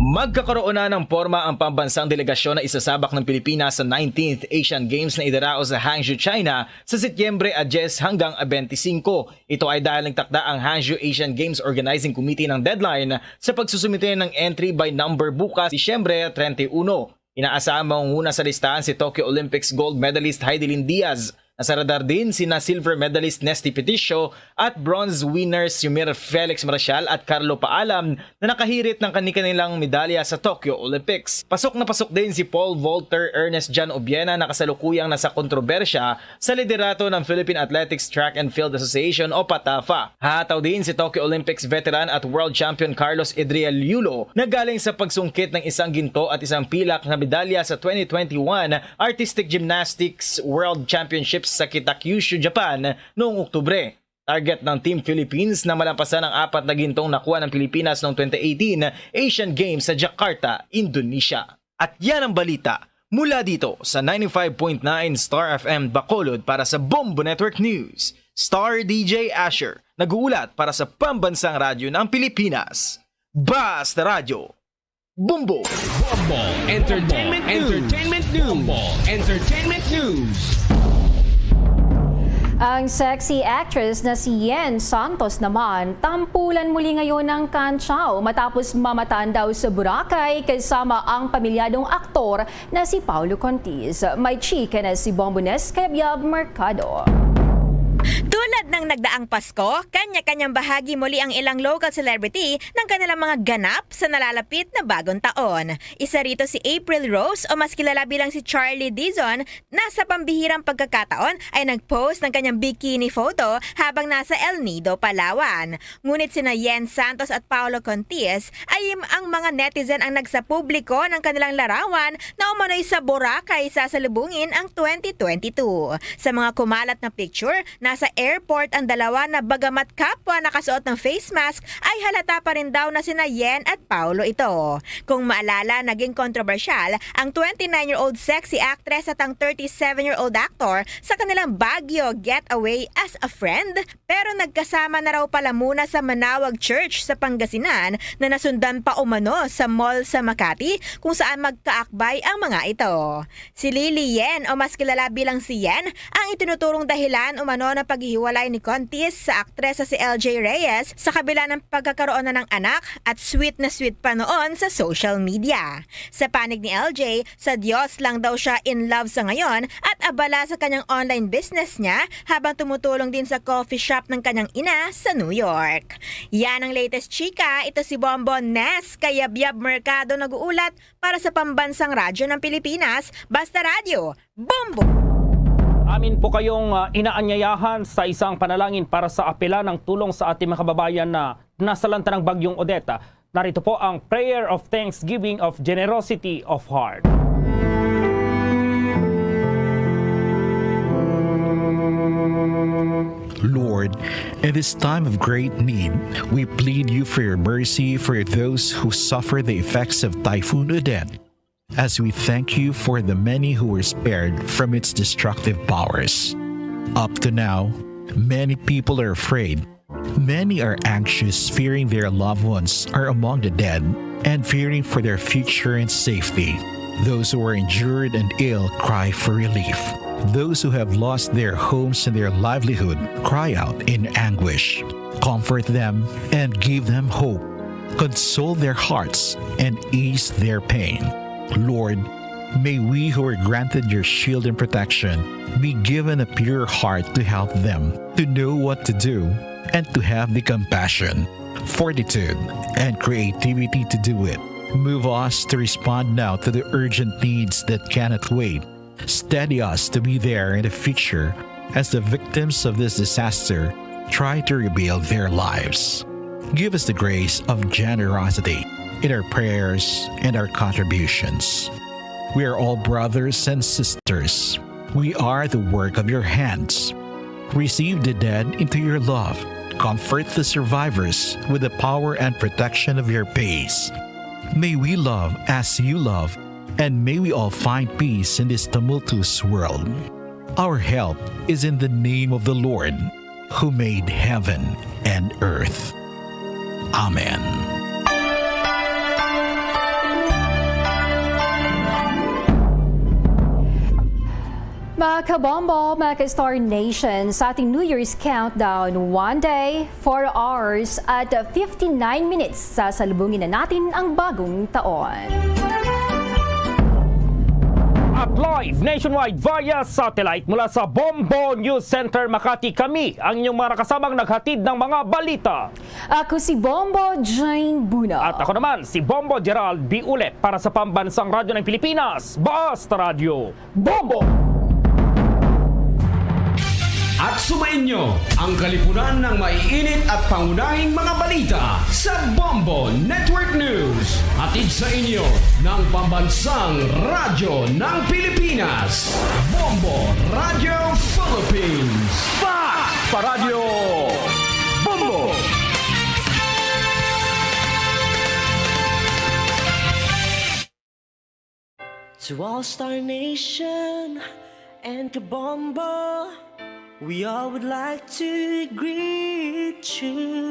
Speaker 9: Magkakaroon na ng porma ang pambansang delegasyon na isasabak ng Pilipinas sa 19th Asian Games na idarao sa Hangzhou, China sa Setyembre 10 hanggang 25. Ito ay dahil nagtakda ang Hangzhou Asian Games Organizing Committee ng deadline sa pagsusumite ng entry by number bukas Disyembre 31. Inaasahan mangunguna sa listahan si Tokyo Olympics gold medalist Heidelin Diaz. Nasa radar din sina silver medalist Nesty Peticio at bronze winners Yumir Felix Marcial at Carlo Paalam na nakahirit ng kanilang medalya sa Tokyo Olympics. Pasok na pasok din si Paul Volter Ernest John Obiena na kasalukuyang nasa kontrobersya sa liderato ng Philippine Athletics Track and Field Association o PATAFA. Hataw din si Tokyo Olympics veteran at world champion Carlos Edriel Yulo na galing sa pagsungkit ng isang ginto at isang pilak na medalya sa 2021 Artistic Gymnastics World Championships sa Kitakyushu, Japan noong Oktubre. Target ng Team Philippines na malampasan ang 4 na gintong nakuha ng Pilipinas noong 2018 Asian Games sa Jakarta, Indonesia. At yan ang balita mula dito sa 95.9 Star FM Bacolod para sa Bombo Network News. Star DJ Asher, nag-uulat para sa Pambansang Radyo ng Pilipinas. Basta Radyo, Bombo!
Speaker 11: Bombo Entertainment News. Bombo Entertainment News.
Speaker 16: Ang sexy actress na si Yen Santos naman, tampulan muli ngayon ng Canchao matapos mamataan daw sa Boracay kasama ang pamilyadong aktor na si Paulo Contis. May chika na si Bombones kay Biab Mercado.
Speaker 2: Tulad ng nagdaang Pasko, kanya-kanyang bahagi muli ang ilang local celebrity ng kanilang mga ganap sa nalalapit na bagong taon. Isa rito si April Rose o mas kilala bilang si Charlie Dizon na sa pambihirang pagkakataon ay nag-post ng kanyang bikini photo habang nasa El Nido, Palawan. Ngunit sina Yen Santos at Paolo Contis ay ang mga netizen ang nagsapubliko ng kanilang larawan na umano'y sa Boracay sasalubungin ang 2022. Sa mga kumalat na picture, nasa airport ang dalawa na bagamat kapwa nakasuot ng face mask ay halata pa rin daw na sina Yen at Paolo ito. Kung maalala, naging kontrobersyal ang 29-year-old sexy actress at ang 37-year-old actor sa kanilang Baguio getaway as a friend, pero nagkasama na raw pala muna sa Manawag Church sa Pangasinan na nasundan pa umano sa mall sa Makati kung saan magkaakbay ang mga ito. Si Lily Yen o mas kilala bilang si Yen ang itinuturong dahilan umano na paghihiwalay ni Contis sa aktresa si LJ Reyes sa kabila ng pagkakaroon na ng anak at sweet pa noon sa social media. Sa panig ni LJ, sa Diyos lang daw siya in love sa ngayon at abala sa kanyang online business niya habang tumutulong din sa coffee shop ng kanyang ina sa New York. Yan ang latest chika, ito si Bonbon Nes, Kayabyab Mercado nag-uulat para sa Pambansang Radyo ng Pilipinas, Basta Radio, Bombo!
Speaker 15: Amin po kayong inaanyayahan sa isang panalangin para sa apela ng tulong sa ating mga kababayan na nasalanta ng bagyong Odetta. Narito po ang prayer of thanksgiving of generosity of heart.
Speaker 10: Lord, in this time of great need, we plead you for your mercy for those who suffer the effects of Typhoon Odette, as we thank you for the many who were spared from its destructive powers. Up to now, many people are afraid. Many are anxious, fearing their loved ones are among the dead and fearing for their future and safety. Those who are injured and ill cry for relief. Those who have lost their homes and their livelihood cry out in anguish. Comfort them and give them hope. Console their hearts and ease their pain. Lord, may we who are granted your shield and protection be given a pure heart to help them to know what to do and to have the compassion, fortitude, and creativity to do it. Move us to respond now to the urgent needs that cannot wait. Steady us to be there in the future as the victims of this disaster try to rebuild their lives. Give us the grace of generosity in our prayers and our contributions. We are all brothers and sisters. We are the work of your hands. Receive the dead into your love. Comfort the survivors with the power and protection of your peace. May we love as you love, and may we all find peace in this tumultuous world. Our help is in the name of the Lord, who made heaven and earth. Amen.
Speaker 16: Mga kabombo, mga ka-Star Nation, sa ating New Year's countdown, 1 day, 4 hours, at 59 minutes, sasalubungin na natin ang bagong taon.
Speaker 15: At live nationwide via satellite mula sa Bombo News Center Makati, kami ang inyong mga kasamang naghatid ng mga balita.
Speaker 16: Ako si Bombo Jane Buna.
Speaker 15: At ako naman si Bombo Gerald B. Ulet para sa Pambansang Radyo ng Pilipinas, Basta Radio, Bombo!
Speaker 11: At sumainyo ang kalipunan ng maiinit at pangunahing mga balita sa Bombo Network News. Hatid sa inyo ng Pambansang Radyo ng Pilipinas, Bombo Radio Philippines.
Speaker 15: Basta Radio Bombo!
Speaker 4: To All Star Nation and Kabombo, we all would like to greet you.